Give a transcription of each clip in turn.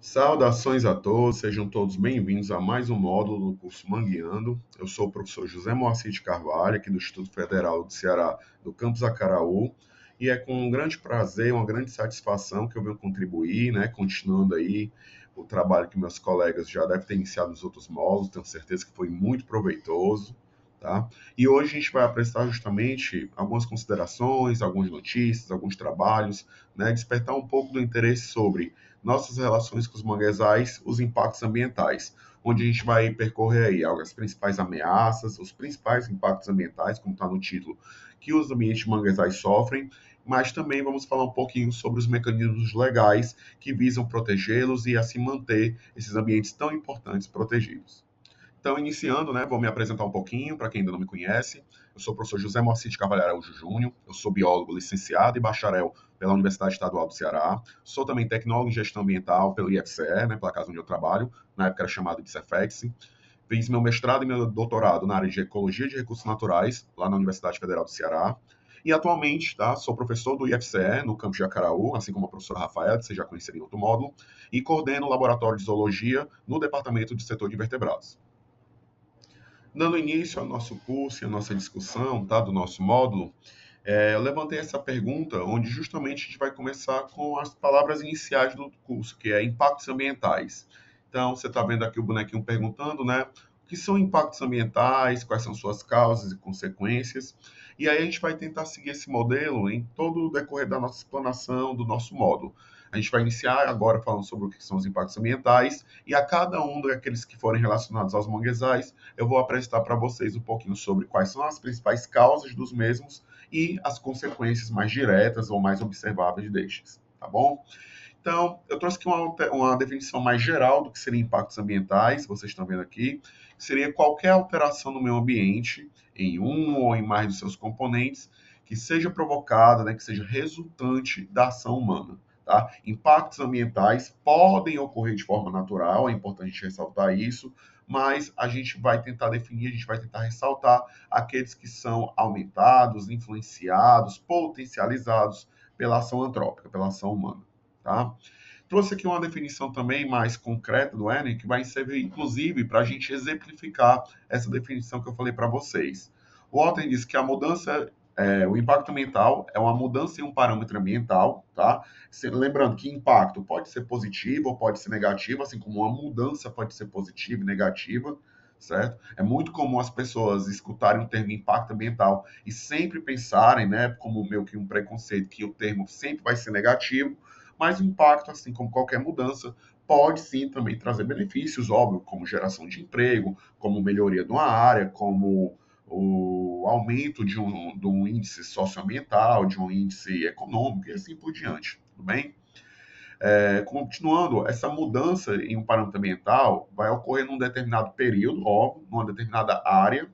Saudações a todos, sejam todos bem-vindos a mais um módulo do curso Mangueando. Eu sou o professor José Moacir de Carvalho, aqui do Instituto Federal do Ceará, do campus Acaraú, e é com um grande prazer, uma grande satisfação que eu venho contribuir, continuando aí o trabalho que meus colegas já devem ter iniciado nos outros módulos, tenho certeza que foi muito proveitoso, tá? E hoje a gente vai apresentar justamente algumas considerações, algumas notícias, alguns trabalhos, despertar um pouco do interesse sobre nossas relações com os manguezais, os impactos ambientais, onde a gente vai percorrer aí as principais ameaças, os principais impactos ambientais, como está no título, que os ambientes de manguezais sofrem, mas também vamos falar um pouquinho sobre os mecanismos legais que visam protegê-los e assim manter esses ambientes tão importantes protegidos. Então, iniciando, vou me apresentar um pouquinho para quem ainda não me conhece. Eu sou o professor José Moacir de Carvalho Araújo Júnior, eu sou biólogo licenciado e bacharel pela Universidade Estadual do Ceará. Sou também tecnólogo em gestão ambiental pelo IFCE, pela casa onde eu trabalho, na época era chamado de Cefex. Fiz meu mestrado e meu doutorado na área de Ecologia de Recursos Naturais, lá na Universidade Federal do Ceará. E atualmente, sou professor do IFCE, no campus de Acaraú, assim como a professora Rafaela, que vocês já conheceram em outro módulo, e coordeno o laboratório de zoologia no departamento de setor de invertebrados. Dando início ao nosso curso e à nossa discussão, do nosso módulo, eu levantei essa pergunta, onde justamente a gente vai começar com as palavras iniciais do curso, que é impactos ambientais. Então, você está vendo aqui o bonequinho perguntando, o que são impactos ambientais, quais são suas causas e consequências, e aí a gente vai tentar seguir esse modelo em todo o decorrer da nossa explanação, do nosso módulo. A gente vai iniciar agora falando sobre o que são os impactos ambientais, e a cada um daqueles que forem relacionados aos manguezais, eu vou apresentar para vocês um pouquinho sobre quais são as principais causas dos mesmos e as consequências mais diretas ou mais observáveis destes, tá bom? Então, eu trouxe aqui uma definição mais geral do que seriam impactos ambientais, vocês estão vendo aqui, seria qualquer alteração no meio ambiente, em um ou em mais de seus componentes, que seja provocada, que seja resultante da ação humana. Tá? Impactos ambientais podem ocorrer de forma natural, é importante a gente ressaltar isso, mas a gente vai tentar definir, a gente vai tentar ressaltar aqueles que são aumentados, influenciados, potencializados pela ação antrópica, pela ação humana. Tá? Trouxe aqui uma definição também mais concreta do Enem, que vai servir, inclusive, para a gente exemplificar essa definição que eu falei para vocês. O Alten diz que a mudança, o impacto ambiental é uma mudança em um parâmetro ambiental, tá? Lembrando que impacto pode ser positivo ou pode ser negativo, assim como uma mudança pode ser positiva e negativa, certo? É muito comum as pessoas escutarem o termo impacto ambiental e sempre pensarem, como meio que um preconceito, que o termo sempre vai ser negativo, mas o impacto, assim como qualquer mudança, pode sim também trazer benefícios, óbvio, como geração de emprego, como melhoria de uma área, como o aumento de um índice socioambiental, de um índice econômico e assim por diante, tudo bem? Continuando, essa mudança em um parâmetro ambiental vai ocorrer num determinado período, óbvio, numa determinada área,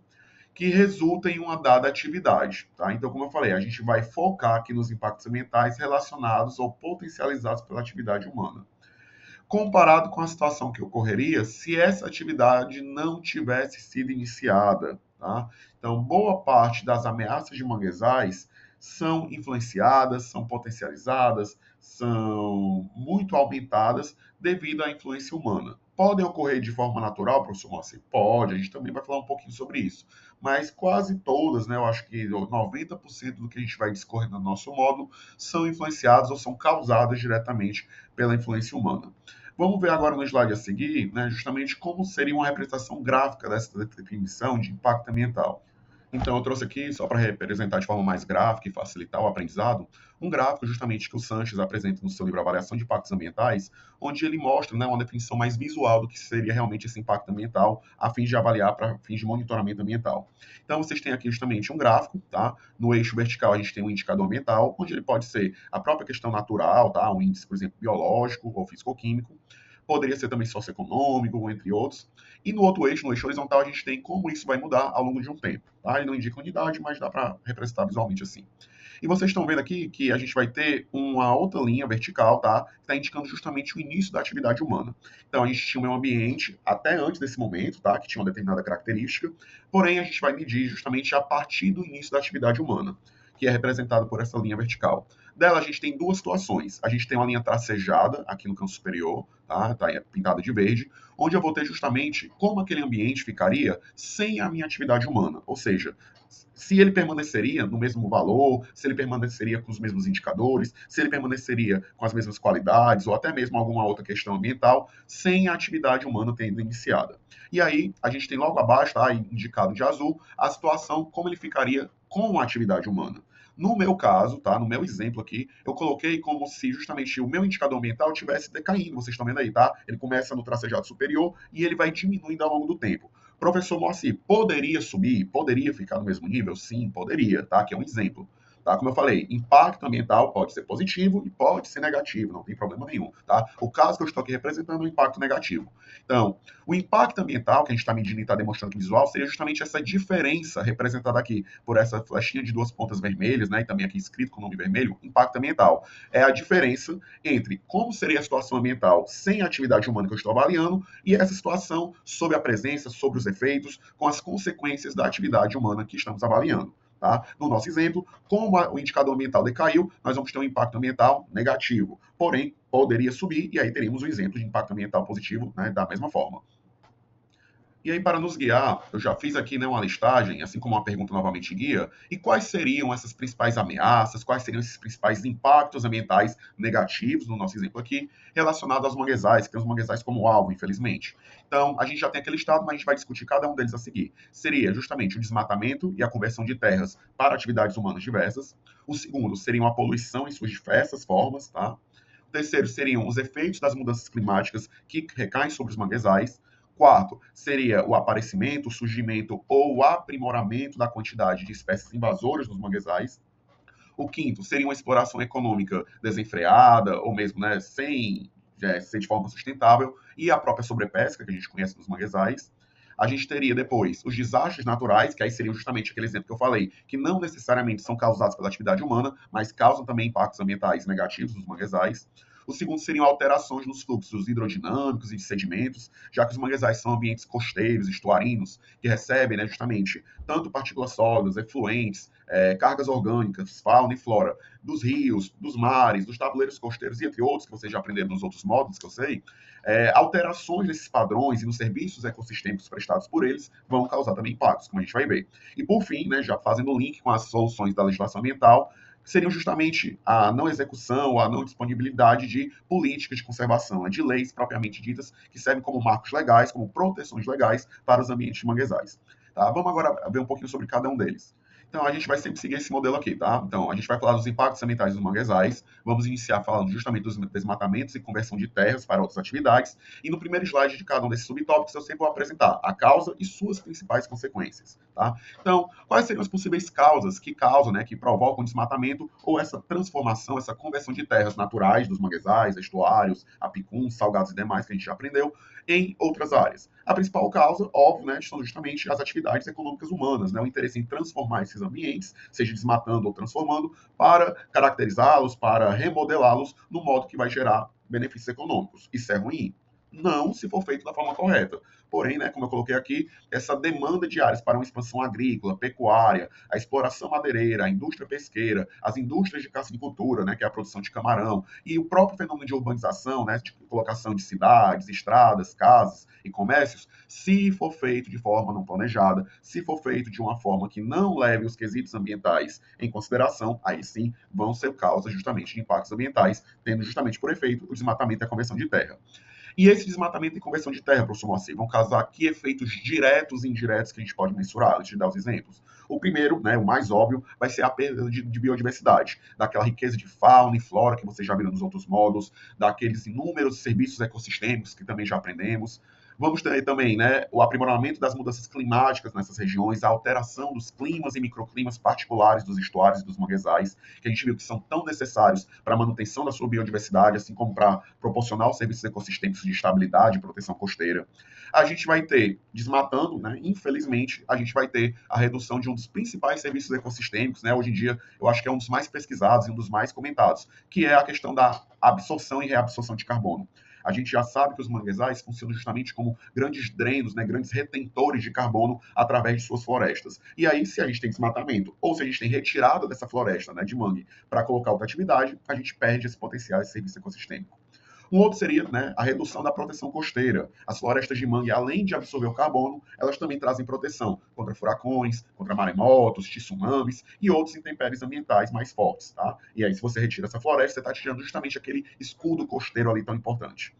que resulta em uma dada atividade. Tá? Então, como eu falei, a gente vai focar aqui nos impactos ambientais relacionados ou potencializados pela atividade humana, comparado com a situação que ocorreria se essa atividade não tivesse sido iniciada. Tá? Então, boa parte das ameaças de manguezais são influenciadas, são potencializadas, são muito aumentadas devido à influência humana. Podem ocorrer de forma natural, professor Moacir? Pode, a gente também vai falar um pouquinho sobre isso. Mas quase todas, eu acho que 90% do que a gente vai discorrer no nosso módulo são influenciadas ou são causadas diretamente pela influência humana. Vamos ver agora no slide a seguir, justamente como seria uma representação gráfica dessa definição de impacto ambiental. Então, eu trouxe aqui, só para representar de forma mais gráfica e facilitar o aprendizado, um gráfico justamente que o Sanches apresenta no seu livro Avaliação de Impactos Ambientais, onde ele mostra uma definição mais visual do que seria realmente esse impacto ambiental, a fim de avaliar para fins de monitoramento ambiental. Então, vocês têm aqui justamente um gráfico, tá? No eixo vertical, a gente tem um indicador ambiental, onde ele pode ser a própria questão natural, tá? Um índice, por exemplo, biológico ou físico-químico, poderia ser também socioeconômico, entre outros. E no outro eixo, no eixo horizontal, a gente tem como isso vai mudar ao longo de um tempo. Tá? Ele não indica unidade, mas dá para representar visualmente assim. E vocês estão vendo aqui que a gente vai ter uma outra linha vertical, tá? Que está indicando justamente o início da atividade humana. Então, a gente tinha um meio ambiente até antes desse momento, tá? Que tinha uma determinada característica, porém, a gente vai medir justamente a partir do início da atividade humana, que é representado por essa linha vertical. Dela a gente tem duas situações. A gente tem uma linha tracejada aqui no canto superior, tá? Tá pintada de verde, onde eu vou ter justamente como aquele ambiente ficaria sem a minha atividade humana. Ou seja, se ele permaneceria no mesmo valor, se ele permaneceria com os mesmos indicadores, se ele permaneceria com as mesmas qualidades, ou até mesmo alguma outra questão ambiental, sem a atividade humana tendo iniciada. E aí, a gente tem logo abaixo, tá, indicado de azul, a situação, como ele ficaria com a atividade humana. No meu caso, tá, no meu exemplo aqui, eu coloquei como se justamente o meu indicador ambiental estivesse decaindo, vocês estão vendo aí, tá? Ele começa no tracejado superior e ele vai diminuindo ao longo do tempo. Professor Moacir, poderia subir? Poderia ficar no mesmo nível? Sim, poderia, tá? Aqui é um exemplo. Tá? Como eu falei, impacto ambiental pode ser positivo e pode ser negativo, não tem problema nenhum. Tá? O caso que eu estou aqui representando é um impacto negativo. Então, o impacto ambiental que a gente está medindo e está demonstrando aqui visual seria justamente essa diferença representada aqui por essa flechinha de duas pontas vermelhas, né, e também aqui escrito com o nome vermelho, impacto ambiental. É a diferença entre como seria a situação ambiental sem a atividade humana que eu estou avaliando e essa situação sob a presença, sobre os efeitos, com as consequências da atividade humana que estamos avaliando. Tá? No nosso exemplo, como o indicador ambiental decaiu, nós vamos ter um impacto ambiental negativo. Porém, poderia subir e aí teríamos um exemplo de impacto ambiental positivo, né, da mesma forma. E aí, para nos guiar, eu já fiz aqui, né, uma listagem, assim como uma pergunta novamente guia, e quais seriam essas principais ameaças, quais seriam esses principais impactos ambientais negativos, no nosso exemplo aqui, relacionados aos manguezais, que tem os manguezais como alvo, infelizmente. Então, a gente já tem aquele listado, mas a gente vai discutir cada um deles a seguir. Seria justamente o desmatamento e a conversão de terras para atividades humanas diversas. O segundo seria a poluição em suas diversas formas, tá? O terceiro seriam os efeitos das mudanças climáticas que recaem sobre os manguezais. Quarto, seria o aparecimento, o surgimento ou o aprimoramento da quantidade de espécies invasoras nos manguezais. O quinto, seria uma exploração econômica desenfreada, ou mesmo, né, sem ser de forma sustentável, e a própria sobrepesca, que a gente conhece nos manguezais. A gente teria depois os desastres naturais, que aí seriam justamente aquele exemplo que eu falei, que não necessariamente são causados pela atividade humana, mas causam também impactos ambientais negativos nos manguezais. O segundo seriam alterações nos fluxos hidrodinâmicos e de sedimentos, já que os manguezais são ambientes costeiros, estuarinos, que recebem, né, justamente tanto partículas sólidas, efluentes, cargas orgânicas, fauna e flora, dos rios, dos mares, dos tabuleiros costeiros e entre outros, que vocês já aprenderam nos outros módulos que eu sei, alterações nesses padrões e nos serviços ecossistêmicos prestados por eles vão causar também impactos, como a gente vai ver. E por fim, né, já fazendo o link com as soluções da legislação ambiental, seriam justamente a não execução ou a não disponibilidade de políticas de conservação, né, de leis propriamente ditas, que servem como marcos legais, como proteções legais para os ambientes manguezais. Tá? Vamos agora ver um pouquinho sobre cada um deles. Então, a gente vai sempre seguir esse modelo aqui, tá? Então, a gente vai falar dos impactos ambientais dos manguezais, vamos iniciar falando justamente dos desmatamentos e conversão de terras para outras atividades, e no primeiro slide de cada um desses subtópicos eu sempre vou apresentar a causa e suas principais consequências, tá? Então, quais seriam as possíveis causas que causam, né, que provocam o desmatamento ou essa transformação, essa conversão de terras naturais dos manguezais, estuários, apicuns, salgados e demais que a gente já aprendeu, em outras áreas? A principal causa, óbvio, né, são justamente as atividades econômicas humanas, né, o interesse em transformar esses ambientes, seja desmatando ou transformando, para caracterizá-los, para remodelá-los no modo que vai gerar benefícios econômicos. Isso é ruim? Não, se for feito da forma correta. Porém, né, como eu coloquei aqui, essa demanda de áreas para uma expansão agrícola, pecuária, a exploração madeireira, a indústria pesqueira, as indústrias de caçicultura, né, que é a produção de camarão, e o próprio fenômeno de urbanização, né, de colocação de cidades, estradas, casas e comércios, se for feito de forma não planejada, se for feito de uma forma que não leve os quesitos ambientais em consideração, aí sim vão ser causa justamente de impactos ambientais, tendo justamente por efeito o desmatamento e a conversão de terra. E esse desmatamento e conversão de terra, professor Moacir, vão causar aqui efeitos diretos e indiretos que a gente pode mensurar. Deixa eu dar os exemplos. O primeiro, né, o mais óbvio, vai ser a perda de biodiversidade, daquela riqueza de fauna e flora que vocês já viram nos outros módulos, daqueles inúmeros serviços ecossistêmicos que também já aprendemos. Vamos ter também, né, o aprimoramento das mudanças climáticas nessas regiões, a alteração dos climas e microclimas particulares dos estuários e dos manguezais, que a gente viu que são tão necessários para a manutenção da sua biodiversidade, assim como para proporcionar os serviços ecossistêmicos de estabilidade e proteção costeira. A gente vai ter, desmatando, né, infelizmente, a gente vai ter a redução de um dos principais serviços ecossistêmicos, né, hoje em dia eu acho que é um dos mais pesquisados e um dos mais comentados, que é a questão da absorção e reabsorção de carbono. A gente já sabe que os manguezais funcionam justamente como grandes drenos, né, grandes retentores de carbono através de suas florestas. E aí, se a gente tem desmatamento ou se a gente tem retirada dessa floresta, né, de mangue para colocar outra atividade, a gente perde esse potencial, esse serviço ecossistêmico. Um outro seria, né, a redução da proteção costeira. As florestas de mangue, além de absorver o carbono, elas também trazem proteção contra furacões, contra maremotos, tsunamis e outros intempéries ambientais mais fortes. Tá? E aí, se você retira essa floresta, você está tirando justamente aquele escudo costeiro ali tão importante.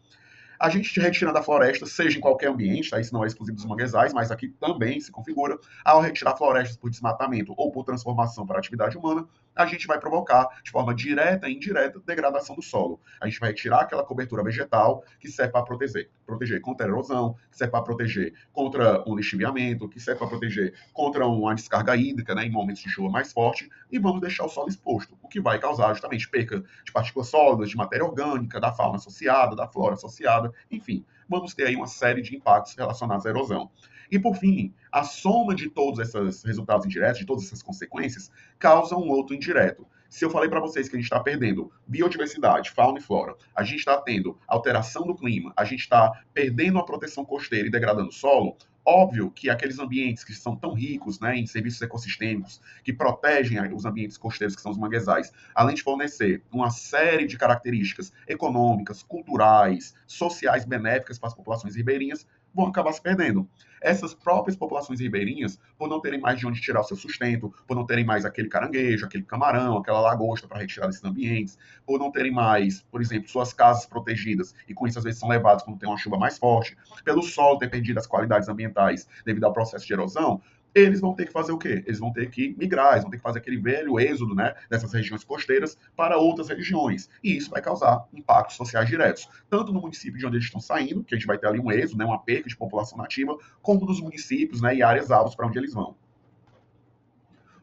A gente retirando a floresta, seja em qualquer ambiente, tá? Isso não é exclusivo dos manguezais, mas aqui também se configura, ao retirar florestas por desmatamento ou por transformação para atividade humana, a gente vai provocar, de forma direta e indireta, degradação do solo. A gente vai retirar aquela cobertura vegetal que serve para proteger contra a erosão, que serve para proteger contra um lixiviamento, que serve para proteger contra uma descarga hídrica, né, em momentos de chuva mais forte, e vamos deixar o solo exposto, o que vai causar justamente perca de partículas sólidas, de matéria orgânica, da fauna associada, da flora associada, enfim, vamos ter aí uma série de impactos relacionados à erosão. E, por fim, a soma de todos esses resultados indiretos, de todas essas consequências, causa um outro indireto. Se eu falei para vocês que a gente está perdendo biodiversidade, fauna e flora, a gente está tendo alteração do clima, a gente está perdendo a proteção costeira e degradando o solo, óbvio que aqueles ambientes que são tão ricos, né, em serviços ecossistêmicos, que protegem os ambientes costeiros, que são os manguezais, além de fornecer uma série de características econômicas, culturais, sociais benéficas para as populações ribeirinhas, vão acabar se perdendo. Essas próprias populações ribeirinhas, por não terem mais de onde tirar o seu sustento, por não terem mais aquele caranguejo, aquele camarão, aquela lagosta para retirar desses ambientes, por não terem mais, por exemplo, suas casas protegidas, e com isso às vezes são levados quando tem uma chuva mais forte, pelo solo ter perdido as qualidades ambientais devido ao processo de erosão, eles vão ter que fazer o quê? Eles vão ter que migrar, eles vão ter que fazer aquele velho êxodo, né, dessas regiões costeiras para outras regiões. E isso vai causar impactos sociais diretos, tanto no município de onde eles estão saindo, que a gente vai ter ali um êxodo, né, uma perca de população nativa, como nos municípios, né, e áreas alvos para onde eles vão.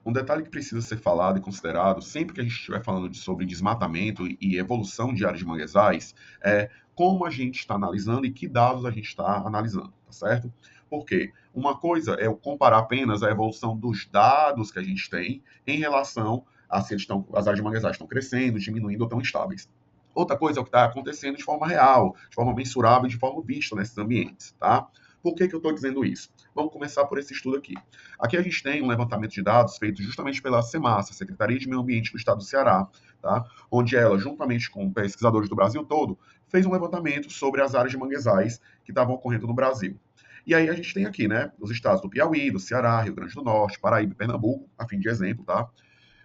Um detalhe que precisa ser falado e considerado sempre que a gente estiver falando sobre desmatamento e evolução de áreas de manguezais é como a gente está analisando e que dados a gente está analisando, tá certo? Porque uma coisa é eu comparar apenas a evolução dos dados que a gente tem em relação a se as áreas de manguezais estão crescendo, diminuindo ou estão estáveis. Outra coisa é o que está acontecendo de forma real, de forma mensurável, de forma vista nesses ambientes, tá? Por que eu estou dizendo isso? Vamos começar por esse estudo aqui. Aqui a gente tem um levantamento de dados feito justamente pela SEMASA, Secretaria de Meio Ambiente do Estado do Ceará, tá? Onde ela, juntamente com pesquisadores do Brasil todo, fez um levantamento sobre as áreas de manguezais que estavam ocorrendo no Brasil. E aí a gente tem aqui, né, os estados do Piauí, do Ceará, Rio Grande do Norte, Paraíba e Pernambuco, a fim de exemplo, tá?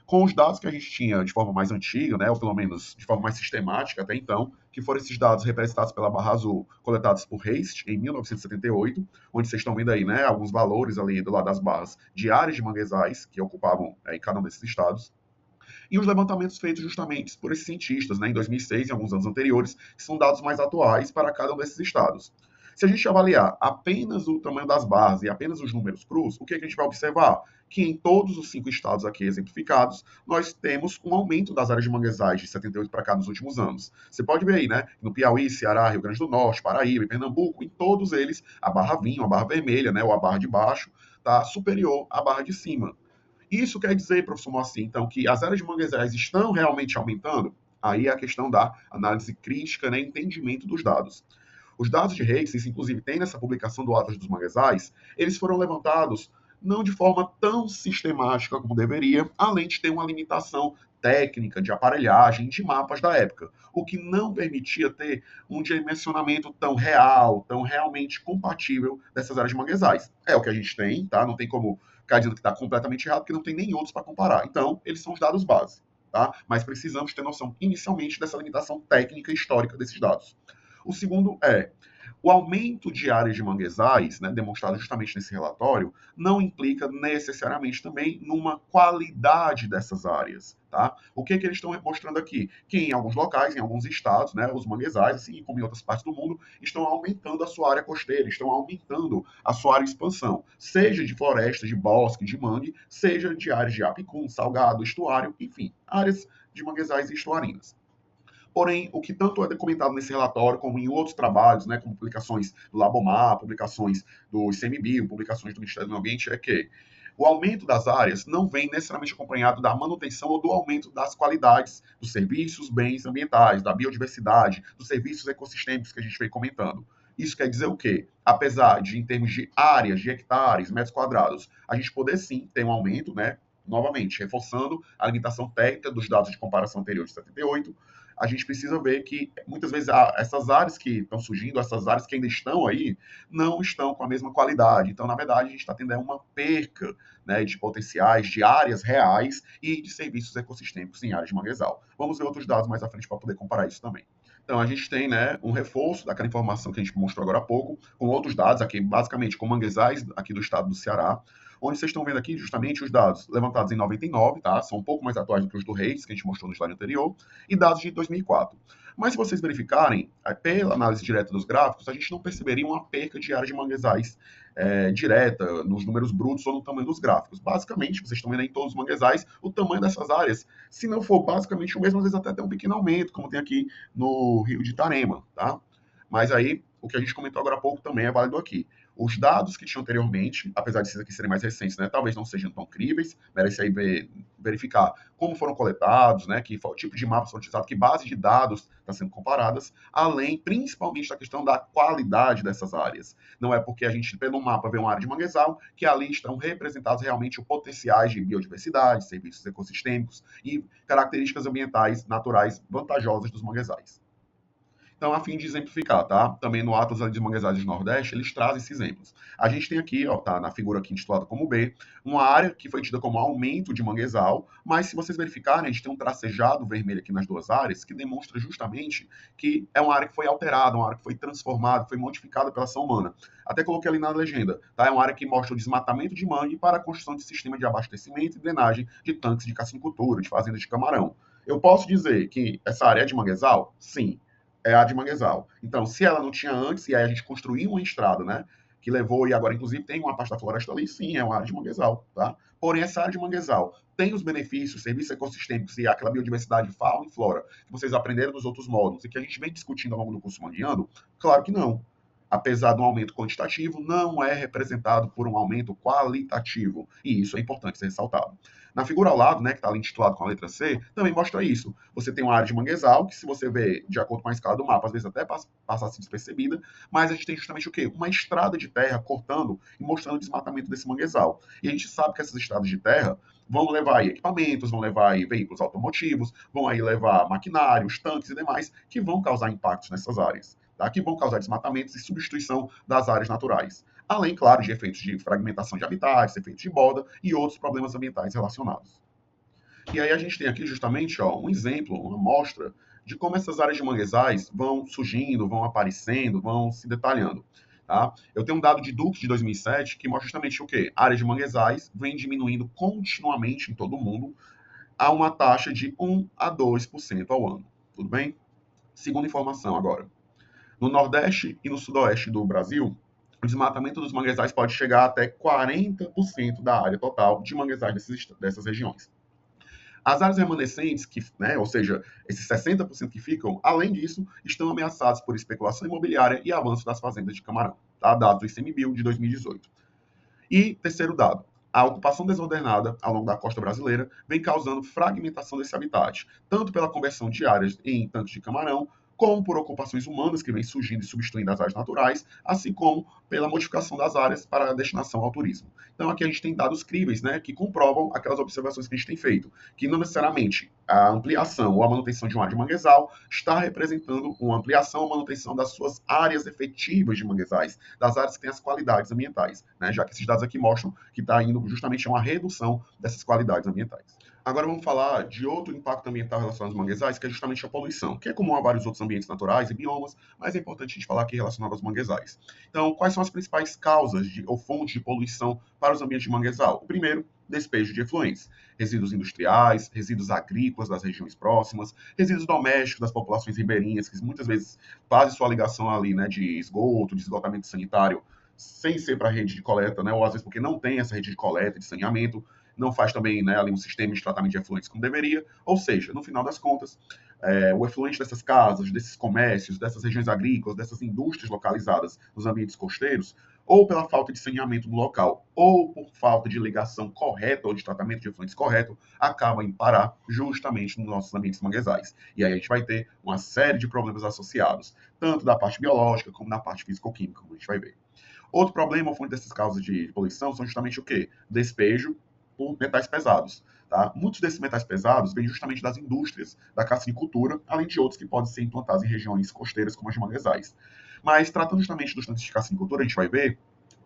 Com os dados que a gente tinha de forma mais antiga, né, ou pelo menos de forma mais sistemática até então, que foram esses dados representados pela Barra Azul, coletados por Heist em 1978, onde vocês estão vendo aí, né, alguns valores ali do lado das barras de áreas de manguezais que ocupavam em cada um desses estados. E os levantamentos feitos justamente por esses cientistas, né, em 2006 e alguns anos anteriores, que são dados mais atuais para cada um desses estados. Se a gente avaliar apenas o tamanho das barras e apenas os números crus, o que a gente vai observar? Que em todos os 5 estados aqui exemplificados, nós temos um aumento das áreas de manguezais de 78 para cá nos últimos anos. Você pode ver aí, né? No Piauí, Ceará, Rio Grande do Norte, Paraíba e Pernambuco, em todos eles, a barra vinho, a barra vermelha, né, ou a barra de baixo, está superior à barra de cima. Isso quer dizer, professor Moacir, então, que as áreas de manguezais estão realmente aumentando? Aí é a questão da análise crítica, né, entendimento dos dados. Os dados de Reis, isso inclusive tem nessa publicação do Atlas dos Manguezais, eles foram levantados não de forma tão sistemática como deveria, além de ter uma limitação técnica, de aparelhagem, de mapas da época, o que não permitia ter um dimensionamento tão real, tão realmente compatível dessas áreas de manguezais. É o que a gente tem, tá? Não tem como ficar dizendo que está completamente errado, porque não tem nem outros para comparar. Então, eles são os dados base, tá? Mas precisamos ter noção, inicialmente, dessa limitação técnica e histórica desses dados. O segundo é o aumento de áreas de manguezais, né, demonstrado justamente nesse relatório, não implica necessariamente também numa qualidade dessas áreas. Tá? O que eles estão mostrando aqui? Que em alguns locais, em alguns estados, né, os manguezais, assim como em outras partes do mundo, estão aumentando a sua área costeira, estão aumentando a sua área de expansão, seja de floresta, de bosque, de mangue, seja de áreas de apicum, salgado, estuário, enfim, áreas de manguezais e estuarinas. Porém, o que tanto é documentado nesse relatório, como em outros trabalhos, né, como publicações do Labomar, publicações do ICMBio, publicações do Ministério do Meio Ambiente, é que O aumento das áreas não vem necessariamente acompanhado da manutenção ou do aumento das qualidades dos serviços, bens ambientais, da biodiversidade, dos serviços ecossistêmicos que a gente vem comentando. Isso quer dizer o quê? Apesar de, em termos de áreas, de hectares, metros quadrados, a gente poder sim ter um aumento, né? Novamente, reforçando a limitação técnica dos dados de comparação anterior de 78, a gente precisa ver que muitas vezes essas áreas que estão surgindo, essas áreas que ainda estão aí, não estão com a mesma qualidade. Então, na verdade, a gente está tendo uma perca, né, de potenciais, de áreas reais e de serviços ecossistêmicos em áreas de manguezal. Vamos ver outros dados mais à frente para poder comparar isso também. Então, a gente tem, né, um reforço daquela informação que a gente mostrou agora há pouco, com outros dados aqui, basicamente com manguezais aqui do estado do Ceará, onde vocês estão vendo aqui justamente os dados levantados em 99, tá? São um pouco mais atuais do que os do Reis, que a gente mostrou no slide anterior, e dados de 2004. Mas se vocês verificarem, pela análise direta dos gráficos, a gente não perceberia uma perca de área de manguezais direta nos números brutos ou no tamanho dos gráficos. Basicamente, vocês estão vendo aí todos os manguezais, o tamanho dessas áreas, se não for basicamente o mesmo, às vezes até tem um pequeno aumento, como tem aqui no Rio de Itarema, tá? Mas aí, o que a gente comentou agora há pouco também é válido aqui. Os dados que tinham anteriormente, apesar de esses aqui serem mais recentes, né, talvez não sejam tão críveis, merece aí verificar como foram coletados, né, que tipo de mapas foram utilizados, que base de dados estão sendo comparadas, além, principalmente, da questão da qualidade dessas áreas. Não é porque a gente, pelo mapa, vê uma área de manguezal, que ali estão representados realmente os potenciais de biodiversidade, serviços ecossistêmicos e características ambientais naturais vantajosas dos manguezais. Então, a fim de exemplificar, tá? Também no Atlas de Manguezais do Nordeste, eles trazem esses exemplos. A gente tem aqui, ó, tá na figura aqui intitulada como B, uma área que foi tida como aumento de manguezal, mas se vocês verificarem, a gente tem um tracejado vermelho aqui nas duas áreas, que demonstra justamente que é uma área que foi alterada, uma área que foi transformada, foi modificada pela ação humana. Até coloquei ali na legenda, tá? É uma área que mostra o desmatamento de mangue para a construção de sistema de abastecimento e drenagem de tanques de cassinicultura, de fazendas de camarão. Eu posso dizer que essa área é de manguezal? Sim, é a de manguezal. Então, se ela não tinha antes, e aí a gente construiu uma estrada, né? Que levou, e agora, inclusive, tem uma parte da floresta ali, sim, é uma área de manguezal, tá? Porém, essa área de manguezal tem os benefícios, serviços ecossistêmicos e aquela biodiversidade de fauna e flora que vocês aprenderam nos outros módulos e que a gente vem discutindo ao longo do curso Mangueando? Claro que não. Apesar de um aumento quantitativo, não é representado por um aumento qualitativo. E isso é importante ser ressaltado. Na figura ao lado, né, que está ali intitulado com a letra C, também mostra isso. Você tem uma área de manguezal, que se você vê de acordo com a escala do mapa, às vezes até passa assim despercebida, mas a gente tem justamente o quê? Uma estrada de terra cortando e mostrando o desmatamento desse manguezal. E a gente sabe que essas estradas de terra vão levar aí equipamentos, vão levar aí veículos automotivos, vão aí levar maquinários, tanques e demais, que vão causar impactos nessas áreas, tá? Que vão causar desmatamentos e substituição das áreas naturais. Além, claro, de efeitos de fragmentação de habitats, efeitos de borda e outros problemas ambientais relacionados. E aí a gente tem aqui justamente um exemplo, uma amostra de como essas áreas de manguezais vão surgindo, vão aparecendo, vão se detalhando. Tá? Eu tenho um dado de Duke de 2007 que mostra justamente o quê? Áreas de manguezais vêm diminuindo continuamente em todo o mundo a uma taxa de 1 a 2% ao ano. Tudo bem? Segunda informação agora. No Nordeste e no Sudoeste do Brasil, o desmatamento dos manguezais pode chegar até 40% da área total de manguezais dessas regiões. As áreas remanescentes, né, ou seja, esses 60% que ficam, além disso, estão ameaçados por especulação imobiliária e avanço das fazendas de camarão, tá? Dados do ICMBio de 2018. E terceiro dado, a ocupação desordenada ao longo da costa brasileira vem causando fragmentação desse habitat, tanto pela conversão de áreas em tanques de camarão, como por ocupações humanas que vêm surgindo e substituindo as áreas naturais, assim como pela modificação das áreas para a destinação ao turismo. Então aqui a gente tem dados críveis, né, que comprovam aquelas observações que a gente tem feito, que não necessariamente a ampliação ou a manutenção de uma área de manguezal está representando uma ampliação ou manutenção das suas áreas efetivas de manguezais, das áreas que têm as qualidades ambientais, né, já que esses dados aqui mostram que está indo justamente a uma redução dessas qualidades ambientais. Agora vamos falar de outro impacto ambiental relacionado aos manguezais, que é justamente a poluição, que é comum a vários outros ambientes naturais e biomas, mas é importante a gente falar aqui relacionado aos manguezais. Então, quais são as principais causas ou fontes de poluição para os ambientes de manguezal? O primeiro, despejo de efluentes, resíduos industriais, resíduos agrícolas das regiões próximas, resíduos domésticos das populações ribeirinhas, que muitas vezes fazem sua ligação ali, né, de esgoto, de esgotamento sanitário, sem ser para a rede de coleta, né, ou às vezes porque não tem essa rede de coleta, de saneamento, não faz também, né, ali um sistema de tratamento de efluentes como deveria, ou seja, no final das contas, o efluente dessas casas, desses comércios, dessas regiões agrícolas, dessas indústrias localizadas nos ambientes costeiros, ou pela falta de saneamento no local, ou por falta de ligação correta ou de tratamento de efluentes correto, acaba em parar justamente nos nossos ambientes manguezais. E aí a gente vai ter uma série de problemas associados, tanto da parte biológica como da parte físico-química, como a gente vai ver. Outro problema, fonte dessas causas de poluição, são justamente o quê? Despejo por metais pesados. Tá? Muitos desses metais pesados vêm justamente das indústrias da cassinicultura, além de outros que podem ser implantados em regiões costeiras, como as de manguezais. Mas, tratando justamente dos tanques de cassinicultura, a gente vai ver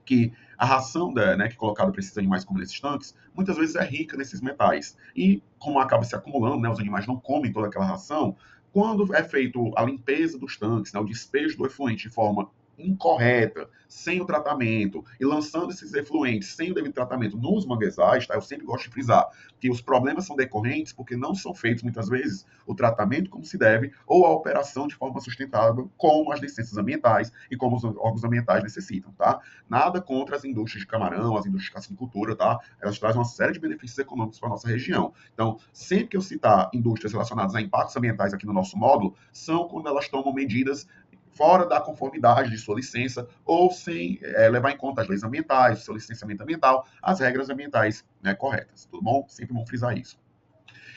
que a ração que é colocada para esses animais, como nesses tanques, muitas vezes é rica nesses metais. E, como acaba se acumulando, os animais não comem toda aquela ração, quando é feito a limpeza dos tanques, o despejo do efluente de forma incorreta, sem o tratamento, e lançando esses efluentes sem o devido tratamento nos manguezais, tá? Eu sempre gosto de frisar que os problemas são decorrentes porque não são feitos, muitas vezes, o tratamento como se deve, ou a operação de forma sustentável, como as licenças ambientais e como os órgãos ambientais necessitam, tá? Nada contra as indústrias de camarão, as indústrias de cassinicultura, tá? Elas trazem uma série de benefícios econômicos para a nossa região. Então, sempre que eu citar indústrias relacionadas a impactos ambientais aqui no nosso módulo, são quando elas tomam medidas fora da conformidade de sua licença ou sem levar em conta as leis ambientais, o seu licenciamento ambiental, as regras ambientais corretas. Tudo bom? Sempre vamos frisar isso.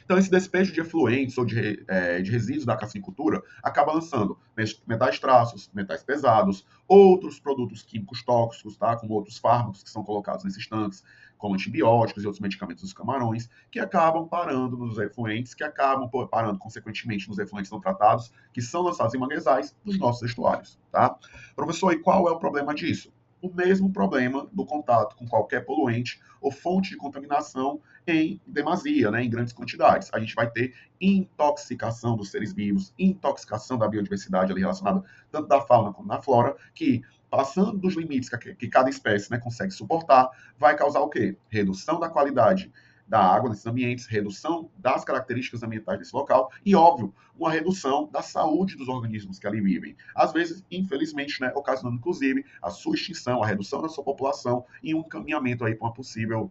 Então, esse despejo de efluentes ou de resíduos da cassinicultura acaba lançando metais traços, metais pesados, outros produtos químicos tóxicos, tá? Como outros fármacos que são colocados nesses tanques, como antibióticos e outros medicamentos dos camarões, que acabam parando nos efluentes, que acabam parando, consequentemente, nos efluentes não tratados, que são lançados em manguezais nos nossos estuários. Tá? Professor, e qual é o problema disso? O mesmo problema do contato com qualquer poluente ou fonte de contaminação em demasia, em grandes quantidades. A gente vai ter intoxicação dos seres vivos, intoxicação da biodiversidade ali relacionada tanto da fauna como da flora, que passando dos limites que cada espécie consegue suportar, vai causar o quê? Redução da qualidade da água nesses ambientes, redução das características ambientais desse local e, óbvio, uma redução da saúde dos organismos que ali vivem. Às vezes, infelizmente, ocasionando, inclusive, a sua extinção, a redução da sua população e um caminhamento aí para uma possível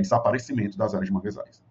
desaparecimento das áreas de manguezais.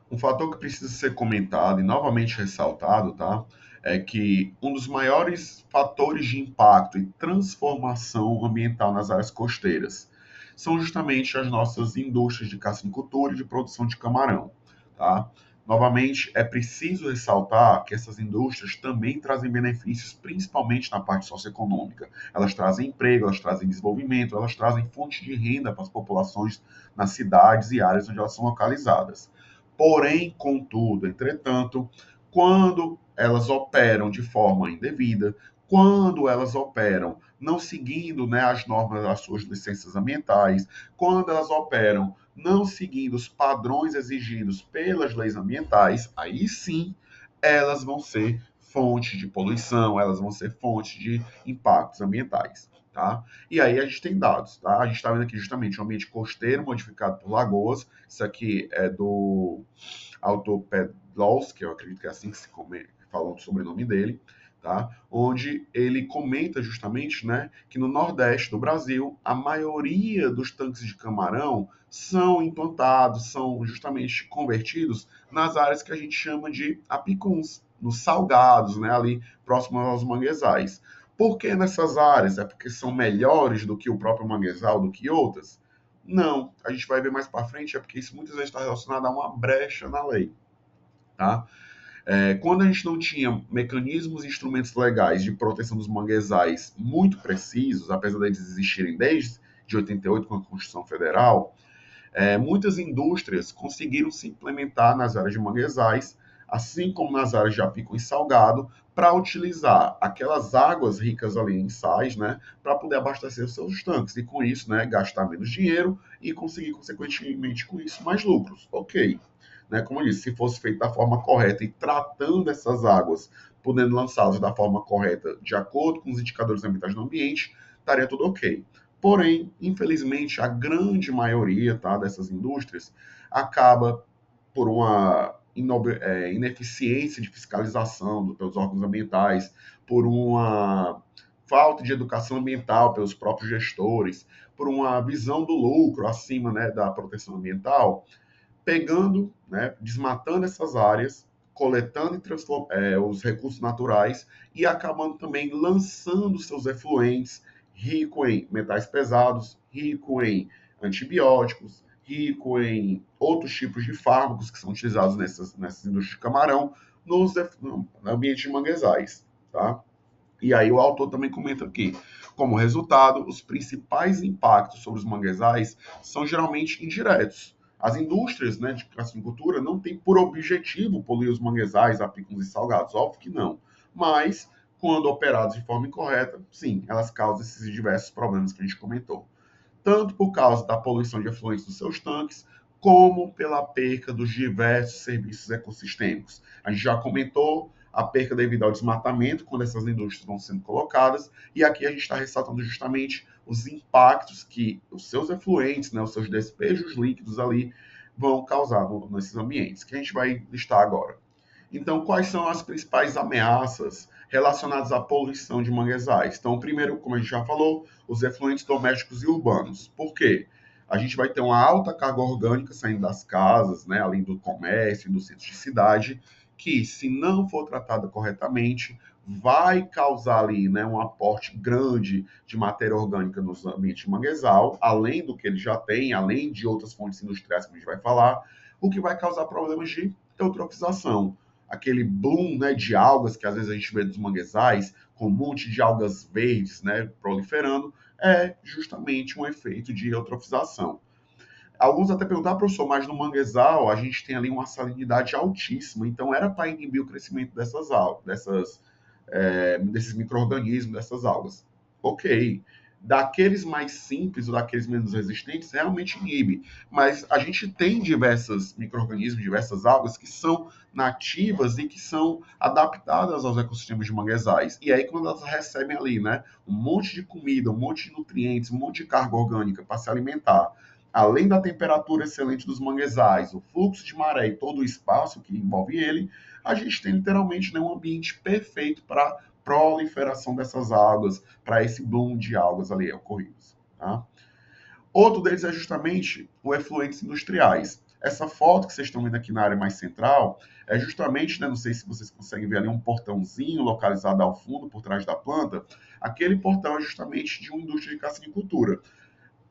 Um fator que precisa ser comentado e novamente ressaltado, tá? É que um dos maiores fatores de impacto e transformação ambiental nas áreas costeiras são justamente as nossas indústrias de cassinicultura e de produção de camarão, tá? Novamente, é preciso ressaltar que essas indústrias também trazem benefícios, principalmente na parte socioeconômica. Elas trazem emprego, elas trazem desenvolvimento, elas trazem fonte de renda para as populações nas cidades e áreas onde elas são localizadas. Porém, contudo, entretanto, quando elas operam de forma indevida, quando elas operam não seguindo as normas das suas licenças ambientais, quando elas operam não seguindo os padrões exigidos pelas leis ambientais, aí sim elas vão ser fonte de poluição, elas vão ser fonte de impactos ambientais. Tá? E aí a gente tem dados, tá? A gente está vendo aqui justamente um ambiente costeiro modificado por lagoas. Isso aqui é do autor Pedlowski, eu acredito que é assim que se fala o sobrenome dele, tá? Onde ele comenta justamente, que no Nordeste do Brasil a maioria dos tanques de camarão são implantados, são justamente convertidos nas áreas que a gente chama de apicuns, nos salgados, ali próximo aos manguezais. Por que nessas áreas? É porque são melhores do que o próprio manguezal, do que outras? Não, a gente vai ver mais para frente, é porque isso muitas vezes está relacionado a uma brecha na lei. Tá? Quando a gente não tinha mecanismos e instrumentos legais de proteção dos manguezais muito precisos, apesar deles existirem desde de 88 com a Constituição Federal, muitas indústrias conseguiram se implementar nas áreas de manguezais, assim como nas áreas de apícola e salgado, para utilizar aquelas águas ricas ali em sais, para poder abastecer os seus tanques e com isso, gastar menos dinheiro e conseguir consequentemente com isso mais lucros. Ok. Como eu disse, se fosse feito da forma correta e tratando essas águas, podendo lançá-las da forma correta, de acordo com os indicadores ambientais do ambiente, estaria tudo ok. Porém, infelizmente, a grande maioria dessas indústrias acaba por uma ineficiência de fiscalização pelos órgãos ambientais, por uma falta de educação ambiental pelos próprios gestores, por uma visão do lucro acima da proteção ambiental, pegando, desmatando essas áreas, coletando os recursos naturais e acabando também lançando seus efluentes rico em metais pesados, rico em antibióticos, rico em outros tipos de fármacos que são utilizados nessas indústrias de camarão no ambiente de manguezais, tá? E aí o autor também comenta aqui, como resultado, os principais impactos sobre os manguezais são geralmente indiretos. As indústrias, né, de cassinicultura não têm por objetivo poluir os manguezais, apícolas e salgados, óbvio que não. Mas, quando operadas de forma incorreta, sim, elas causam esses diversos problemas que a gente comentou. Tanto por causa da poluição de efluentes dos seus tanques, como pela perca dos diversos serviços ecossistêmicos. A gente já comentou a perca devido ao desmatamento, quando essas indústrias vão sendo colocadas, e aqui a gente está ressaltando justamente os impactos que os seus efluentes, né, os seus despejos líquidos ali, vão causar nesses ambientes, que a gente vai listar agora. Então, quais são as principais ameaças relacionadas à poluição de manguezais? Então, primeiro, como a gente já falou, os efluentes domésticos e urbanos. Por quê? A gente vai ter uma alta carga orgânica saindo das casas, né, além do comércio e do centro de cidade, que, se não for tratada corretamente, vai causar ali, né, um aporte grande de matéria orgânica nos ambientes de manguezal, além do que ele já tem, além de outras fontes industriais que a gente vai falar, o que vai causar problemas de eutrofização, aquele bloom, né, de algas que às vezes a gente vê nos manguezais, com um monte de algas verdes, né, proliferando, é justamente um efeito de eutrofização. Alguns até perguntaram, professor, mas no manguezal a gente tem ali uma salinidade altíssima, então era para inibir o crescimento dessas algas, desses micro-organismos, dessas algas. Ok. Daqueles mais simples ou daqueles menos resistentes, realmente inibe. Mas a gente tem diversos micro-organismos, diversas algas que são nativas e que são adaptadas aos ecossistemas de manguezais. E aí, quando elas recebem ali, né, um monte de comida, um monte de nutrientes, um monte de carga orgânica para se alimentar, além da temperatura excelente dos manguezais, o fluxo de maré e todo o espaço que envolve ele, a gente tem literalmente, né, um ambiente perfeito para proliferação dessas algas, para esse bloom de algas ali ocorridos. Tá? Outro deles é justamente os efluentes industriais. Essa foto que vocês estão vendo aqui na área mais central é justamente, né, não sei se vocês conseguem ver ali, um portãozinho localizado ao fundo, por trás da planta. Aquele portão é justamente de uma indústria de cassinicultura.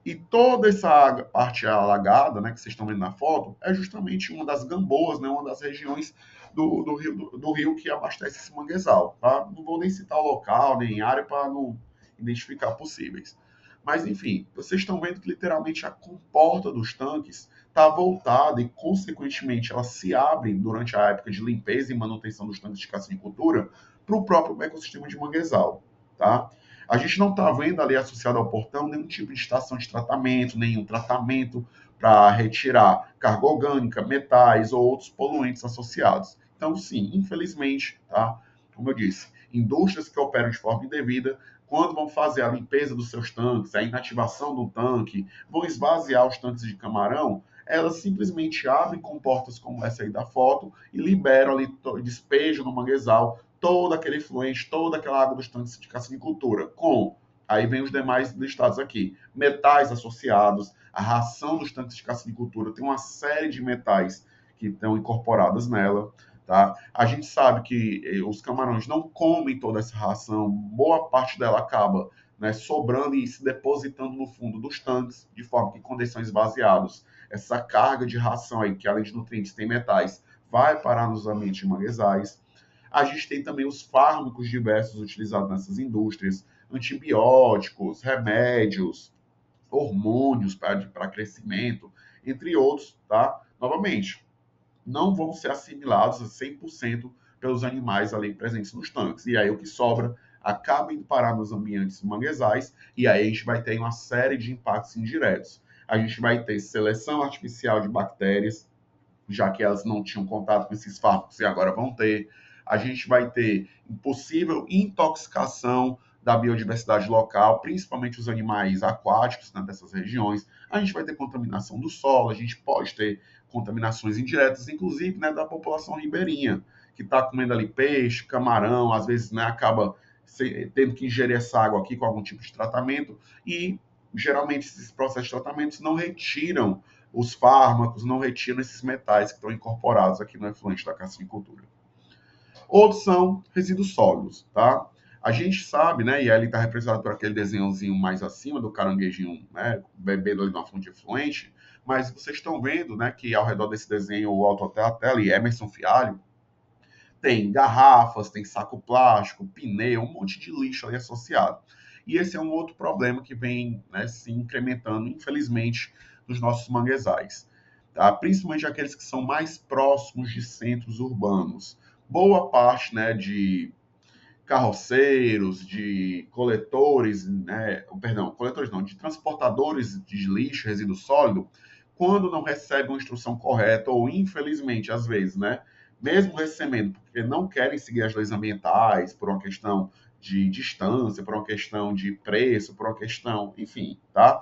E toda essa parte alagada, né, que vocês estão vendo na foto, é justamente uma das Gamboas, né, uma das regiões do rio que abastece esse manguezal. Tá? Não vou nem citar o local, nem área, para não identificar possíveis. Mas, enfim, vocês estão vendo que literalmente a comporta dos tanques está voltada e, consequentemente, ela se abre durante a época de limpeza e manutenção dos tanques de cassinicultura para o próprio ecossistema de manguezal. Tá? A gente não está vendo ali associado ao portão nenhum tipo de estação de tratamento, nenhum tratamento para retirar carga orgânica, metais ou outros poluentes associados. Então, sim, infelizmente, tá? Como eu disse, indústrias que operam de forma indevida, quando vão fazer a limpeza dos seus tanques, a inativação do tanque, vão esvaziar os tanques de camarão, elas simplesmente abrem comportas como essa aí da foto e liberam ali, despejam no manguezal todo aquele efluente, toda aquela água dos tanques de cassinicultura, com, aí vem os demais listados aqui, metais associados, a ração dos tanques de cassinicultura tem uma série de metais que estão incorporados nela, tá? A gente sabe que os camarões não comem toda essa ração, boa parte dela acaba, né, sobrando e se depositando no fundo dos tanques, de forma que, quando eles são esvaziados, essa carga de ração aí, que além de nutrientes tem metais, vai parar nos ambientes de manguezais. A gente tem também os fármacos diversos utilizados nessas indústrias, antibióticos, remédios, hormônios para crescimento, entre outros, tá? Novamente, não vão ser assimilados a 100% pelos animais ali presentes nos tanques. E aí o que sobra acaba indo parar nos ambientes manguezais, e aí a gente vai ter uma série de impactos indiretos. A gente vai ter seleção artificial de bactérias, já que elas não tinham contato com esses fármacos e agora vão ter. A gente vai ter possível intoxicação da biodiversidade local, principalmente os animais aquáticos, né, dessas regiões. A gente vai ter contaminação do solo, a gente pode ter contaminações indiretas, inclusive, né, da população ribeirinha, que está comendo ali peixe, camarão, às vezes, né, acaba tendo que ingerir essa água aqui com algum tipo de tratamento, e geralmente esses processos de tratamento não retiram os fármacos, não retiram esses metais que estão incorporados aqui no efluente da cassinicultura. Outros são resíduos sólidos, tá? A gente sabe, né, e ali está representado por aquele desenhozinho mais acima do caranguejinho, né, bebendo ali na fonte efluente, mas vocês estão vendo, né, que ao redor desse desenho, o Autotela e Emerson Fialho, tem garrafas, tem saco plástico, pneu, um monte de lixo ali associado. E esse é um outro problema que vem, né, se incrementando, infelizmente, nos nossos manguezais. Tá? Principalmente aqueles que são mais próximos de centros urbanos. Boa parte, né, de carroceiros, de coletores, né, perdão, coletores não, de transportadores de lixo, resíduo sólido, quando não recebem uma instrução correta, ou infelizmente, às vezes, né, mesmo recebendo, porque não querem seguir as leis ambientais, por uma questão de distância, por uma questão de preço, por uma questão, enfim, tá?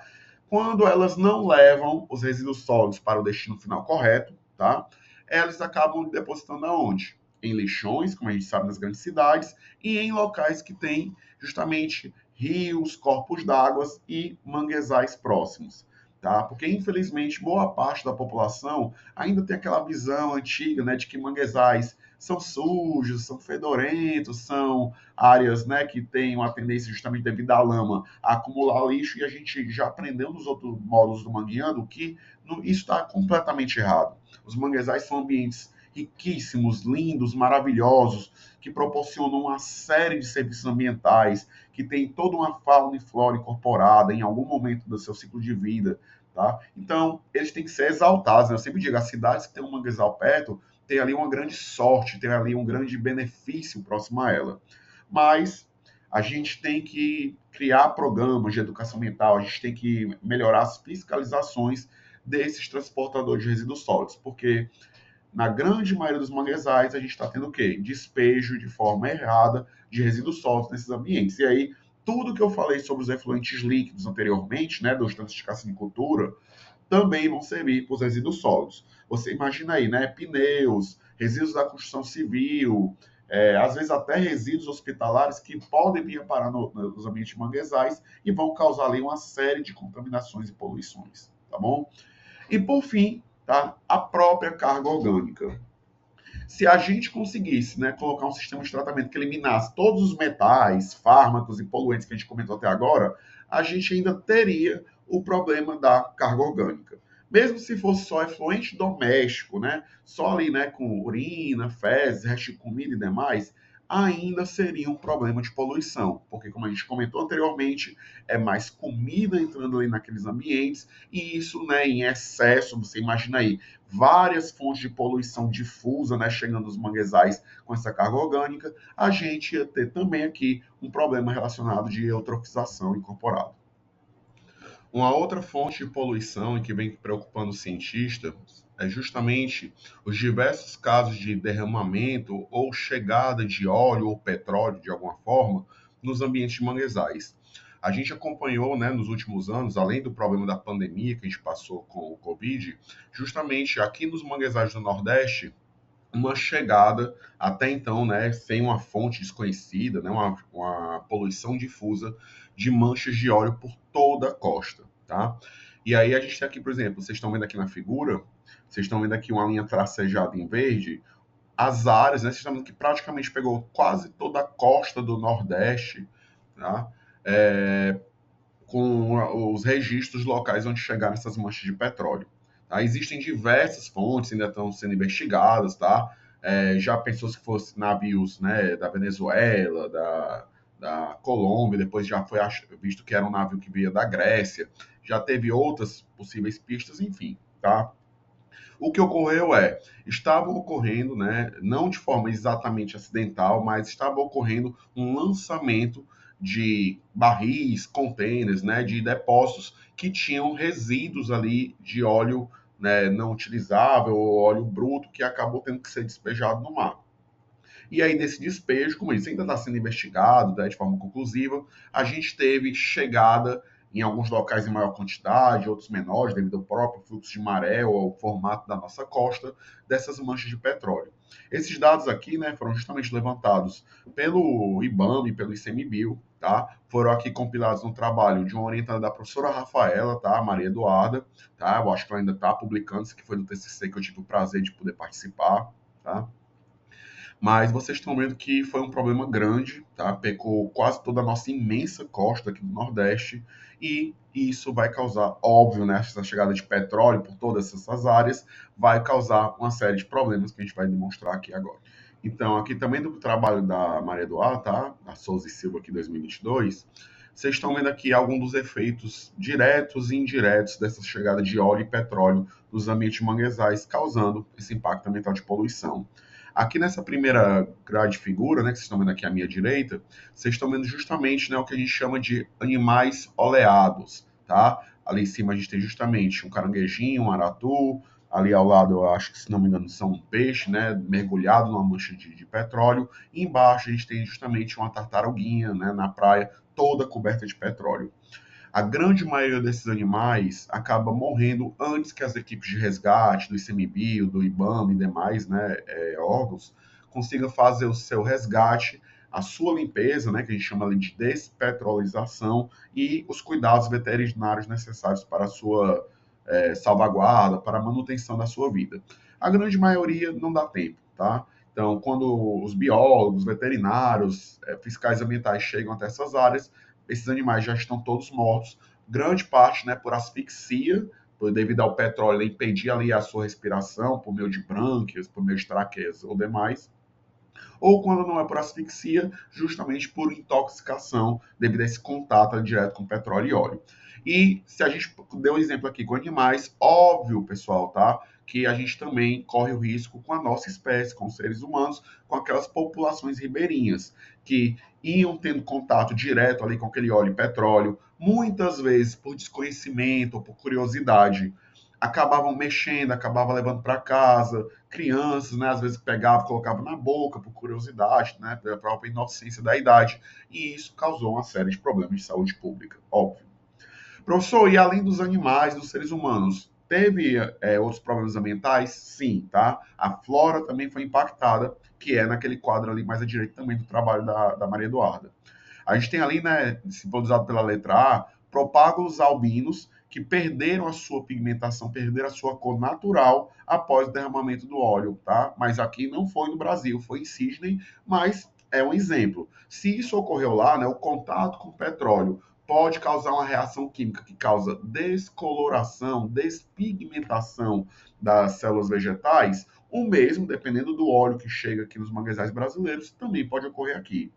Quando elas não levam os resíduos sólidos para o destino final correto, tá? Elas acabam depositando aonde? Em lixões, como a gente sabe nas grandes cidades, e em locais que têm justamente rios, corpos d'água e manguezais próximos. Tá? Porque, infelizmente, boa parte da população ainda tem aquela visão antiga, né, de que manguezais são sujos, são fedorentos, são áreas, né, que têm uma tendência, justamente devido à lama, a acumular lixo, e a gente já aprendeu nos outros módulos do Mangueando que isso está completamente errado. Os manguezais são ambientes riquíssimos, lindos, maravilhosos, que proporcionam uma série de serviços ambientais, que tem toda uma fauna e flora incorporada em algum momento do seu ciclo de vida, tá? Então, eles têm que ser exaltados, né? Eu sempre digo, as cidades que têm um manguezal perto, tem ali uma grande sorte, tem ali um grande benefício próximo a ela. Mas a gente tem que criar programas de educação ambiental, a gente tem que melhorar as fiscalizações desses transportadores de resíduos sólidos, porque na grande maioria dos manguezais, a gente está tendo o quê? Despejo de forma errada de resíduos sólidos nesses ambientes. E aí, tudo que eu falei sobre os efluentes líquidos anteriormente, né, dos tanques de cassinicultura, também vão servir para os resíduos sólidos. Você imagina aí, né, pneus, resíduos da construção civil, às vezes até resíduos hospitalares que podem vir a parar nos ambientes manguezais e vão causar ali uma série de contaminações e poluições, tá bom? E por fim, tá? A própria carga orgânica. Se a gente conseguisse, né, colocar um sistema de tratamento que eliminasse todos os metais, fármacos e poluentes que a gente comentou até agora, a gente ainda teria o problema da carga orgânica. Mesmo se fosse só efluente doméstico, né, só ali, né, com urina, fezes, resto de comida e demais, ainda seria um problema de poluição, porque como a gente comentou anteriormente, é mais comida entrando ali naqueles ambientes e isso, né, em excesso, você imagina aí, várias fontes de poluição difusa, né, chegando nos manguezais com essa carga orgânica, a gente ia ter também aqui um problema relacionado de eutrofização incorporada. Uma outra fonte de poluição e que vem preocupando os cientistas é justamente os diversos casos de derramamento ou chegada de óleo ou petróleo, de alguma forma, nos ambientes de manguezais. A gente acompanhou, né, nos últimos anos, além do problema da pandemia que a gente passou com o Covid, justamente aqui nos manguezais do Nordeste, uma chegada, até então, né, sem uma fonte desconhecida, né, uma poluição difusa de manchas de óleo por toda a costa, tá? E aí a gente tem aqui, por exemplo, vocês estão vendo aqui na figura, vocês estão vendo aqui uma linha tracejada em verde, as áreas, né, vocês estão vendo que praticamente pegou quase toda a costa do Nordeste, tá? É, com os registros locais onde chegaram essas manchas de petróleo. Tá? Existem diversas fontes, ainda estão sendo investigadas, tá? Já pensou se fosse navios, né, da Venezuela, da Colômbia, depois já foi visto que era um navio que veio da Grécia, já teve outras possíveis pistas, enfim, tá? O que ocorreu estava ocorrendo, né, não de forma exatamente acidental, mas estava ocorrendo um lançamento de barris, containers, né, de depósitos que tinham resíduos ali de óleo, né, não utilizável ou óleo bruto que acabou tendo que ser despejado no mar. E aí, nesse despejo, como isso ainda está sendo investigado, né, de forma conclusiva, a gente teve chegada em alguns locais em maior quantidade, outros menores, devido ao próprio fluxo de maré ou ao formato da nossa costa, dessas manchas de petróleo. Esses dados aqui, né, foram justamente levantados pelo IBAMA e pelo ICMBio, tá? Foram aqui compilados no trabalho de uma orientada da professora Rafaela, tá? Maria Eduarda, tá? Eu acho que ela ainda está publicando, isso aqui foi do TCC que eu tive o prazer de poder participar, tá? Mas vocês estão vendo que foi um problema grande, tá? Pecou quase toda a nossa imensa costa aqui do Nordeste e isso vai causar, óbvio, né, essa chegada de petróleo por todas essas áreas vai causar uma série de problemas que a gente vai demonstrar aqui agora. Então, aqui também do trabalho da Maria Eduarda, tá? A Souza e Silva aqui 2022, vocês estão vendo aqui alguns dos efeitos diretos e indiretos dessa chegada de óleo e petróleo nos ambientes manguezais, causando esse impacto ambiental de poluição. Aqui nessa primeira grade figura, né, que vocês estão vendo aqui à minha direita, vocês estão vendo justamente, né, o que a gente chama de animais oleados, tá? Ali em cima a gente tem justamente um caranguejinho, um aratu, ali ao lado eu acho que, se não me engano, são um peixe, né, mergulhado numa mancha de petróleo, e embaixo a gente tem justamente uma tartaruguinha, né, na praia, toda coberta de petróleo. A grande maioria desses animais acaba morrendo antes que as equipes de resgate, do ICMBio, do IBAMA e demais, né, órgãos consigam fazer o seu resgate, a sua limpeza, né, que a gente chama ali de despetrolização, e os cuidados veterinários necessários para a sua salvaguarda, para a manutenção da sua vida. A grande maioria não dá tempo, tá? Então, quando os biólogos, veterinários, fiscais ambientais chegam até essas áreas, esses animais já estão todos mortos, grande parte, né, por asfixia, devido ao petróleo impedir ali a sua respiração por meio de brânquias, por meio de traqueias ou demais, ou quando não é por asfixia, justamente por intoxicação devido a esse contato direto com petróleo e óleo. E se a gente deu um exemplo aqui com animais, óbvio, pessoal, tá? Que a gente também corre o risco com a nossa espécie, com os seres humanos, com aquelas populações ribeirinhas que iam tendo contato direto ali com aquele óleo e petróleo, muitas vezes por desconhecimento ou por curiosidade, acabavam mexendo, acabavam levando para casa, crianças, né, às vezes pegavam, colocavam na boca por curiosidade, né, pela própria inocência da idade, e isso causou uma série de problemas de saúde pública, óbvio. Professor, e além dos animais, dos seres humanos, teve outros problemas ambientais? Sim, tá? A flora também foi impactada, que é naquele quadro ali mais à direita também do trabalho da Maria Eduarda. A gente tem ali, né, simbolizado pela letra A, propágulos albinos que perderam a sua pigmentação, perderam a sua cor natural após o derramamento do óleo, tá? Mas aqui não foi no Brasil, foi em Sydney, mas é um exemplo. Se isso ocorreu lá, né, o contato com o petróleo pode causar uma reação química que causa descoloração, despigmentação das células vegetais, o mesmo, dependendo do óleo que chega aqui nos manguezais brasileiros, também pode ocorrer aqui.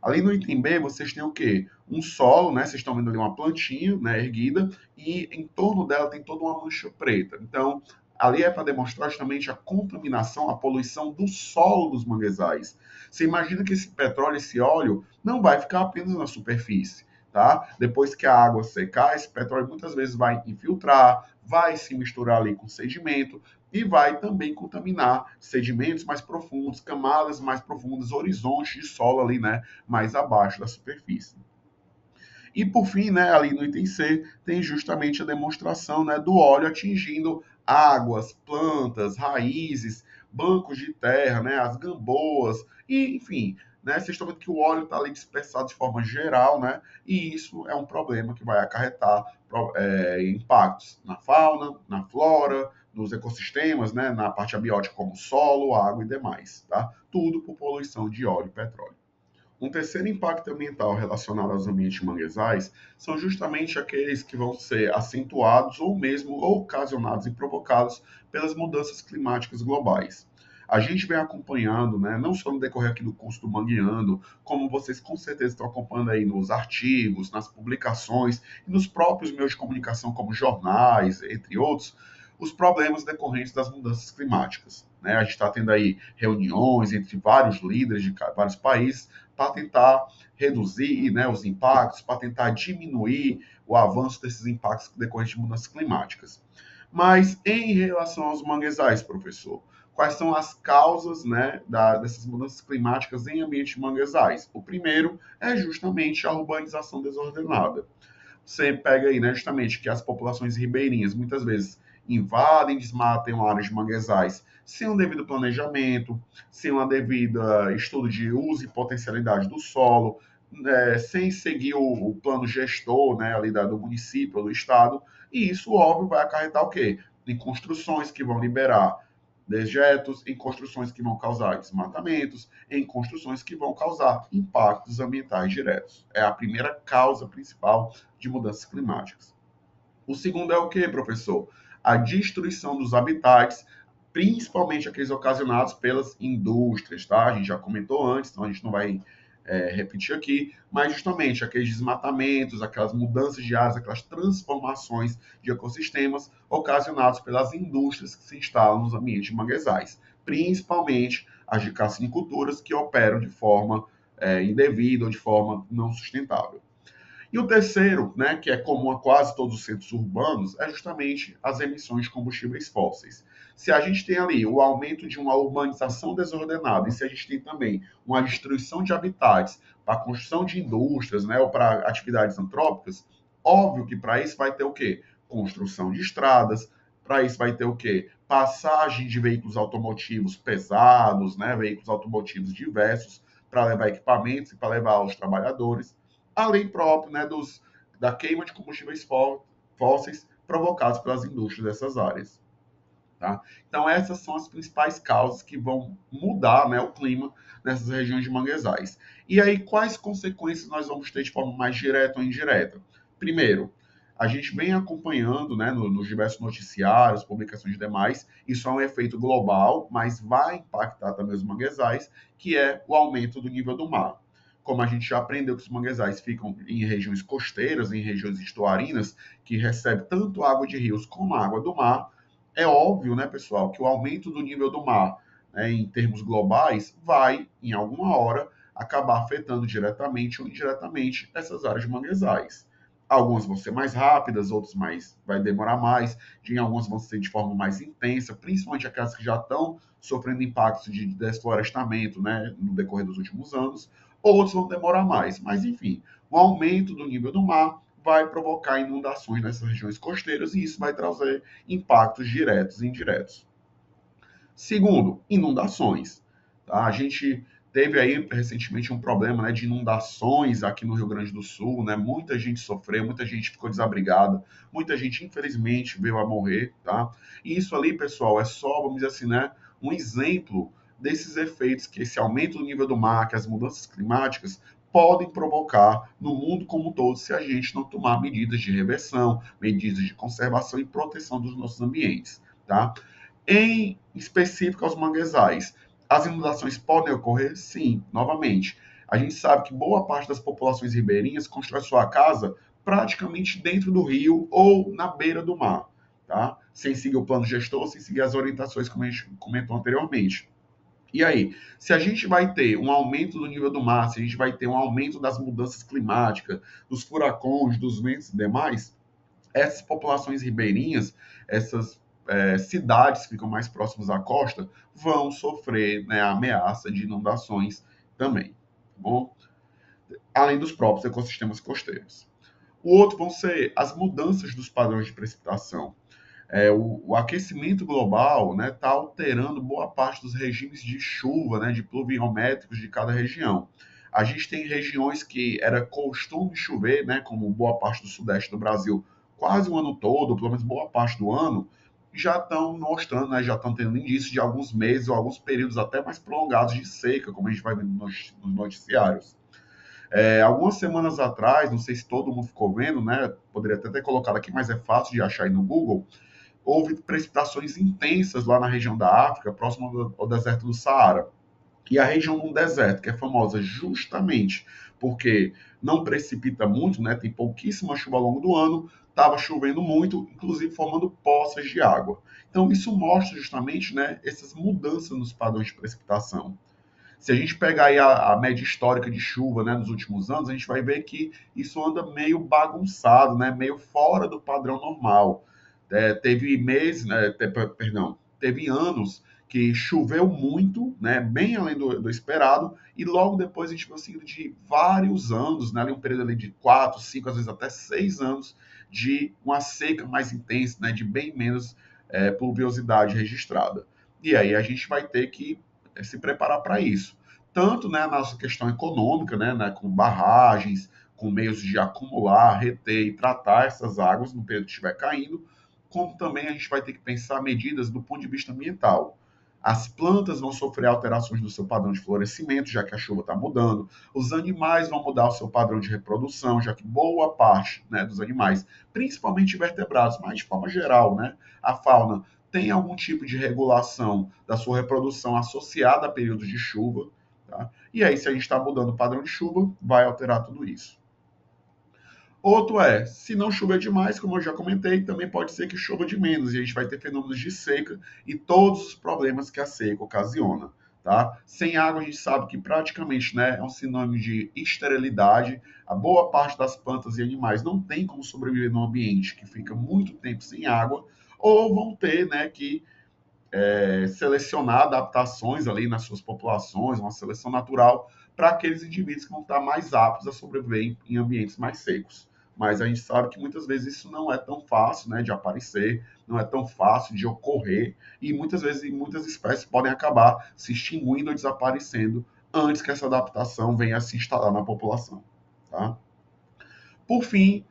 Ali no item B, vocês têm o quê? Um solo, né? Vocês estão vendo ali uma plantinha, né, erguida, e em torno dela tem toda uma mancha preta. Então, ali é para demonstrar justamente a contaminação, a poluição do solo dos manguezais. Você imagina que esse petróleo, esse óleo, não vai ficar apenas na superfície, tá? Depois que a água secar, esse petróleo muitas vezes vai infiltrar, vai se misturar ali com sedimento, e vai também contaminar sedimentos mais profundos, camadas mais profundas, horizontes de solo ali, né, mais abaixo da superfície. E por fim, né, ali no item C, tem justamente a demonstração, né, do óleo atingindo águas, plantas, raízes, bancos de terra, né, as gamboas, e enfim, né, vocês estão vendo que o óleo está ali dispersado de forma geral, né, e isso é um problema que vai acarretar impactos na fauna, na flora, nos ecossistemas, né, na parte abiótica como solo, água e demais, tá? Tudo por poluição de óleo e petróleo. Um terceiro impacto ambiental relacionado aos ambientes manguezais são justamente aqueles que vão ser acentuados ou mesmo ocasionados e provocados pelas mudanças climáticas globais. A gente vem acompanhando, né, não só no decorrer aqui do curso do Mangueando, como vocês com certeza estão acompanhando aí nos artigos, nas publicações e nos próprios meios de comunicação, como jornais, entre outros, os problemas decorrentes das mudanças climáticas. Né? A gente está tendo aí reuniões entre vários líderes de vários países para tentar reduzir, né, os impactos, para tentar diminuir o avanço desses impactos decorrentes de mudanças climáticas. Mas em relação aos manguezais, professor, quais são as causas, né, dessas mudanças climáticas em ambientes de manguezais? O primeiro é justamente a urbanização desordenada. Você pega aí, né, justamente que as populações ribeirinhas muitas vezes invadem, desmatam áreas de manguezais sem um devido planejamento, sem uma devida estudo de uso e potencialidade do solo, né, sem seguir o plano gestor, né, ali do município ou do estado, e isso, óbvio, vai acarretar o quê? Em construções que vão liberar dejetos, em construções que vão causar desmatamentos, em construções que vão causar impactos ambientais diretos. É a primeira causa principal de mudanças climáticas. O segundo é o que, professor? A destruição dos habitats, principalmente aqueles ocasionados pelas indústrias, tá? A gente já comentou antes, então a gente não vai repetir aqui, mas justamente aqueles desmatamentos, aquelas mudanças de áreas, aquelas transformações de ecossistemas ocasionados pelas indústrias que se instalam nos ambientes de manguezais, principalmente as de cassiniculturas que operam de forma indevida ou de forma não sustentável. E o terceiro, né, que é comum a quase todos os centros urbanos, é justamente as emissões de combustíveis fósseis. Se a gente tem ali o aumento de uma urbanização desordenada, e se a gente tem também uma destruição de habitats para a construção de indústrias, né, ou para atividades antrópicas, óbvio que para isso vai ter o quê? Construção de estradas, para isso vai ter o quê? Passagem de veículos automotivos pesados, né, veículos automotivos diversos, para levar equipamentos e para levar os trabalhadores, além próprio, né, da queima de combustíveis fósseis provocados pelas indústrias dessas áreas. Tá? Então, essas são as principais causas que vão mudar, né, o clima nessas regiões de manguezais. E aí, quais consequências nós vamos ter de forma mais direta ou indireta? Primeiro, a gente vem acompanhando, né, nos diversos noticiários, publicações demais, isso é um efeito global, mas vai impactar também os manguezais, que é o aumento do nível do mar. Como a gente já aprendeu que os manguezais ficam em regiões costeiras, em regiões estuarinas, que recebem tanto água de rios como água do mar, é óbvio, né, pessoal, que o aumento do nível do mar, né, em termos globais, vai, em alguma hora, acabar afetando diretamente ou indiretamente essas áreas de manguezais. Algumas vão ser mais rápidas, outras vai demorar mais, em algumas vão ser de forma mais intensa, principalmente aquelas que já estão sofrendo impactos de desflorestamento, né, no decorrer dos últimos anos, outros vão demorar mais. Mas, enfim, o aumento do nível do mar vai provocar inundações nessas regiões costeiras e isso vai trazer impactos diretos e indiretos. Segundo, inundações. Tá? A gente teve aí recentemente um problema, né, de inundações aqui no Rio Grande do Sul, né? Muita gente sofreu, muita gente ficou desabrigada, muita gente infelizmente veio a morrer, tá? E isso ali, pessoal, é só, vamos dizer assim, né, um exemplo desses efeitos que esse aumento do nível do mar, que as mudanças climáticas podem provocar no mundo como um todo se a gente não tomar medidas de reversão, medidas de conservação e proteção dos nossos ambientes, tá? Em específico aos manguezais, as inundações podem ocorrer? Sim, novamente. A gente sabe que boa parte das populações ribeirinhas constrói sua casa praticamente dentro do rio ou na beira do mar, tá? Sem seguir o plano gestor, sem seguir as orientações como a gente comentou anteriormente. E aí, se a gente vai ter um aumento do nível do mar, se a gente vai ter um aumento das mudanças climáticas, dos furacões, dos ventos e demais, essas populações ribeirinhas, essas cidades que ficam mais próximas à costa, vão sofrer, né, a ameaça de inundações também, tá bom? Além dos próprios ecossistemas costeiros. O outro vão ser as mudanças dos padrões de precipitação. O aquecimento global está, né, tá alterando boa parte dos regimes de chuva, né, de pluviométricos de cada região. A gente tem regiões que era costume chover, né, como boa parte do sudeste do Brasil, quase o ano todo, pelo menos boa parte do ano, já estão mostrando, né, já estão tendo indícios de alguns meses ou alguns períodos até mais prolongados de seca, como a gente vai vendo nos noticiários. Algumas semanas atrás, não sei se todo mundo ficou vendo, né, poderia até ter colocado aqui, mas é fácil de achar aí no Google, houve precipitações intensas lá na região da África, próximo ao deserto do Saara. E a região do deserto, que é famosa justamente porque não precipita muito, né, tem pouquíssima chuva ao longo do ano, estava chovendo muito, inclusive formando poças de água. Então, isso mostra justamente, né, essas mudanças nos padrões de precipitação. Se a gente pegar aí a média histórica de chuva, né, nos últimos anos, a gente vai ver que isso anda meio bagunçado, né, meio fora do padrão normal. Teve meses, né, perdão, teve anos que choveu muito, né, bem além do esperado, e logo depois a gente viu seguido de vários anos, né, ali um período ali de 4, 5, às vezes até 6 anos, de uma seca mais intensa, né, de bem menos pluviosidade registrada. E aí a gente vai ter que se preparar para isso. Tanto, né, a nossa questão econômica, né, com barragens, com meios de acumular, reter e tratar essas águas no período que estiver caindo, como também a gente vai ter que pensar medidas do ponto de vista ambiental. As plantas vão sofrer alterações do seu padrão de florescimento, já que a chuva está mudando. Os animais vão mudar o seu padrão de reprodução, já que boa parte, né, dos animais, principalmente vertebrados, mas de forma geral, né, a fauna tem algum tipo de regulação da sua reprodução associada a períodos de chuva. Tá? E aí, se a gente está mudando o padrão de chuva, vai alterar tudo isso. Outro é, se não chover demais, como eu já comentei, também pode ser que chova de menos, e a gente vai ter fenômenos de seca e todos os problemas que a seca ocasiona. Tá? Sem água, a gente sabe que praticamente, né, é um sinônimo de esterilidade. A boa parte das plantas e animais não tem como sobreviver num ambiente que fica muito tempo sem água, ou vão ter, né, que selecionar adaptações ali nas suas populações, uma seleção natural para aqueles indivíduos que vão estar mais aptos a sobreviver em ambientes mais secos. Mas a gente sabe que muitas vezes isso não é tão fácil, né, de aparecer, não é tão fácil de ocorrer, e muitas vezes muitas espécies podem acabar se extinguindo ou desaparecendo antes que essa adaptação venha a se instalar na população. Tá? Por fim,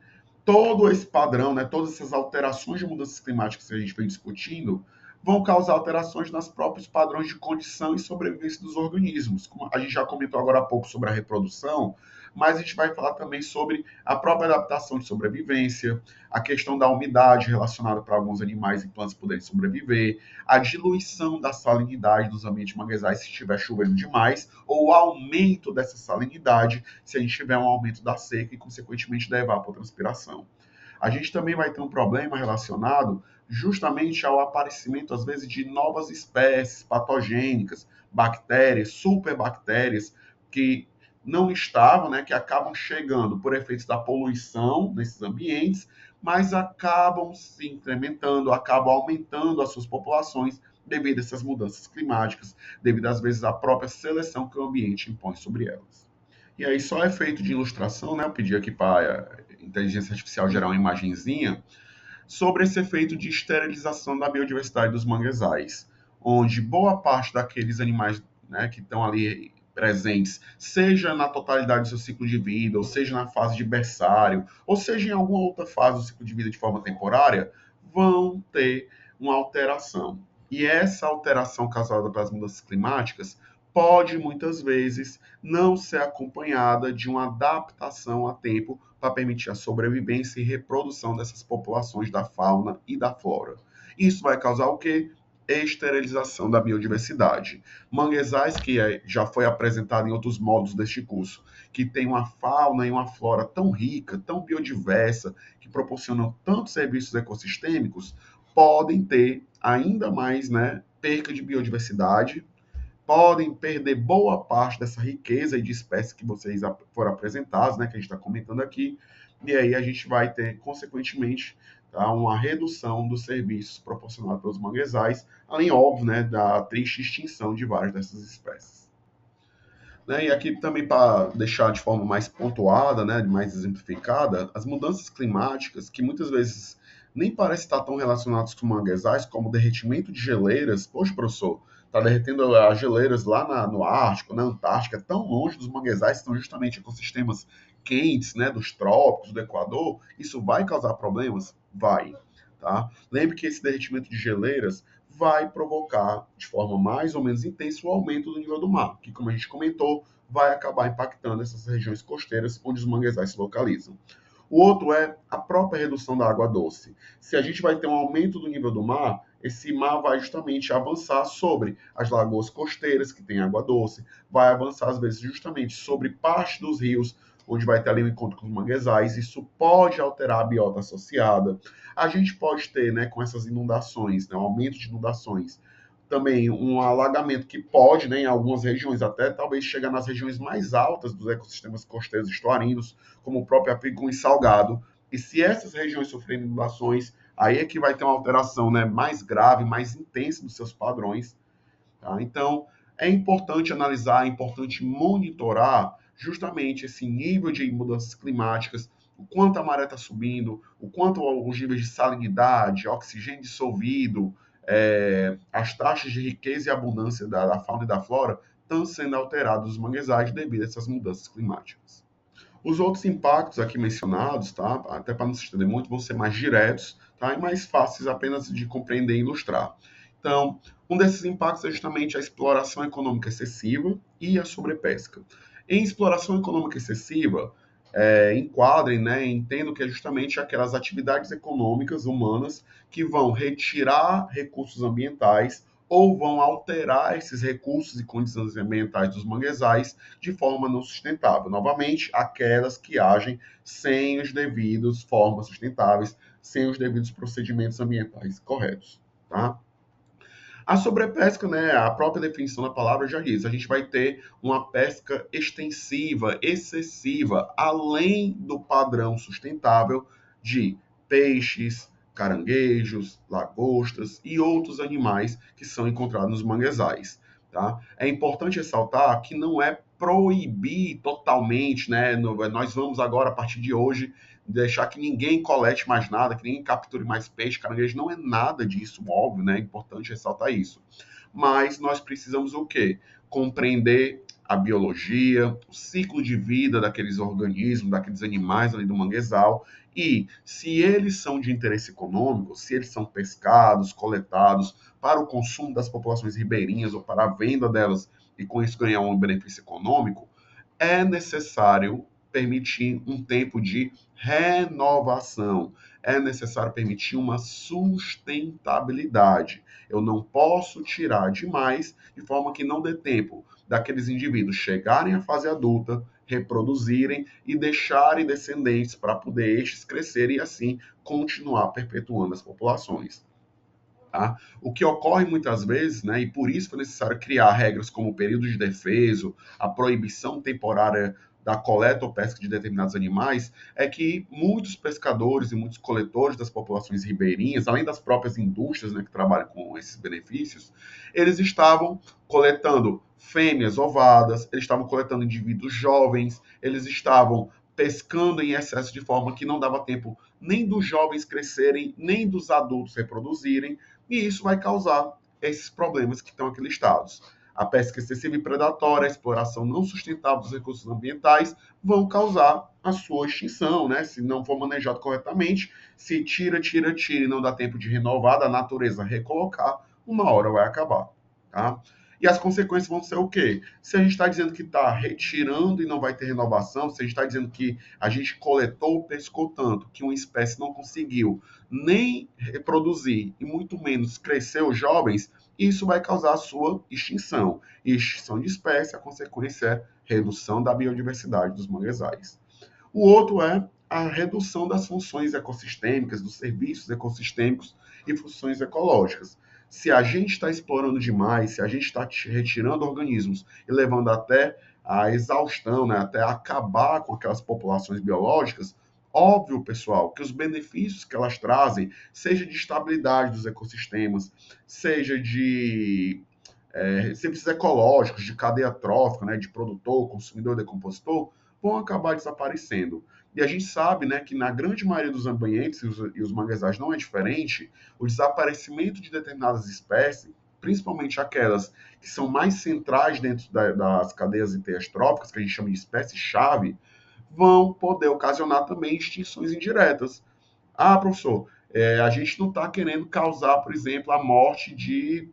todo esse padrão, né, todas essas alterações de mudanças climáticas que a gente vem discutindo, vão causar alterações nos próprios padrões de condição e sobrevivência dos organismos. Como a gente já comentou agora há pouco sobre a reprodução, mas a gente vai falar também sobre a própria adaptação de sobrevivência, a questão da umidade relacionada para alguns animais e plantas poderem sobreviver, a diluição da salinidade dos ambientes manguezais se estiver chovendo demais, ou o aumento dessa salinidade se a gente tiver um aumento da seca e, consequentemente, da evapotranspiração. A gente também vai ter um problema relacionado justamente ao aparecimento, às vezes, de novas espécies patogênicas, bactérias, superbactérias, que não estavam, né, que acabam chegando por efeitos da poluição nesses ambientes, mas acabam se incrementando, acabam aumentando as suas populações devido a essas mudanças climáticas, devido às vezes à própria seleção que o ambiente impõe sobre elas. E aí, só efeito de ilustração, né? Eu pedi aqui para a inteligência artificial gerar uma imagenzinha sobre esse efeito de esterilização da biodiversidade dos manguezais, onde boa parte daqueles animais, né, que estão ali presentes, seja na totalidade do seu ciclo de vida, ou seja na fase de berçário, ou seja em alguma outra fase do ciclo de vida de forma temporária, vão ter uma alteração. E essa alteração causada pelas mudanças climáticas pode muitas vezes não ser acompanhada de uma adaptação a tempo para permitir a sobrevivência e reprodução dessas populações da fauna e da flora. Isso vai causar o quê? Esterilização da biodiversidade. Manguezais, que já foi apresentado em outros módulos deste curso, que tem uma fauna e uma flora tão rica, tão biodiversa, que proporcionam tantos serviços ecossistêmicos, podem ter ainda mais, né, perca de biodiversidade, podem perder boa parte dessa riqueza de espécies que vocês foram apresentados, né, que a gente está comentando aqui, e aí a gente vai ter, consequentemente, tá, uma redução dos serviços proporcionados pelos manguezais, além, óbvio, né, da triste extinção de várias dessas espécies. Né, e aqui também para deixar de forma mais pontuada, né, mais exemplificada, as mudanças climáticas, que muitas vezes nem parecem estar tão relacionadas com manguezais, como o derretimento de geleiras. Poxa, professor, está derretendo as geleiras lá no Ártico, na Antártica, tão longe dos manguezais, que são justamente ecossistemas quentes, né, dos trópicos, do Equador. Isso vai causar problemas? Vai. Tá? Lembre que esse derretimento de geleiras vai provocar, de forma mais ou menos intensa, o aumento do nível do mar, que, como a gente comentou, vai acabar impactando essas regiões costeiras onde os manguezais se localizam. O outro é a própria redução da água doce. Se a gente vai ter um aumento do nível do mar, esse mar vai justamente avançar sobre as lagoas costeiras, que têm água doce, vai avançar, às vezes, justamente sobre parte dos rios, onde vai ter ali um encontro com os manguezais. Isso pode alterar a biota associada. A gente pode ter, né, com essas inundações, né, um aumento de inundações, também um alagamento que pode, né, em algumas regiões, até talvez chegar nas regiões mais altas dos ecossistemas costeiros estuarinos, como o próprio Apicum e Salgado. E se essas regiões sofrerem inundações, aí é que vai ter uma alteração, né, mais grave, mais intensa dos seus padrões. Tá? Então, é importante analisar, é importante monitorar justamente esse nível de mudanças climáticas, o quanto a maré está subindo, o quanto os níveis de salinidade, oxigênio dissolvido, as taxas de riqueza e abundância da fauna e da flora estão sendo alterados nos manguezais devido a essas mudanças climáticas. Os outros impactos aqui mencionados, tá? Até para não se estender muito, vão ser mais diretos, tá? E mais fáceis apenas de compreender e ilustrar. Então, Um desses impactos é justamente a exploração econômica excessiva e a sobrepesca. Em exploração econômica excessiva, enquadrem, né, entendo que é justamente aquelas atividades econômicas humanas que vão retirar recursos ambientais ou vão alterar esses recursos e condições ambientais dos manguezais de forma não sustentável. Novamente, aquelas que agem sem as devidas formas sustentáveis, sem os devidos procedimentos ambientais corretos, tá? A sobrepesca, né, a própria definição da palavra já diz, a gente vai ter uma pesca extensiva, excessiva, além do padrão sustentável de peixes, caranguejos, lagostas e outros animais que são encontrados nos manguezais. Tá? É importante ressaltar que não é proibir totalmente, né? Nós vamos agora, a partir de hoje, deixar que ninguém colete mais nada, que ninguém capture mais peixe, caranguejo, não é nada disso, óbvio, né? É importante ressaltar isso. Mas nós precisamos o quê? Compreender a biologia, o ciclo de vida daqueles organismos, daqueles animais ali do manguezal, e se eles são de interesse econômico, se eles são pescados, coletados para o consumo das populações ribeirinhas ou para a venda delas e com isso ganhar um benefício econômico, é necessário permitir um tempo de renovação. É necessário permitir uma sustentabilidade. Eu não posso tirar demais de forma que não dê tempo daqueles indivíduos chegarem à fase adulta, reproduzirem e deixarem descendentes para poder estes crescerem e assim continuar perpetuando as populações. Tá? O que ocorre muitas vezes, né, e por isso foi necessário criar regras como o período de defeso, a proibição temporária da coleta ou pesca de determinados animais, é que muitos pescadores e muitos coletores das populações ribeirinhas, além das próprias indústrias, né, que trabalham com esses benefícios, eles estavam coletando fêmeas ovadas, eles estavam coletando indivíduos jovens, eles estavam pescando em excesso de forma que não dava tempo nem dos jovens crescerem, nem dos adultos reproduzirem, e isso vai causar esses problemas que estão aqui listados. A pesca excessiva e predatória, a exploração não sustentável dos recursos ambientais vão causar a sua extinção, né? Se não for manejado corretamente, se tira e não dá tempo de renovar, da natureza recolocar, uma hora vai acabar, tá? E as consequências vão ser o quê? Se a gente está dizendo que está retirando e não vai ter renovação, se a gente está dizendo que a gente coletou, pescou tanto, que uma espécie não conseguiu nem reproduzir e muito menos crescer os jovens, isso vai causar a sua extinção. E extinção de espécie, a consequência é redução da biodiversidade dos manguezais. O outro é a redução das funções ecossistêmicas, dos serviços ecossistêmicos e funções ecológicas. Se a gente está explorando demais, se a gente está retirando organismos e levando até a exaustão, né, até acabar com aquelas populações biológicas, óbvio, pessoal, que os benefícios que elas trazem, seja de estabilidade dos ecossistemas, seja de serviços ecológicos, de cadeia trófica, né, de produtor, consumidor, decompositor, vão acabar desaparecendo. E a gente sabe, né, que na grande maioria dos ambientes, e os manguezais não é diferente, o desaparecimento de determinadas espécies, principalmente aquelas que são mais centrais dentro das cadeias e teias tróficas, que a gente chama de espécie-chave, vão poder ocasionar também extinções indiretas. Ah, professor, a gente não está querendo causar, por exemplo, a morte de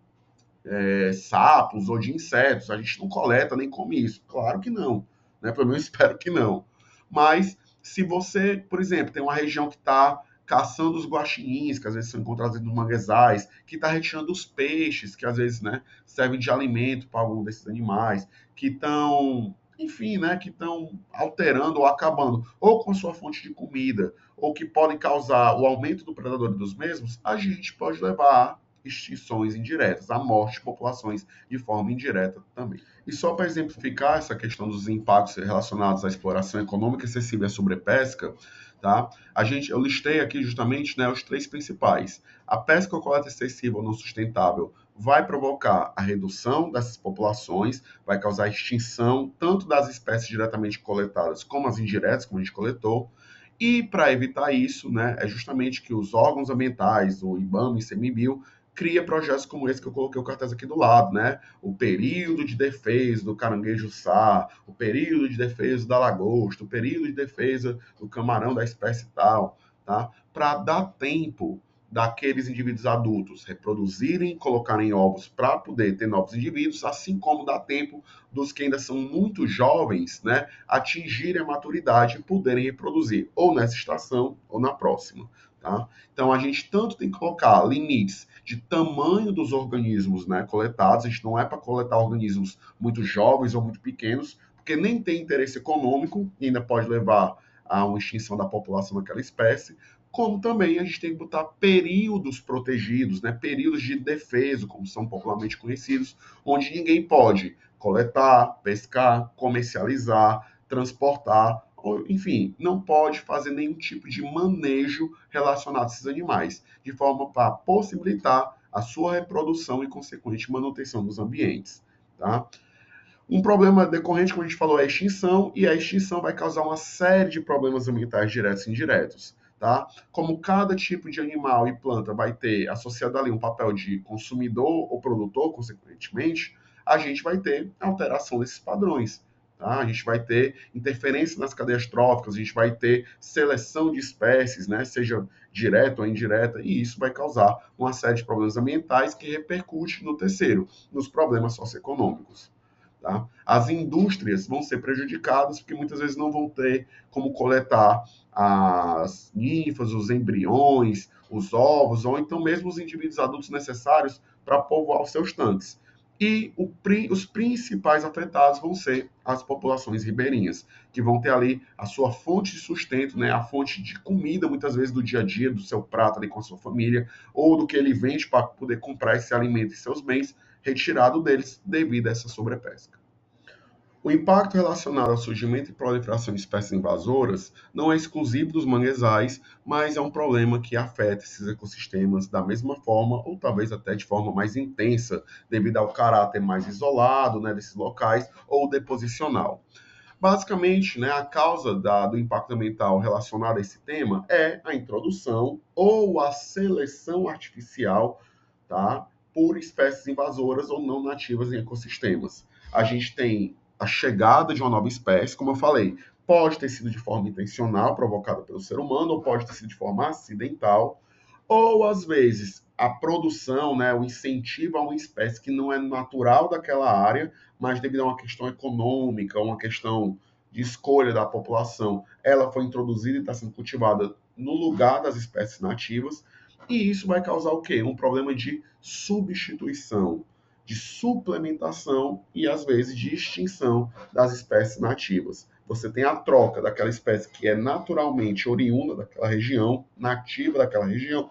sapos ou de insetos. A gente não coleta nem come isso. Claro que não. Né? Pelo menos espero que não. Mas se você, por exemplo, tem uma região que está caçando os guaxinins, que às vezes são encontrados nos manguezais, que está retirando os peixes, que às vezes servem de alimento para algum desses animais, que estão, enfim, né, que estão alterando ou acabando, ou com a sua fonte de comida, ou que podem causar o aumento do predador dos mesmos, a gente pode levar extinções indiretas, a morte de populações de forma indireta também. E só para exemplificar essa questão dos impactos relacionados à exploração econômica excessiva e à sobrepesca, tá? Eu listei aqui justamente, né, os três principais. A pesca ou coleta excessiva ou não sustentável vai provocar a redução dessas populações, vai causar a extinção tanto das espécies diretamente coletadas como as indiretas, como a gente coletou. E para evitar isso, né, é justamente que os órgãos ambientais, o IBAMA e o ICMBio, cria projetos como esse que eu coloquei o cartaz aqui do lado, né? O período de defesa do caranguejo-sá, o período de defesa da lagosta, o período de defesa do camarão da espécie tal, tá? Para dar tempo daqueles indivíduos adultos reproduzirem, colocarem ovos para poder ter novos indivíduos, assim como dá tempo dos que ainda são muito jovens, né, atingirem a maturidade e poderem reproduzir, ou nessa estação ou na próxima. Tá? Então, a gente tanto tem que colocar limites de tamanho dos organismos, né, coletados, a gente não é para coletar organismos muito jovens ou muito pequenos, porque nem tem interesse econômico e ainda pode levar a uma extinção da população daquela espécie, como também a gente tem que botar períodos protegidos, né, períodos de defesa, como são popularmente conhecidos, onde ninguém pode coletar, pescar, comercializar, transportar, ou, enfim, não pode fazer nenhum tipo de manejo relacionado a esses animais, de forma para possibilitar a sua reprodução e consequente manutenção dos ambientes. Tá? Um problema decorrente, como a gente falou, é a extinção, e a extinção vai causar uma série de problemas ambientais diretos e indiretos. Tá? Como cada tipo de animal e planta vai ter associado ali um papel de consumidor ou produtor, consequentemente, a gente vai ter alteração desses padrões. Tá? A gente vai ter interferência nas cadeias tróficas, a gente vai ter seleção de espécies, né? Seja direta ou indireta, e isso vai causar uma série de problemas ambientais que repercute no terceiro, nos problemas socioeconômicos. Tá? As indústrias vão ser prejudicadas porque muitas vezes não vão ter como coletar as ninfas, os embriões, os ovos, ou então mesmo os indivíduos adultos necessários para povoar os seus tanques. E os principais afetados vão ser as populações ribeirinhas, que vão ter ali a sua fonte de sustento, né, a fonte de comida, muitas vezes do dia a dia, do seu prato ali com a sua família, ou do que ele vende para poder comprar esse alimento e seus bens, retirado deles devido a essa sobrepesca. O impacto relacionado ao surgimento e proliferação de espécies invasoras não é exclusivo dos manguezais, mas é um problema que afeta esses ecossistemas da mesma forma, ou talvez até de forma mais intensa, devido ao caráter mais isolado, né, desses locais, ou deposicional. Basicamente, né, a causa do impacto ambiental relacionado a esse tema é a introdução ou a seleção artificial, tá, por espécies invasoras ou não nativas em ecossistemas. A gente tem a chegada de uma nova espécie, como eu falei, pode ter sido de forma intencional, provocada pelo ser humano, ou pode ter sido de forma acidental, ou às vezes a produção, né, o incentivo a uma espécie que não é natural daquela área, mas devido a uma questão econômica, uma questão de escolha da população, ela foi introduzida e está sendo cultivada no lugar das espécies nativas, e isso vai causar o quê? Um problema de substituição, de suplementação e às vezes de extinção das espécies nativas. Você tem a troca daquela espécie que é naturalmente oriunda daquela região, nativa daquela região,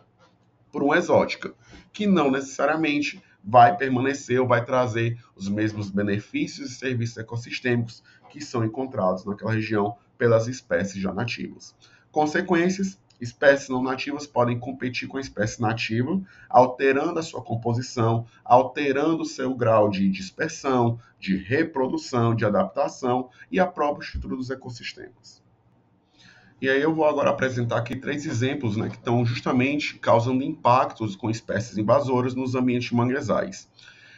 por uma exótica, que não necessariamente vai permanecer ou vai trazer os mesmos benefícios e serviços ecossistêmicos que são encontrados naquela região pelas espécies já nativas. Consequências: espécies não nativas podem competir com a espécie nativa, alterando a sua composição, alterando o seu grau de dispersão, de reprodução, de adaptação e a própria estrutura dos ecossistemas. E aí eu vou agora apresentar aqui três exemplos, né, que estão justamente causando impactos com espécies invasoras nos ambientes de manguezais.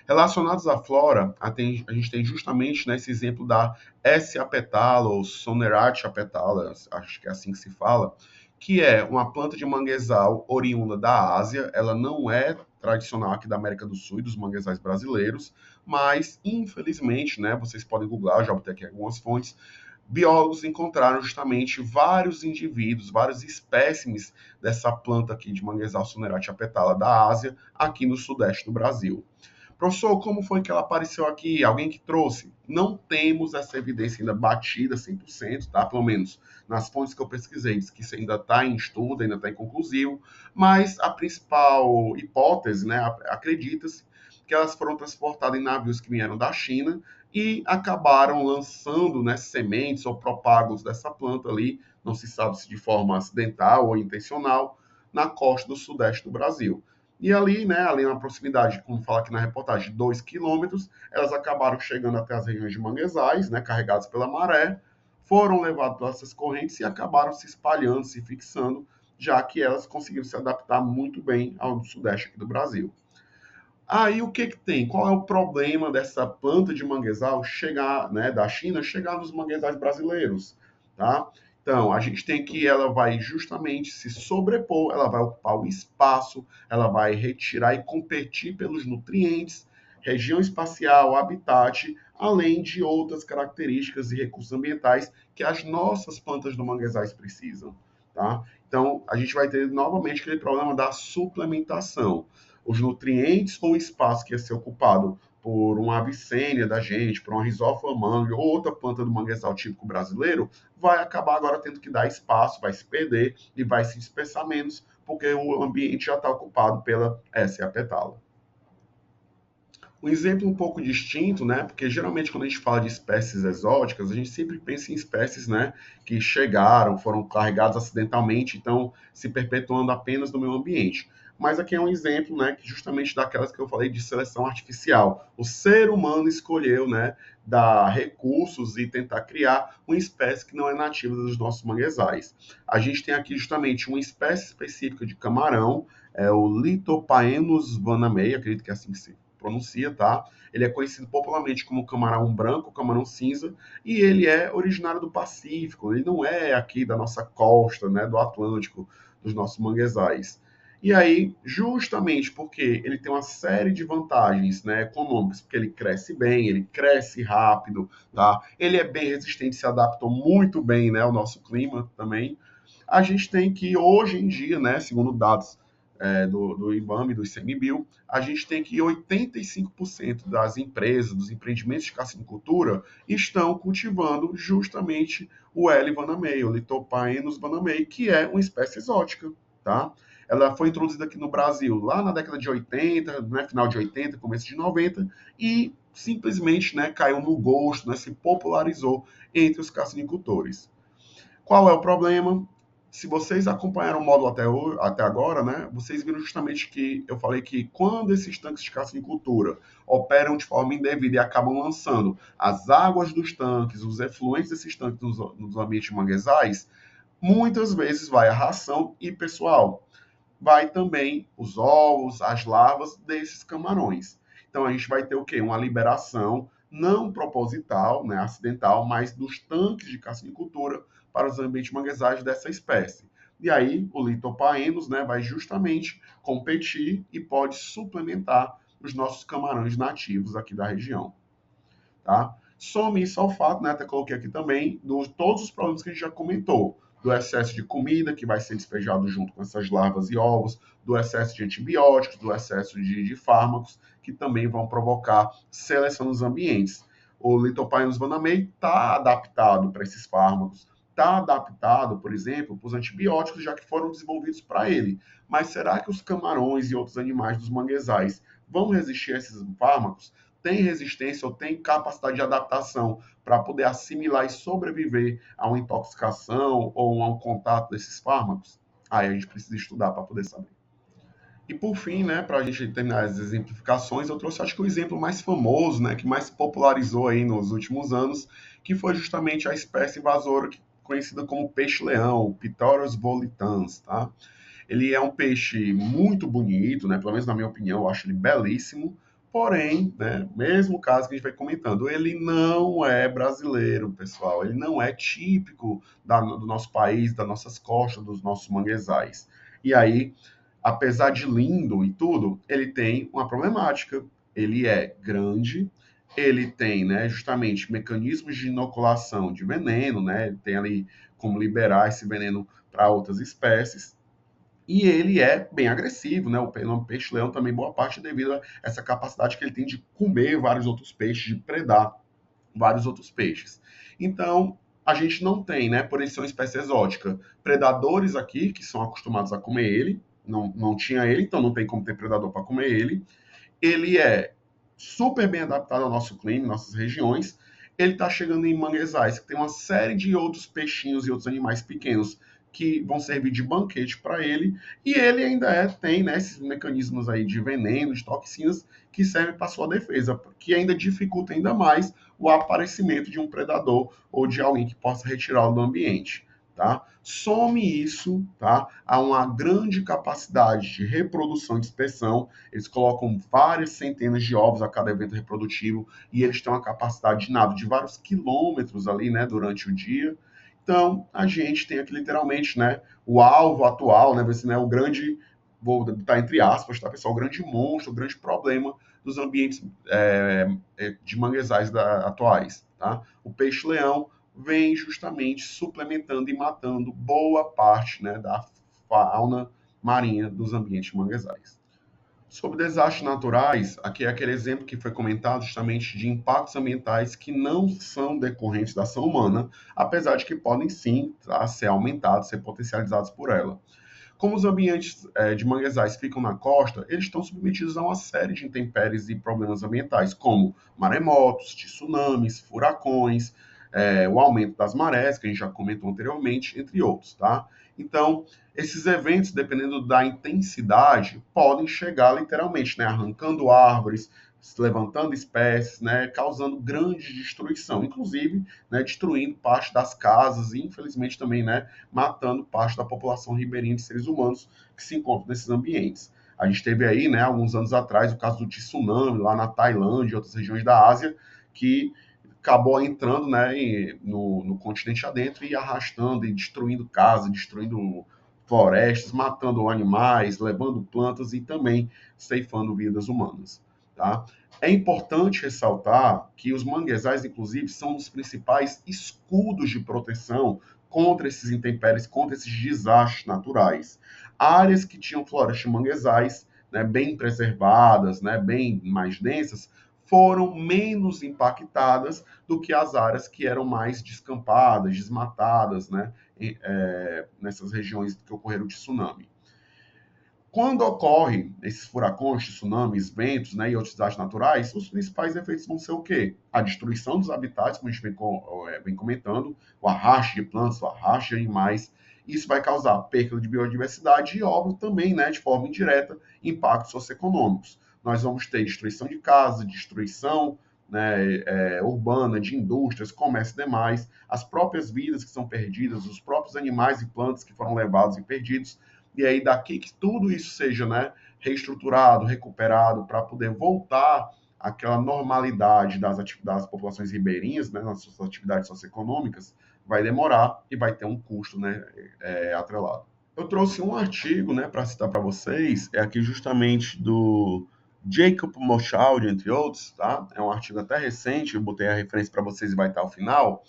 Relacionados à flora, a gente tem justamente, né, esse exemplo da S. apetala, ou Soneracea apetala, acho que é assim que se fala, que é uma planta de manguezal oriunda da Ásia. Ela não é tradicional aqui da América do Sul e dos manguezais brasileiros, mas, infelizmente, né, vocês podem googlar, já botei aqui algumas fontes, biólogos encontraram justamente vários indivíduos, vários espécimes dessa planta aqui de manguezal Soneracea apetala da Ásia, aqui no sudeste do Brasil. Professor, como foi que ela apareceu aqui? Alguém que trouxe? Não temos essa evidência ainda batida 100%, tá? Pelo menos nas fontes que eu pesquisei, diz que isso ainda está em estudo, ainda está inconclusivo, mas a principal hipótese, né, acredita-se que elas foram transportadas em navios que vieram da China e acabaram lançando, né, sementes ou propagos dessa planta ali, não se sabe se de forma acidental ou intencional, na costa do sudeste do Brasil. E ali, né, ali na proximidade, como fala aqui na reportagem, 2 quilômetros, elas acabaram chegando até as regiões de manguezais, né, carregadas pela maré, foram levadas pelas essas correntes e acabaram se espalhando, se fixando, já que elas conseguiram se adaptar muito bem ao sudeste aqui do Brasil. Aí o que que tem? Qual é o problema dessa planta de manguezal chegar, né, da China, chegar nos manguezais brasileiros, tá? Então, a gente tem que ela vai justamente se sobrepor, ela vai ocupar o espaço, ela vai retirar e competir pelos nutrientes, região espacial, habitat, além de outras características e recursos ambientais que as nossas plantas do manguezais precisam, tá? Então, a gente vai ter novamente aquele problema da suplementação. Os nutrientes ou espaço que ia ser ocupado por uma avicênia da gente, por uma Rhizophila mangue ou outra planta do manguezal típico brasileiro, vai acabar agora tendo que dar espaço, vai se perder e vai se dispersar menos, porque o ambiente já está ocupado pela Essa petala. Um exemplo um pouco distinto, né? Porque geralmente quando a gente fala de espécies exóticas, a gente sempre pensa em espécies, né, que chegaram, foram carregadas acidentalmente, então se perpetuando apenas no meio ambiente. Mas aqui é um exemplo, né, que justamente daquelas que eu falei de seleção artificial. O ser humano escolheu, né, dar recursos e tentar criar uma espécie que não é nativa dos nossos manguezais. A gente tem aqui justamente uma espécie específica de camarão, é o Lithopaenus vanamei, acredito que é assim que se pronuncia, tá? Ele é conhecido popularmente como camarão branco, camarão cinza, e ele é originário do Pacífico, ele não é aqui da nossa costa, né, do Atlântico, dos nossos manguezais. E aí, justamente porque ele tem uma série de vantagens, né, econômicas, porque ele cresce bem, ele cresce rápido, tá? Ele é bem resistente, se adaptou muito bem, né, ao nosso clima também. A gente tem que, hoje em dia, né, segundo dados do IBAMA e do ICMBio, a gente tem que 85% das empresas, dos empreendimentos de cassinicultura, estão cultivando justamente o L. vanamei, o Lithopaenus vanamei, que é uma espécie exótica, tá? Ela foi introduzida aqui no Brasil lá na década de 80, né, final de 80, começo de 90, e simplesmente, né, caiu no gosto, né, se popularizou entre os cassinicultores. Qual é o problema? Se vocês acompanharam o módulo até agora, né, vocês viram justamente que eu falei que quando esses tanques de cassinicultura operam de forma indevida e acabam lançando as águas dos tanques, os efluentes desses tanques nos ambientes manguezais, muitas vezes vai a ração e pessoal. Vai também os ovos, as larvas desses camarões. Então a gente vai ter o quê? Uma liberação não proposital, né, acidental, mas dos tanques de cassinicultura para os ambientes manguezais dessa espécie. E aí o Lithopaenus, né, vai justamente competir e pode suplementar os nossos camarões nativos aqui da região, tá? Some isso ao fato, né, até coloquei aqui também, de todos os problemas que a gente já comentou, do excesso de comida que vai ser despejado junto com essas larvas e ovos, do excesso de antibióticos, do excesso de fármacos, que também vão provocar seleção nos ambientes. O Lithopaenus vanamei está adaptado para esses fármacos, está adaptado, por exemplo, para os antibióticos, já que foram desenvolvidos para ele. Mas será que os camarões e outros animais dos manguezais vão resistir a esses fármacos? Tem resistência ou tem capacidade de adaptação para poder assimilar e sobreviver a uma intoxicação ou a um contato desses fármacos? Aí a gente precisa estudar para poder saber. E por fim, né, para a gente terminar as exemplificações, eu trouxe acho que o exemplo mais famoso, né, que mais se popularizou aí nos últimos anos, que foi justamente a espécie invasora conhecida como peixe-leão, o Pithorus volitans, tá? Ele é um peixe muito bonito, né? Pelo menos na minha opinião, eu acho ele belíssimo. Porém, né, mesmo caso que a gente vai comentando, ele não é brasileiro, pessoal. Ele não é típico do nosso país, das nossas costas, dos nossos manguezais. E aí, apesar de lindo e tudo, ele tem uma problemática. Ele é grande, ele tem, né, justamente mecanismos de inoculação de veneno, né? Ele tem ali como liberar esse veneno para outras espécies. E ele é bem agressivo, né? O peixe-leão também, boa parte devido a essa capacidade que ele tem de comer vários outros peixes, de predar vários outros peixes. Então, a gente não tem, né, por ele ser uma espécie exótica, predadores aqui que são acostumados a comer ele, não tinha ele, então não tem como ter predador para comer ele. Ele é super bem adaptado ao nosso clima, nossas regiões. Ele está chegando em manguezais, que tem uma série de outros peixinhos e outros animais pequenos que vão servir de banquete para ele, e ele ainda tem, né, esses mecanismos aí de veneno, de toxinas, que servem para sua defesa, que ainda dificulta ainda mais o aparecimento de um predador ou de alguém que possa retirá-lo do ambiente. Tá? Some isso, tá, a uma grande capacidade de reprodução e dispersão. Eles colocam várias centenas de ovos a cada evento reprodutivo e eles têm uma capacidade de nado de vários quilômetros ali, né, durante o dia. Então, a gente tem aqui literalmente, né, o alvo atual, né, esse, né, o grande, vou botar entre aspas, tá, pessoal, o grande monstro, o grande problema dos ambientes de manguezais atuais, tá? O peixe-leão vem justamente suplementando e matando boa parte, né, da fauna marinha dos ambientes de manguezais. Sobre desastres naturais, aqui é aquele exemplo que foi comentado justamente de impactos ambientais que não são decorrentes da ação humana, apesar de que podem sim, tá, ser aumentados, ser potencializados por ela. Como os ambientes de manguezais ficam na costa, eles estão submetidos a uma série de intempéries e problemas ambientais, como maremotos, tsunamis, furacões, o aumento das marés, que a gente já comentou anteriormente, entre outros, tá? Então, esses eventos, dependendo da intensidade, podem chegar literalmente, né, arrancando árvores, levantando espécies, né, causando grande destruição, inclusive, né, destruindo parte das casas e, infelizmente, também, né, matando parte da população ribeirinha de seres humanos que se encontram nesses ambientes. A gente teve aí, né, alguns anos atrás, o caso do tsunami lá na Tailândia e outras regiões da Ásia, que acabou entrando, né, no continente adentro e arrastando e destruindo casas, destruindo florestas, matando animais, levando plantas e também ceifando vidas humanas. Tá? É importante ressaltar que os manguezais, inclusive, são os principais escudos de proteção contra esses intempéries, contra esses desastres naturais. Áreas que tinham florestas de manguezais, né, bem preservadas, né, bem mais densas, foram menos impactadas do que as áreas que eram mais descampadas, desmatadas, né, nessas regiões que ocorreram de tsunami. Quando ocorre esses furacões, tsunamis, ventos, né, e outros desastres naturais, os principais efeitos vão ser o quê? A destruição dos habitats, como a gente vem comentando, o arraste de plantas, o arraste de animais. Isso vai causar perda de biodiversidade e, óbvio, também, né, de forma indireta, impactos socioeconômicos. Nós vamos ter destruição de casas, destruição, né, urbana, de indústrias, comércio e demais, as próprias vidas que são perdidas, os próprios animais e plantas que foram levados e perdidos, e aí daqui que tudo isso seja, né, reestruturado, recuperado, para poder voltar àquela normalidade das populações ribeirinhas, né, nas suas atividades socioeconômicas, vai demorar e vai ter um custo, né, atrelado. Eu trouxe um artigo, né, para citar para vocês, é aqui justamente do Jacob Mochaldi, entre outros, tá? É um artigo até recente, eu botei a referência para vocês e vai estar ao final,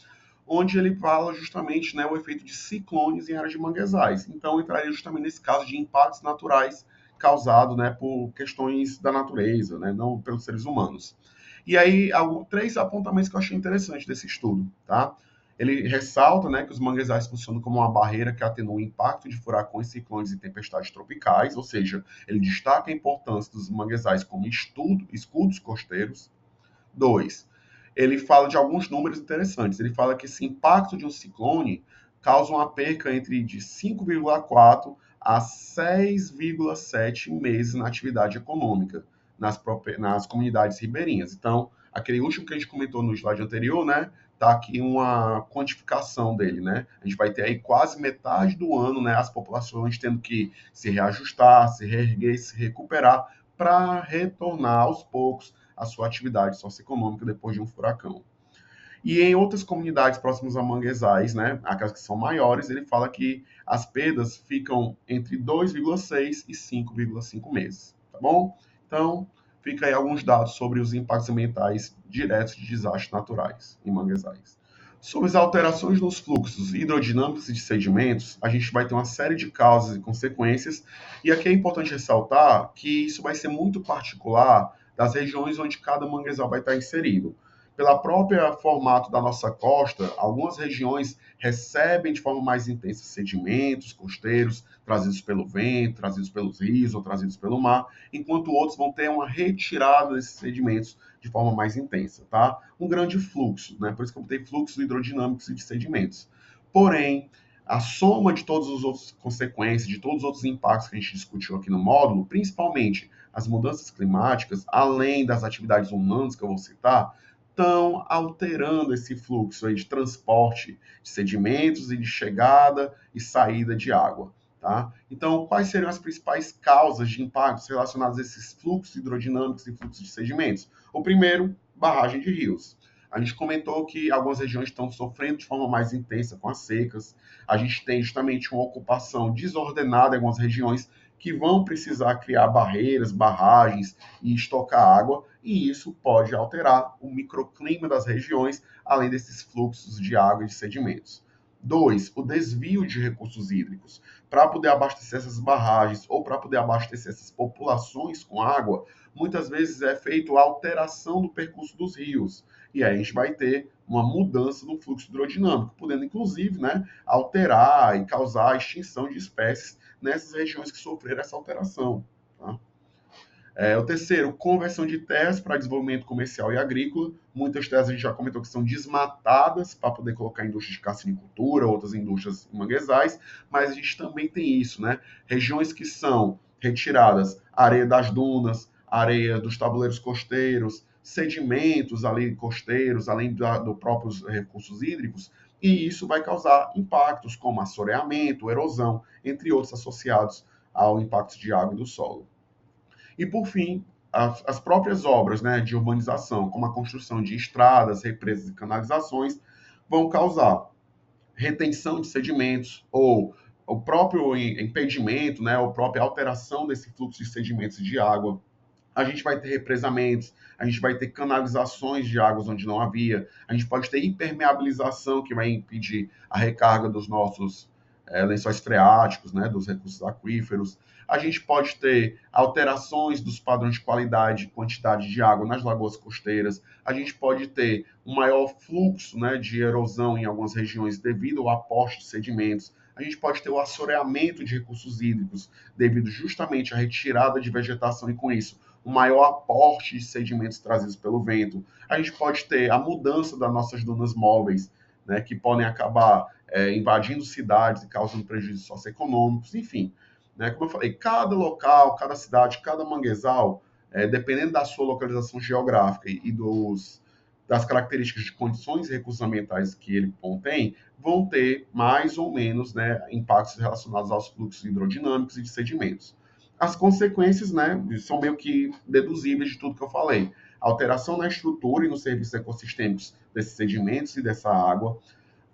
onde ele fala justamente, né, o efeito de ciclones em áreas de manguezais. Então, entraria justamente nesse caso de impactos naturais causados, né, por questões da natureza, né, não pelos seres humanos. E aí, três apontamentos que eu achei interessantes desse estudo, tá? Ele ressalta, né, que os manguezais funcionam como uma barreira que atenua o impacto de furacões, ciclones e tempestades tropicais, ou seja, ele destaca a importância dos manguezais como escudos costeiros. Dois, ele fala de alguns números interessantes. Ele fala que esse impacto de um ciclone causa uma perca entre de 5,4 a 6,7 meses na atividade econômica nas comunidades ribeirinhas. Então, aquele último que a gente comentou no slide anterior, né? Tá aqui uma quantificação dele, né? A gente vai ter aí quase metade do ano, né? As populações tendo que se reajustar, se reerguer, se recuperar para retornar aos poucos a sua atividade socioeconômica depois de um furacão. E em outras comunidades próximas a manguezais, né, aquelas que são maiores, ele fala que as perdas ficam entre 2,6 e 5,5 meses, tá bom? Então, fica aí alguns dados sobre os impactos ambientais diretos de desastres naturais em manguezais. Sobre as alterações nos fluxos hidrodinâmicos e de sedimentos, a gente vai ter uma série de causas e consequências, e aqui é importante ressaltar que isso vai ser muito particular das regiões onde cada manguezal vai estar inserido. Pela própria formato da nossa costa, algumas regiões recebem de forma mais intensa sedimentos costeiros trazidos pelo vento, trazidos pelos rios ou trazidos pelo mar, enquanto outros vão ter uma retirada desses sedimentos de forma mais intensa, tá? Um grande fluxo, né? Por isso que eu botei fluxos hidrodinâmicos e de sedimentos. Porém, a soma de todas as outras consequências, de todos os outros impactos que a gente discutiu aqui no módulo, principalmente as mudanças climáticas, além das atividades humanas que eu vou citar, estão alterando esse fluxo aí de transporte de sedimentos e de chegada e saída de água. Tá? Então, quais seriam as principais causas de impactos relacionados a esses fluxos hidrodinâmicos e fluxos de sedimentos? O primeiro, barragem de rios. A gente comentou que algumas regiões estão sofrendo de forma mais intensa com as secas. A gente tem justamente uma ocupação desordenada em algumas regiões que vão precisar criar barreiras, barragens e estocar água, e isso pode alterar o microclima das regiões, além desses fluxos de água e de sedimentos. 2, o desvio de recursos hídricos. Para poder abastecer essas barragens ou para poder abastecer essas populações com água, muitas vezes é feita a alteração do percurso dos rios. E aí a gente vai ter uma mudança no fluxo hidrodinâmico, podendo inclusive, né, alterar e causar a extinção de espécies nessas regiões que sofreram essa alteração. Tá? O terceiro, conversão de terras para desenvolvimento comercial e agrícola. Muitas terras a gente já comentou que são desmatadas para poder colocar indústrias de cassinicultura, outras indústrias em manguezais, mas a gente também tem isso, né? Regiões que são retiradas areia das dunas, areia dos tabuleiros costeiros, sedimentos ali costeiros, além dos próprios recursos hídricos, e isso vai causar impactos como assoreamento, erosão, entre outros associados ao impacto de água e do solo. E, por fim, as próprias obras, né, de urbanização, como a construção de estradas, represas e canalizações, vão causar retenção de sedimentos ou o próprio impedimento, né, ou própria alteração desse fluxo de sedimentos e de água. A gente vai ter represamentos, a gente vai ter canalizações de águas onde não havia, a gente pode ter impermeabilização, que vai impedir a recarga dos nossos lençóis freáticos, né, dos recursos aquíferos. A gente pode ter alterações dos padrões de qualidade e quantidade de água nas lagoas costeiras. A gente pode ter um maior fluxo, né, de erosão em algumas regiões devido ao aporte de sedimentos. A gente pode ter o assoreamento de recursos hídricos devido justamente à retirada de vegetação e, com isso, um maior aporte de sedimentos trazidos pelo vento. A gente pode ter a mudança das nossas dunas móveis, né, que podem acabar invadindo cidades e causando prejuízos socioeconômicos, enfim. Né, como eu falei, cada local, cada cidade, cada manguezal, dependendo da sua localização geográfica e das características de condições e recursos ambientais que ele contém, vão ter mais ou menos, né, impactos relacionados aos fluxos hidrodinâmicos e de sedimentos. As consequências, né, são meio que deduzíveis de tudo que eu falei. Alteração na estrutura e nos serviços ecossistêmicos desses sedimentos e dessa água,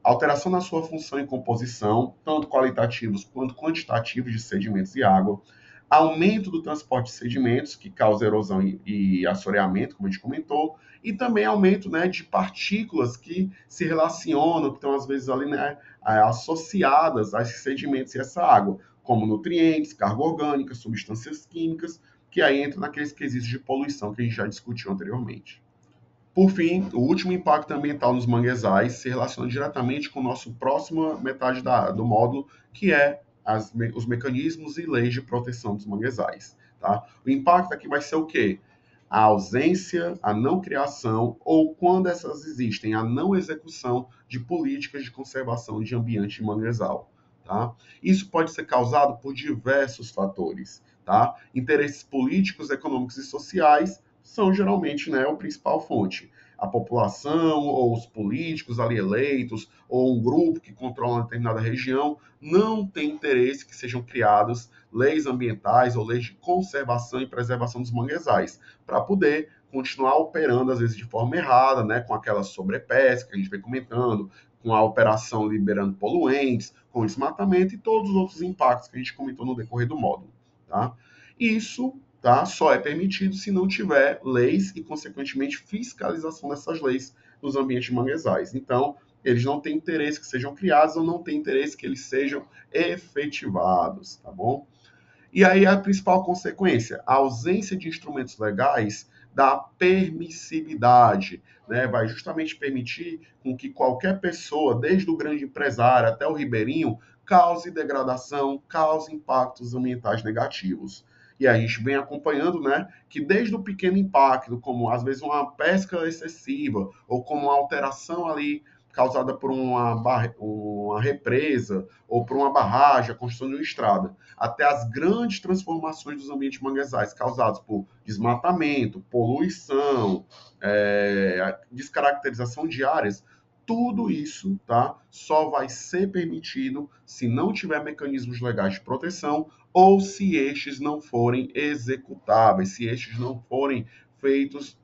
alteração na sua função e composição, tanto qualitativos quanto quantitativos de sedimentos e água, aumento do transporte de sedimentos, que causa erosão e assoreamento, como a gente comentou, e também aumento, né, de partículas que se relacionam, que estão às vezes ali, né, associadas a esses sedimentos e essa água, como nutrientes, carga orgânica, substâncias químicas, que aí entra naqueles quesitos de poluição que a gente já discutiu anteriormente. Por fim, o último impacto ambiental nos manguezais se relaciona diretamente com a nossa próxima metade do módulo, que é os mecanismos e leis de proteção dos manguezais. Tá? O impacto aqui vai ser o quê? A ausência, a não criação ou, quando essas existem, a não execução de políticas de conservação de ambiente de manguezal. Tá? Isso pode ser causado por diversos fatores. Tá? Interesses políticos, econômicos e sociais são geralmente, né, a principal fonte. A população ou os políticos ali eleitos ou um grupo que controla uma determinada região não tem interesse que sejam criadas leis ambientais ou leis de conservação e preservação dos manguezais para poder continuar operando às vezes de forma errada, né, com aquela sobrepesca que a gente vem comentando, com a operação liberando poluentes, com o desmatamento e todos os outros impactos que a gente comentou no decorrer do módulo, tá? Isso, tá, só é permitido se não tiver leis e, consequentemente, fiscalização dessas leis nos ambientes de manguezais. Então, eles não têm interesse que sejam criados ou não têm interesse que eles sejam efetivados, tá bom? E aí a principal consequência, a ausência de instrumentos legais da permissividade, né? Vai justamente permitir com que qualquer pessoa, desde o grande empresário até o ribeirinho, cause degradação, cause impactos ambientais negativos. E a gente vem acompanhando, né, que desde o pequeno impacto, como às vezes uma pesca excessiva, ou como uma alteração ali causada por uma represa, ou por uma barragem, a construção de uma estrada, até as grandes transformações dos ambientes manguezais causadas por desmatamento, poluição, descaracterização de áreas, tudo isso, tá, só vai ser permitido se não tiver mecanismos legais de proteção ou se estes não forem executáveis, se estes não forem feitos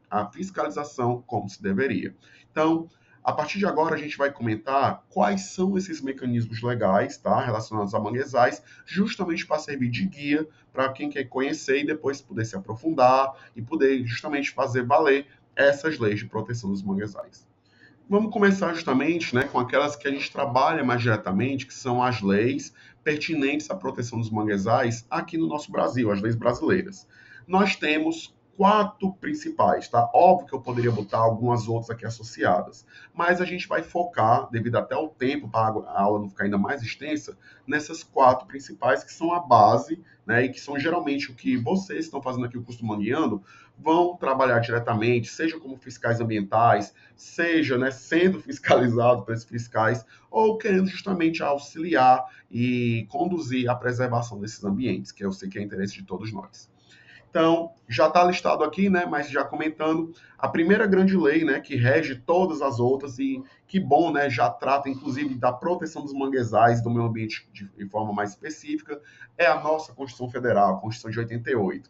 a fiscalização como se deveria. Então, a partir de agora, a gente vai comentar quais são esses mecanismos legais, tá, relacionados a manguezais, justamente para servir de guia para quem quer conhecer e depois poder se aprofundar e poder justamente fazer valer essas leis de proteção dos manguezais. Vamos começar justamente, né, com aquelas que a gente trabalha mais diretamente, que são as leis pertinentes à proteção dos manguezais aqui no nosso Brasil, as leis brasileiras. Nós temos quatro principais, tá? Óbvio que eu poderia botar algumas outras aqui associadas, mas a gente vai focar, devido até ao tempo, para a aula não ficar ainda mais extensa, nessas quatro principais que são a base, né, e que são geralmente o que vocês estão fazendo aqui o curso Mangueando, vão trabalhar diretamente, seja como fiscais ambientais, seja, né, sendo fiscalizado por esses fiscais, ou querendo justamente auxiliar e conduzir a preservação desses ambientes, que eu sei que é interesse de todos nós. Então, já está listado aqui, né, mas já comentando, a primeira grande lei, né, que rege todas as outras e que bom, né, já trata inclusive da proteção dos manguezais, do meio ambiente de forma mais específica, é a nossa Constituição Federal, a Constituição de 88.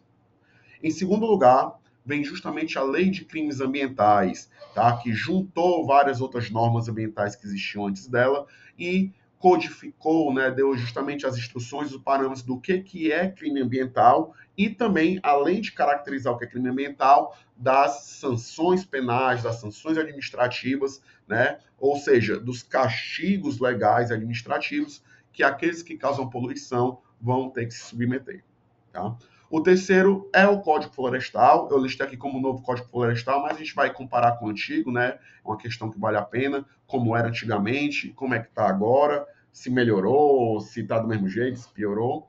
Em segundo lugar, vem justamente a Lei de Crimes Ambientais, tá? Que juntou várias outras normas ambientais que existiam antes dela e codificou, né, deu justamente as instruções, os parâmetros do que é crime ambiental e também, além de caracterizar o que é crime ambiental, das sanções penais, das sanções administrativas, né? Ou seja, dos castigos legais e administrativos que aqueles que causam poluição vão ter que se submeter, tá? O terceiro é o Código Florestal. Eu listei aqui como novo Código Florestal, mas a gente vai comparar com o antigo, né? É uma questão que vale a pena, como era antigamente, como é que está agora, se melhorou, se está do mesmo jeito, se piorou.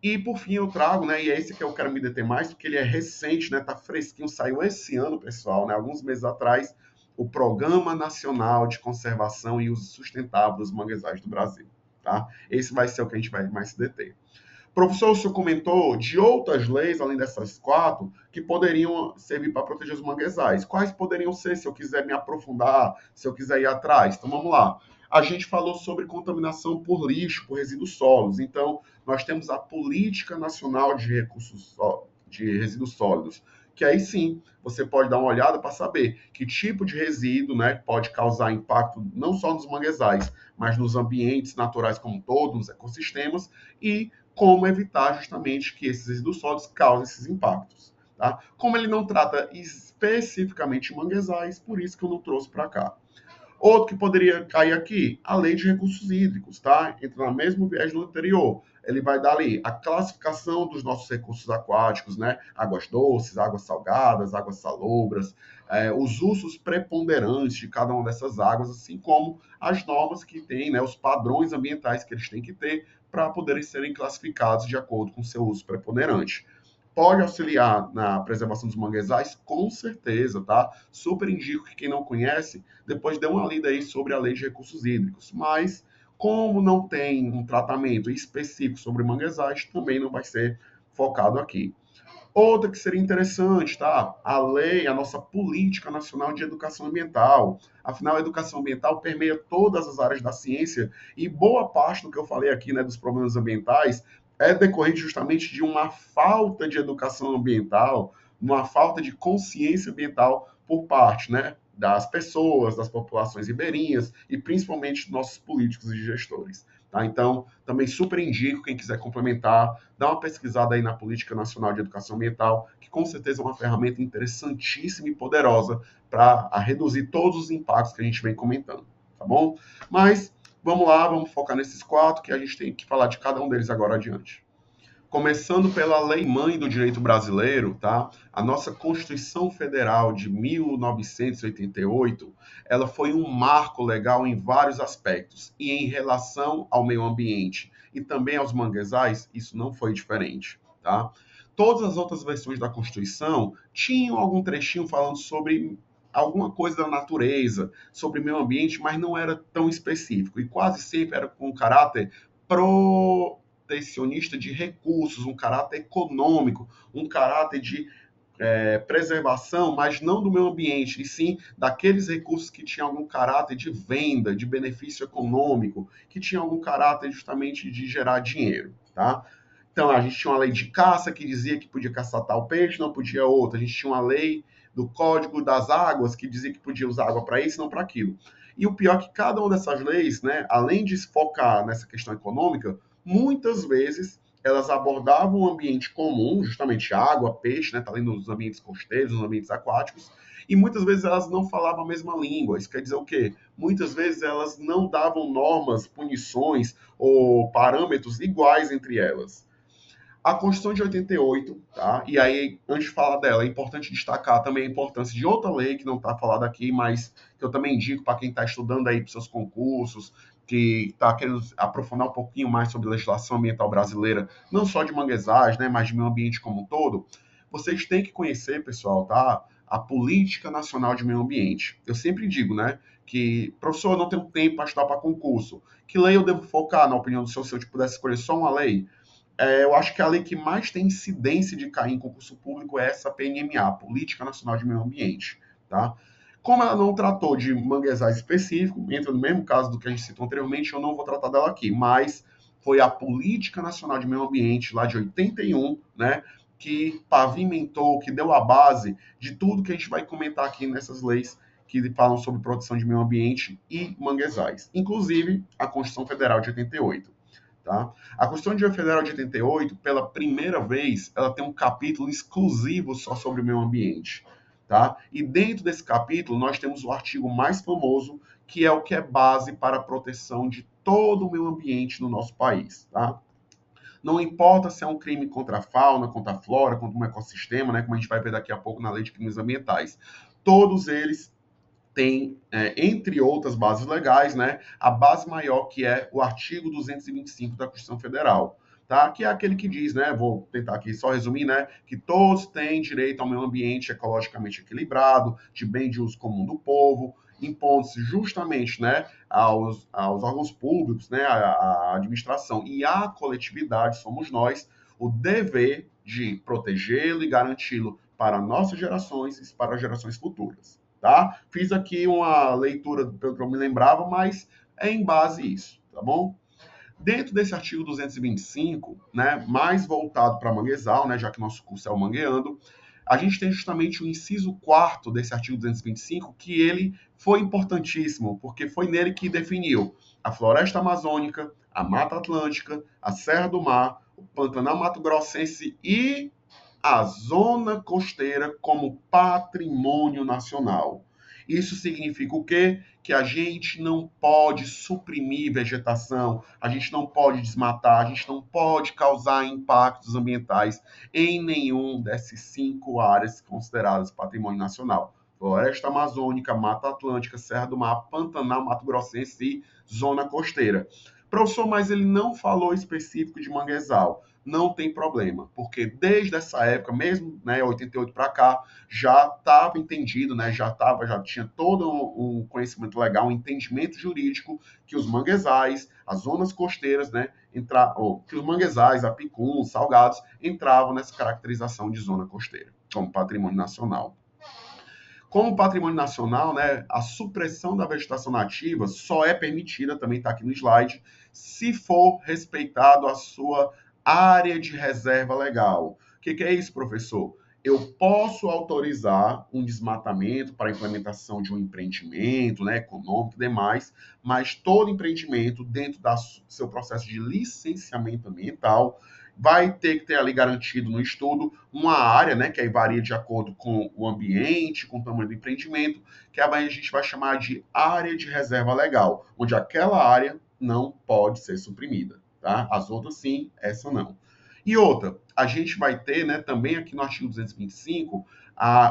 E por fim eu trago, né? E é esse que eu quero me deter mais, porque ele é recente, né? Tá fresquinho, saiu esse ano, pessoal, né? Alguns meses atrás, o Programa Nacional de Conservação e Uso Sustentável dos Manguezais do Brasil, tá? Esse vai ser o que a gente vai mais se deter. Professor, o senhor comentou de outras leis, além dessas quatro, que poderiam servir para proteger os manguezais. Quais poderiam ser, se eu quiser me aprofundar, se eu quiser ir atrás? Então, vamos lá. A gente falou sobre contaminação por lixo, por resíduos sólidos. Então, nós temos a Política Nacional de Recursos de Resíduos Sólidos, que aí sim, você pode dar uma olhada para saber que tipo de resíduo, né, pode causar impacto não só nos manguezais, mas nos ambientes naturais como um todo, nos ecossistemas, e como evitar justamente que esses resíduos sólidos causem esses impactos. Tá? Como ele não trata especificamente manguezais, por isso que eu não trouxe para cá. Outro que poderia cair aqui, a lei de recursos hídricos, tá? Entra no mesmo viés do anterior. Ele vai dar ali a classificação dos nossos recursos aquáticos, né? Águas doces, águas salgadas, águas salobras, os usos preponderantes de cada uma dessas águas, assim como as normas que tem, né? Os padrões ambientais que eles têm que ter para poderem serem classificados de acordo com seu uso preponderante. Pode auxiliar na preservação dos manguezais? Com certeza, tá? Super indico que quem não conhece, depois dê uma lida aí sobre a Lei de Recursos Hídricos. Mas, como não tem um tratamento específico sobre manguezais, também não vai ser focado aqui. Outra que seria interessante, tá? A lei, a nossa Política Nacional de Educação Ambiental. Afinal, a educação ambiental permeia todas as áreas da ciência e boa parte do que eu falei aqui, né, dos problemas ambientais, é decorrente justamente de uma falta de educação ambiental, uma falta de consciência ambiental por parte, né, das pessoas, das populações ribeirinhas e principalmente dos nossos políticos e gestores. Tá? Então, também super indico, quem quiser complementar, dá uma pesquisada aí na Política Nacional de Educação Ambiental, que com certeza é uma ferramenta interessantíssima e poderosa para reduzir todos os impactos que a gente vem comentando, tá bom? Mas vamos lá, vamos focar nesses quatro, que a gente tem que falar de cada um deles agora adiante. Começando pela Lei Mãe do Direito Brasileiro, tá? A nossa Constituição Federal de 1988, ela foi um marco legal em vários aspectos. E em relação ao meio ambiente e também aos manguezais, isso não foi diferente, tá? Todas as outras versões da Constituição tinham algum trechinho falando sobre alguma coisa da natureza, sobre meio ambiente, mas não era tão específico. E quase sempre era com caráter protecionista de recursos, um caráter econômico, um caráter de preservação, mas não do meio ambiente, e sim daqueles recursos que tinham algum caráter de venda, de benefício econômico, que tinham algum caráter justamente de gerar dinheiro, tá? Então, a gente tinha uma lei de caça que dizia que podia caçar tal peixe, não podia outro. A gente tinha uma lei do Código das Águas que dizia que podia usar água para isso, não para aquilo. E o pior é que cada uma dessas leis, né, além de se focar nessa questão econômica, muitas vezes elas abordavam um ambiente comum, justamente água, peixe, né, tá ali nos ambientes costeiros, nos ambientes aquáticos, e muitas vezes elas não falavam a mesma língua. Isso quer dizer o quê? Muitas vezes elas não davam normas, punições ou parâmetros iguais entre elas. A Constituição de 88, tá? E aí, antes de falar dela, é importante destacar também a importância de outra lei que não está falada aqui, mas que eu também indico para quem está estudando aí para seus concursos, que está querendo aprofundar um pouquinho mais sobre a legislação ambiental brasileira, não só de manguezais, né, mas de meio ambiente como um todo. Vocês têm que conhecer, pessoal, tá? A Política Nacional de Meio Ambiente. Eu sempre digo, né, que professor, eu não tenho tempo para estudar para concurso. Que lei eu devo focar, na opinião do senhor, se eu pudesse escolher só uma lei? Eu acho que a lei que mais tem incidência de cair em concurso público é essa PNMA, Política Nacional de Meio Ambiente, tá? Como ela não tratou de manguezais específico, entra no mesmo caso do que a gente citou anteriormente, eu não vou tratar dela aqui, mas foi a Política Nacional de Meio Ambiente, lá de 81, né, que pavimentou, que deu a base de tudo que a gente vai comentar aqui nessas leis que falam sobre proteção de meio ambiente e manguezais, inclusive a Constituição Federal de 88. Tá? A Constituição Federal de 88, pela primeira vez, ela tem um capítulo exclusivo só sobre o meio ambiente. Tá? E dentro desse capítulo, nós temos o artigo mais famoso, que é o que é base para a proteção de todo o meio ambiente no nosso país. Tá? Não importa se é um crime contra a fauna, contra a flora, contra um ecossistema, né, como a gente vai ver daqui a pouco na Lei de Crimes Ambientais. Todos eles tem, entre outras bases legais, né, a base maior, que é o artigo 225 da Constituição Federal, tá? Que é aquele que diz, né, vou tentar aqui só resumir, né, que todos têm direito ao meio ambiente ecologicamente equilibrado, de bem de uso comum do povo, impondo-se justamente, né, aos órgãos públicos, né, à administração e à coletividade, somos nós, o dever de protegê-lo e garanti-lo para nossas gerações e para gerações futuras. Tá? Fiz aqui uma leitura pelo que eu me lembrava, mas é em base a isso, tá bom? Dentro desse artigo 225, né, mais voltado para manguezal, né, já que nosso curso é o Mangueando, a gente tem justamente o inciso 4º desse artigo 225, que ele foi importantíssimo, porque foi nele que definiu a floresta amazônica, a Mata Atlântica, a Serra do Mar, o Pantanal Mato Grossense e a zona costeira como patrimônio nacional. Isso significa o quê? Que a gente não pode suprimir vegetação, a gente não pode desmatar, a gente não pode causar impactos ambientais em nenhum dessas 5 áreas consideradas patrimônio nacional. Floresta Amazônica, Mata Atlântica, Serra do Mar, Pantanal, Mato Grossense e Zona Costeira. Professor, mas ele não falou específico de manguezal. Não tem problema, porque desde essa época, mesmo, né, 88 para cá, já estava entendido, né, já tinha todo um conhecimento legal, um entendimento jurídico que os manguezais, as zonas costeiras, né, que os manguezais, apicuns, salgados, entravam nessa caracterização de zona costeira, como patrimônio nacional. Como patrimônio nacional, né, a supressão da vegetação nativa só é permitida, também está aqui no slide, se for respeitado a sua área de reserva legal. O que é isso, professor? Eu posso autorizar um desmatamento para a implementação de um empreendimento, né, econômico e demais, mas todo empreendimento, dentro do seu processo de licenciamento ambiental, vai ter que ter ali garantido no estudo uma área, né, que aí varia de acordo com o ambiente, com o tamanho do empreendimento, que a gente vai chamar de área de reserva legal, onde aquela área não pode ser suprimida, tá? As outras sim, essa não. E outra, a gente vai ter, né, também aqui no artigo 225,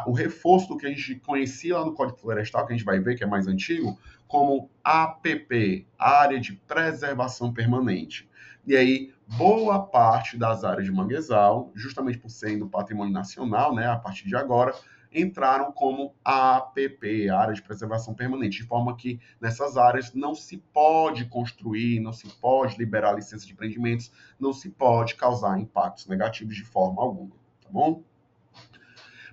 o reforço do que a gente conhecia lá no Código Florestal, que a gente vai ver que é mais antigo, como APP, Área de Preservação Permanente. E aí, boa parte das áreas de manguezal, justamente por serem do patrimônio nacional, né, a partir de agora, entraram como APP, Área de Preservação Permanente, de forma que nessas áreas não se pode construir, não se pode liberar licença de empreendimentos, não se pode causar impactos negativos de forma alguma, tá bom?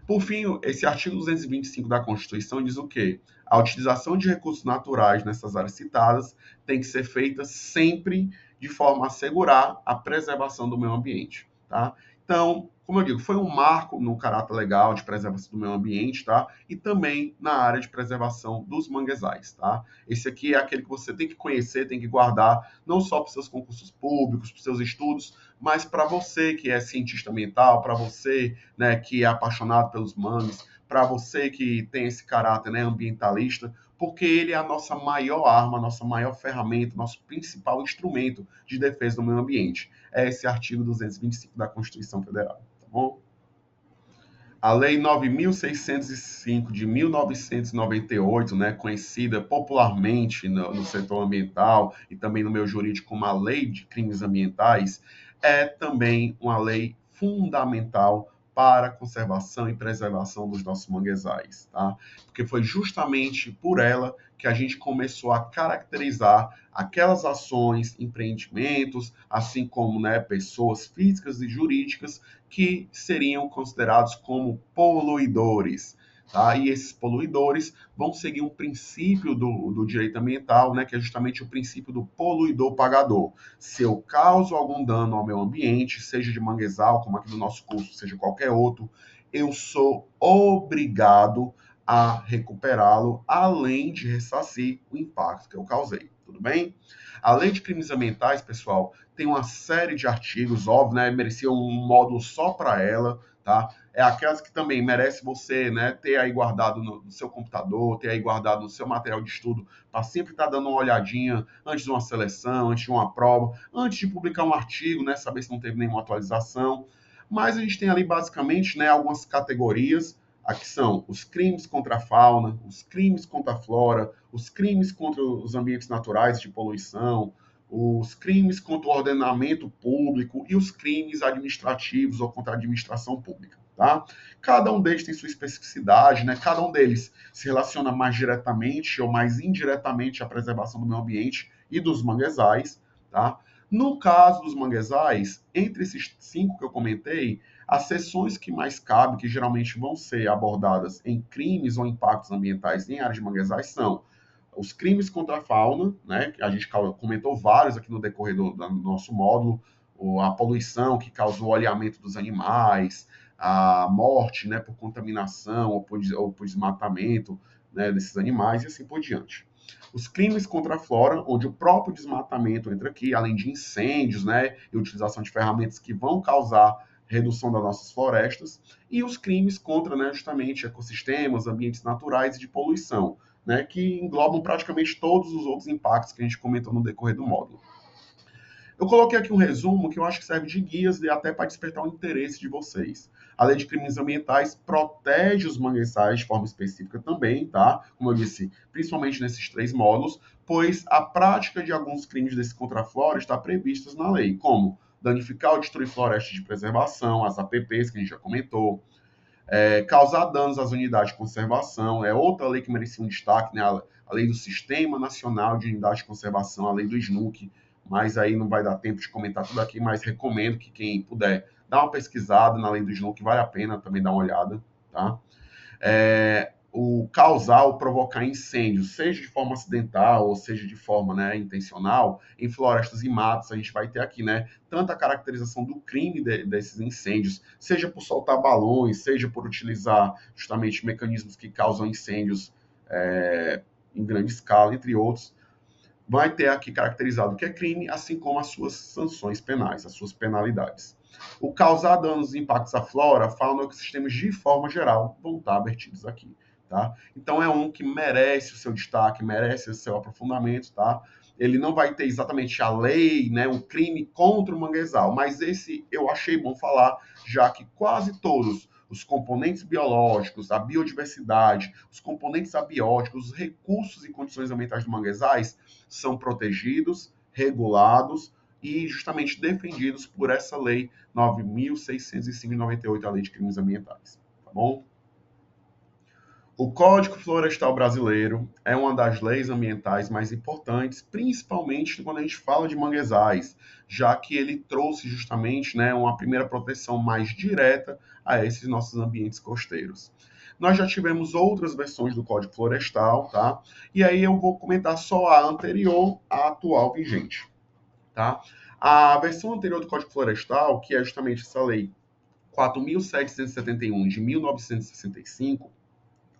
Por fim, esse artigo 225 da Constituição diz o quê? A utilização de recursos naturais nessas áreas citadas tem que ser feita sempre de forma a assegurar a preservação do meio ambiente, tá? Então, como eu digo, foi um marco no caráter legal de preservação do meio ambiente, tá? E também na área de preservação dos manguezais, tá? Esse aqui é aquele que você tem que conhecer, tem que guardar, não só para os seus concursos públicos, para os seus estudos, mas para você que é cientista ambiental, para você, né, que é apaixonado pelos mangues, para você que tem esse caráter, né, ambientalista, porque ele é a nossa maior arma, a nossa maior ferramenta, nosso principal instrumento de defesa do meio ambiente. É esse artigo 225 da Constituição Federal, tá bom? A Lei 9.605 de 1998, né, conhecida popularmente no setor ambiental e também no meio jurídico como a Lei de Crimes Ambientais, é também uma lei fundamental para a conservação e preservação dos nossos manguezais, tá? Porque foi justamente por ela que a gente começou a caracterizar aquelas ações, empreendimentos, assim como, né, pessoas físicas e jurídicas que seriam considerados como poluidores. Tá? E esses poluidores vão seguir um princípio do direito ambiental, né, que é justamente o princípio do poluidor pagador. Se eu causo algum dano ao meio ambiente, seja de manguezal, como aqui no nosso curso, seja qualquer outro, eu sou obrigado a recuperá-lo, além de ressarcir o impacto que eu causei. Tudo bem? A lei de crimes ambientais, pessoal, tem uma série de artigos, óbvio, né? Merecia um módulo só para ela, tá? É aquelas que também merece você, né, ter aí guardado no seu computador, ter aí guardado no seu material de estudo, para sempre estar dando uma olhadinha antes de uma seleção, antes de uma prova, antes de publicar um artigo, né, saber se não teve nenhuma atualização. Mas a gente tem ali basicamente, né, algumas categorias. Aqui são os crimes contra a fauna, os crimes contra a flora, os crimes contra os ambientes naturais de poluição, os crimes contra o ordenamento público e os crimes administrativos ou contra a administração pública, tá? Cada um deles tem sua especificidade, né? Cada um deles se relaciona mais diretamente ou mais indiretamente à preservação do meio ambiente e dos manguezais, tá? No caso dos manguezais, entre esses 5 que eu comentei, as seções que mais cabem, que geralmente vão ser abordadas em crimes ou impactos ambientais em áreas de manguezais, são os crimes contra a fauna, né? A gente comentou vários aqui no decorrer do nosso módulo, a poluição que causou o alheamento dos animais, a morte, né, por contaminação ou por desmatamento, né, desses animais e assim por diante. Os crimes contra a flora, onde o próprio desmatamento entra aqui, além de incêndios, né, e utilização de ferramentas que vão causar redução das nossas florestas, e os crimes contra, né, justamente ecossistemas, ambientes naturais e de poluição, né, que englobam praticamente todos os outros impactos que a gente comentou no decorrer do módulo. Eu coloquei aqui um resumo que eu acho que serve de guias e até para despertar o interesse de vocês. A Lei de Crimes Ambientais protege os manguezais de forma específica também, tá? Como eu disse, principalmente nesses 3 módulos, pois a prática de alguns crimes desse contra a flora está prevista na lei, como danificar ou destruir florestas de preservação, as APPs que a gente já comentou, causar danos às unidades de conservação, é outra lei que merecia um destaque, né? A lei do Sistema Nacional de Unidades de Conservação, a lei do SNUC, mas aí não vai dar tempo de comentar tudo aqui, mas recomendo que quem puder dar uma pesquisada na lei do SNUC, vale a pena também dar uma olhada, tá? O causar ou provocar incêndios, seja de forma acidental ou seja de forma, né, intencional, em florestas e matos, a gente vai ter aqui, né, tanto a caracterização do crime desses incêndios, seja por soltar balões, seja por utilizar justamente mecanismos que causam incêndios em grande escala, entre outros, vai ter aqui caracterizado o que é crime, assim como as suas sanções penais, as suas penalidades. O causar danos e impactos à flora, fauna e ecossistemas de forma geral, vão estar advertidos aqui. Tá? Então é um que merece o seu destaque, merece o seu aprofundamento, tá? Ele não vai ter exatamente a lei, né, o crime contra o manguezal, mas esse eu achei bom falar, já que quase todos os componentes biológicos, a biodiversidade, os componentes abióticos, os recursos e condições ambientais do manguezais são protegidos, regulados e justamente defendidos por essa lei 9.605 de 98, a Lei de Crimes Ambientais. Tá bom? O Código Florestal Brasileiro é uma das leis ambientais mais importantes, principalmente quando a gente fala de manguezais, já que ele trouxe justamente, né, uma primeira proteção mais direta a esses nossos ambientes costeiros. Nós já tivemos outras versões do Código Florestal, tá? E aí eu vou comentar só a anterior à atual vigente. tá? A versão anterior do Código Florestal, que é justamente essa lei 4.771 de 1965,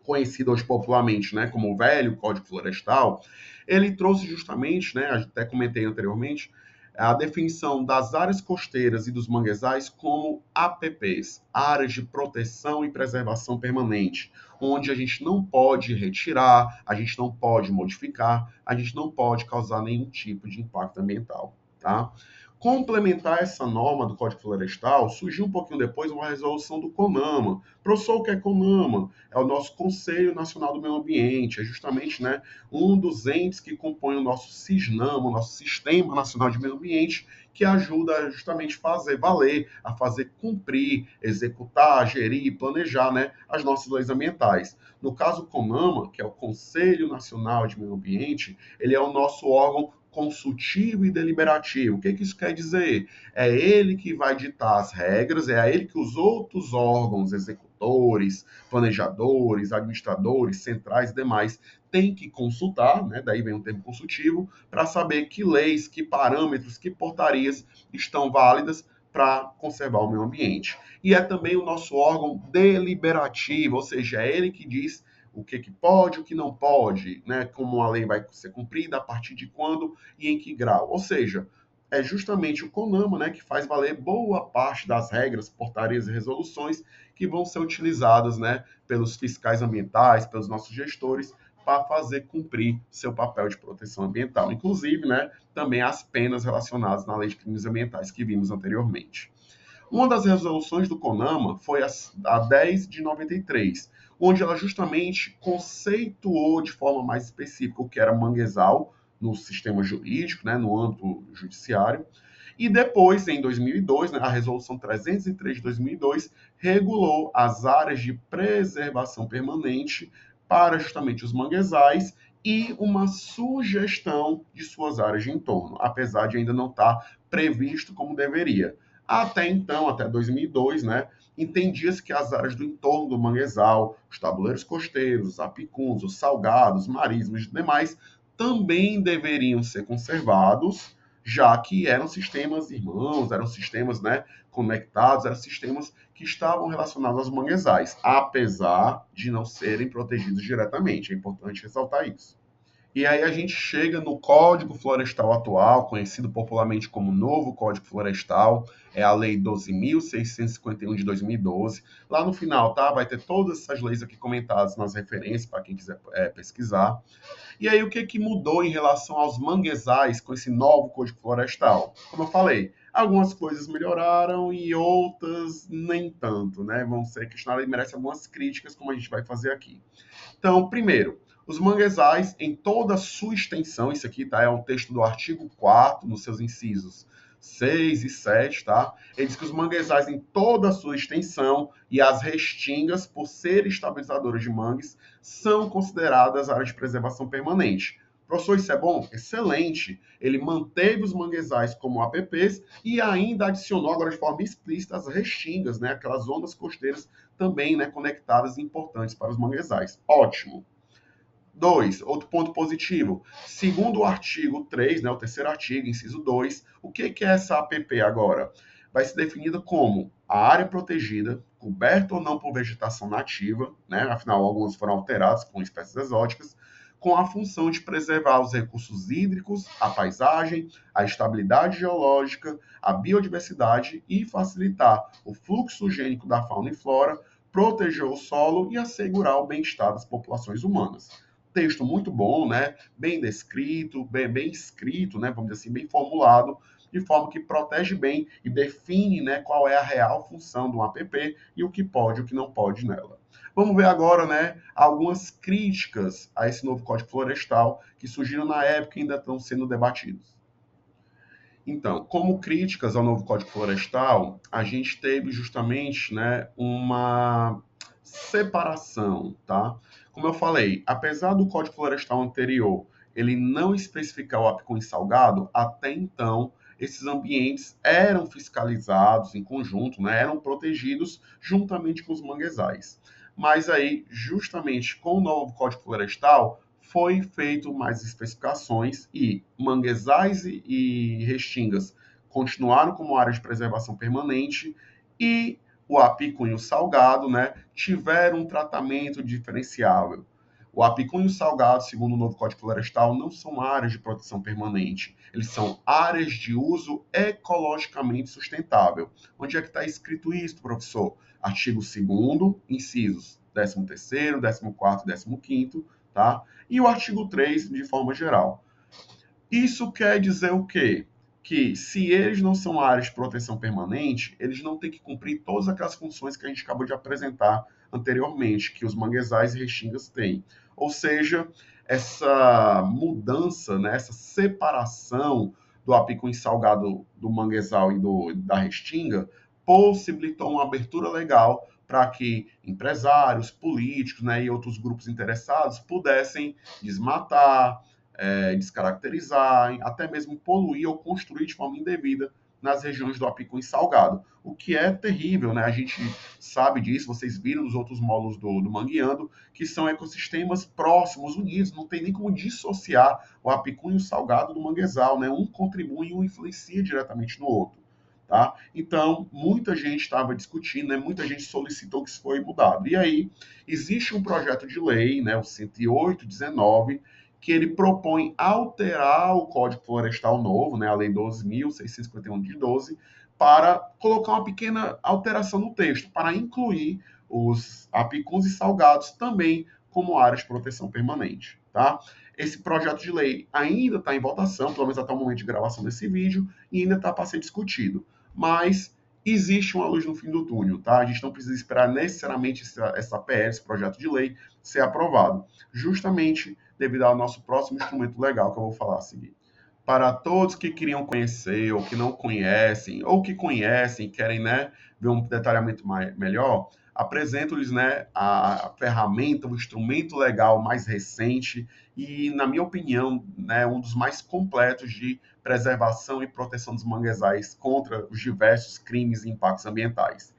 conhecido hoje popularmente, né, como o velho Código Florestal, ele trouxe justamente, né, até comentei anteriormente, a definição das áreas costeiras e dos manguezais como APPs, áreas de proteção e preservação permanente, onde a gente não pode retirar, a gente não pode modificar, a gente não pode causar nenhum tipo de impacto ambiental, tá? Complementar essa norma do Código Florestal, surgiu um pouquinho depois uma resolução do CONAMA. Professor, o que é CONAMA? É o nosso Conselho Nacional do Meio Ambiente, é justamente, né, um dos entes que compõe o nosso SISNAMA, o nosso Sistema Nacional de Meio Ambiente, que ajuda a justamente fazer valer, a fazer cumprir, executar, gerir e planejar, né, as nossas leis ambientais. No caso, o CONAMA, que é o Conselho Nacional de Meio Ambiente, ele é o nosso órgão consultivo e deliberativo. O que isso quer dizer? É ele que vai ditar as regras, é a ele que os outros órgãos executores, planejadores, administradores, centrais e demais têm que consultar, né? Daí vem o termo consultivo, para saber que leis, que parâmetros, que portarias estão válidas para conservar o meio ambiente. E é também o nosso órgão deliberativo, ou seja, é ele que diz o que pode, o que não pode, né? Como a lei vai ser cumprida, a partir de quando e em que grau. Ou seja, é justamente o CONAMA, né, que faz valer boa parte das regras, portarias e resoluções que vão ser utilizadas, né, pelos fiscais ambientais, pelos nossos gestores, para fazer cumprir seu papel de proteção ambiental. Inclusive, né, também as penas relacionadas na lei de crimes ambientais que vimos anteriormente. Uma das resoluções do CONAMA foi a 10 de 93, onde ela justamente conceituou de forma mais específica o que era manguezal no sistema jurídico, né, no âmbito judiciário. E depois, em 2002, né, a Resolução 303 de 2002 regulou as áreas de preservação permanente para justamente os manguezais e uma sugestão de suas áreas de entorno, apesar de ainda não estar previsto como deveria. Até então, até 2002, né, entendia-se que as áreas do entorno do manguezal, os tabuleiros costeiros, os apicuns, os salgados, marismas e demais, também deveriam ser conservados, já que eram sistemas irmãos, eram sistemas, né, conectados, eram sistemas que estavam relacionados aos manguezais, apesar de não serem protegidos diretamente. É importante ressaltar isso. E aí a gente chega no Código Florestal atual, conhecido popularmente como Novo Código Florestal, é a Lei 12.651 de 2012. Lá no final, tá? Vai ter todas essas leis aqui comentadas nas referências para quem quiser pesquisar. E aí o que mudou em relação aos manguezais com esse novo Código Florestal? Como eu falei, algumas coisas melhoraram e outras nem tanto, né? Vão ser questionadas e merecem algumas críticas, como a gente vai fazer aqui. Então, primeiro, os manguezais, em toda a sua extensão, isso aqui tá, é um texto do artigo 4º, nos seus incisos 6 e 7, tá? Ele diz que os manguezais, em toda a sua extensão, e as restingas, por serem estabilizadoras de mangues, são consideradas áreas de preservação permanente. Professor, isso é bom? Excelente. Ele manteve os manguezais como APPs e ainda adicionou, agora de forma explícita, as restingas, né? Aquelas zonas costeiras também, né, conectadas e importantes para os manguezais. Ótimo. 2. Outro ponto positivo. Segundo o artigo 3, né, o terceiro artigo, inciso 2, o que é essa APP agora? Vai ser definida como a área protegida, coberta ou não por vegetação nativa, né, afinal algumas foram alteradas com espécies exóticas, com a função de preservar os recursos hídricos, a paisagem, a estabilidade geológica, a biodiversidade e facilitar o fluxo higiênico da fauna e flora, proteger o solo e assegurar o bem-estar das populações humanas. Texto muito bom, né? Bem descrito, bem escrito, né? Vamos dizer assim, bem formulado, de forma que protege bem e define, né, qual é a real função do APP e o que pode e o que não pode nela. Vamos ver agora, né, algumas críticas a esse novo Código Florestal que surgiram na época e ainda estão sendo debatidos. Então, como críticas ao novo Código Florestal, a gente teve justamente, né, uma separação, tá? Como eu falei, apesar do Código Florestal anterior ele não especificar o apicum salgado, até então esses ambientes eram fiscalizados em conjunto, né, eram protegidos juntamente com os manguezais. Mas aí, justamente com o novo Código Florestal, foi feito mais especificações e manguezais e restingas continuaram como área de preservação permanente e o apicunho salgado, né, tiveram um tratamento diferenciável. O apicunho salgado, segundo o novo Código Florestal, não são áreas de proteção permanente. Eles são áreas de uso ecologicamente sustentável. Onde é que está escrito isso, professor? Artigo 2º, incisos 13º, 14º e 15º, tá? E o artigo 3, de forma geral. Isso quer dizer o quê? Que se eles não são áreas de proteção permanente, eles não têm que cumprir todas aquelas funções que a gente acabou de apresentar anteriormente, que os manguezais e restingas têm. Ou seja, essa mudança, né, essa separação do apicum salgado do manguezal e da restinga possibilitou uma abertura legal para que empresários, políticos, né, e outros grupos interessados pudessem desmatar, descaracterizar, até mesmo poluir ou construir de forma indevida nas regiões do apicum salgado, o que é terrível, né? A gente sabe disso, vocês viram nos outros módulos do Mangueando, que são ecossistemas próximos, unidos, não tem nem como dissociar o apicum salgado do manguezal, né? Um contribui e um influencia diretamente no outro. Tá? Então, muita gente estava discutindo, né? Muita gente solicitou que isso foi mudado. E aí, existe um projeto de lei, né? O 108/19, que ele propõe alterar o Código Florestal novo, né, a Lei 12.651 de 12, para colocar uma pequena alteração no texto, para incluir os apicuns e salgados também como áreas de proteção permanente. Tá? Esse projeto de lei ainda está em votação, pelo menos até o momento de gravação desse vídeo, e ainda está para ser discutido. Mas existe uma luz no fim do túnel, tá? A gente não precisa esperar necessariamente essa PL, esse projeto de lei, ser aprovado. Justamente devido ao nosso próximo instrumento legal que eu vou falar a seguir. Para todos que queriam conhecer, ou que não conhecem, ou que conhecem e querem, né, ver um detalhamento melhor, apresento-lhes, né, a ferramenta, o instrumento legal mais recente e, na minha opinião, né, um dos mais completos de preservação e proteção dos manguezais contra os diversos crimes e impactos ambientais.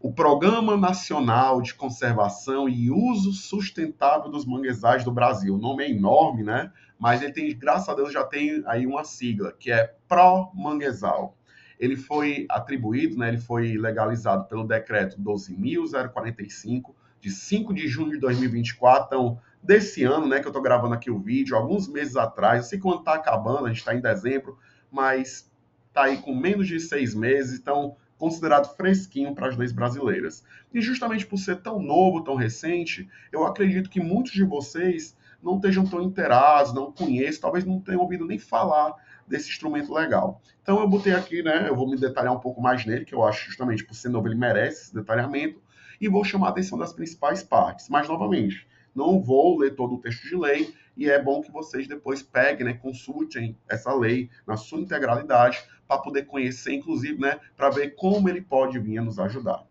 O Programa Nacional de Conservação e Uso Sustentável dos Manguezais do Brasil. O nome é enorme, né? Mas ele tem, graças a Deus, já tem aí uma sigla, que é Pro-Manguezal. Ele foi atribuído, né? Ele foi legalizado pelo decreto 12.045, de 5 de junho de 2024. Então, desse ano, né, que eu estou gravando aqui o vídeo, alguns meses atrás, eu sei quando está acabando, a gente está em dezembro, mas está aí com menos de 6 meses, então considerado fresquinho para as leis brasileiras. E justamente por ser tão novo, tão recente, eu acredito que muitos de vocês não estejam tão inteirados, não conheçam, talvez não tenham ouvido nem falar desse instrumento legal. Então eu botei aqui, né, eu vou me detalhar um pouco mais nele, que eu acho justamente por ser novo ele merece esse detalhamento, e vou chamar a atenção das principais partes. Mas, novamente, não vou ler todo o texto de lei, e é bom que vocês depois peguem, né, consultem essa lei na sua integralidade, para poder conhecer, inclusive, né, para ver como ele pode vir a nos ajudar.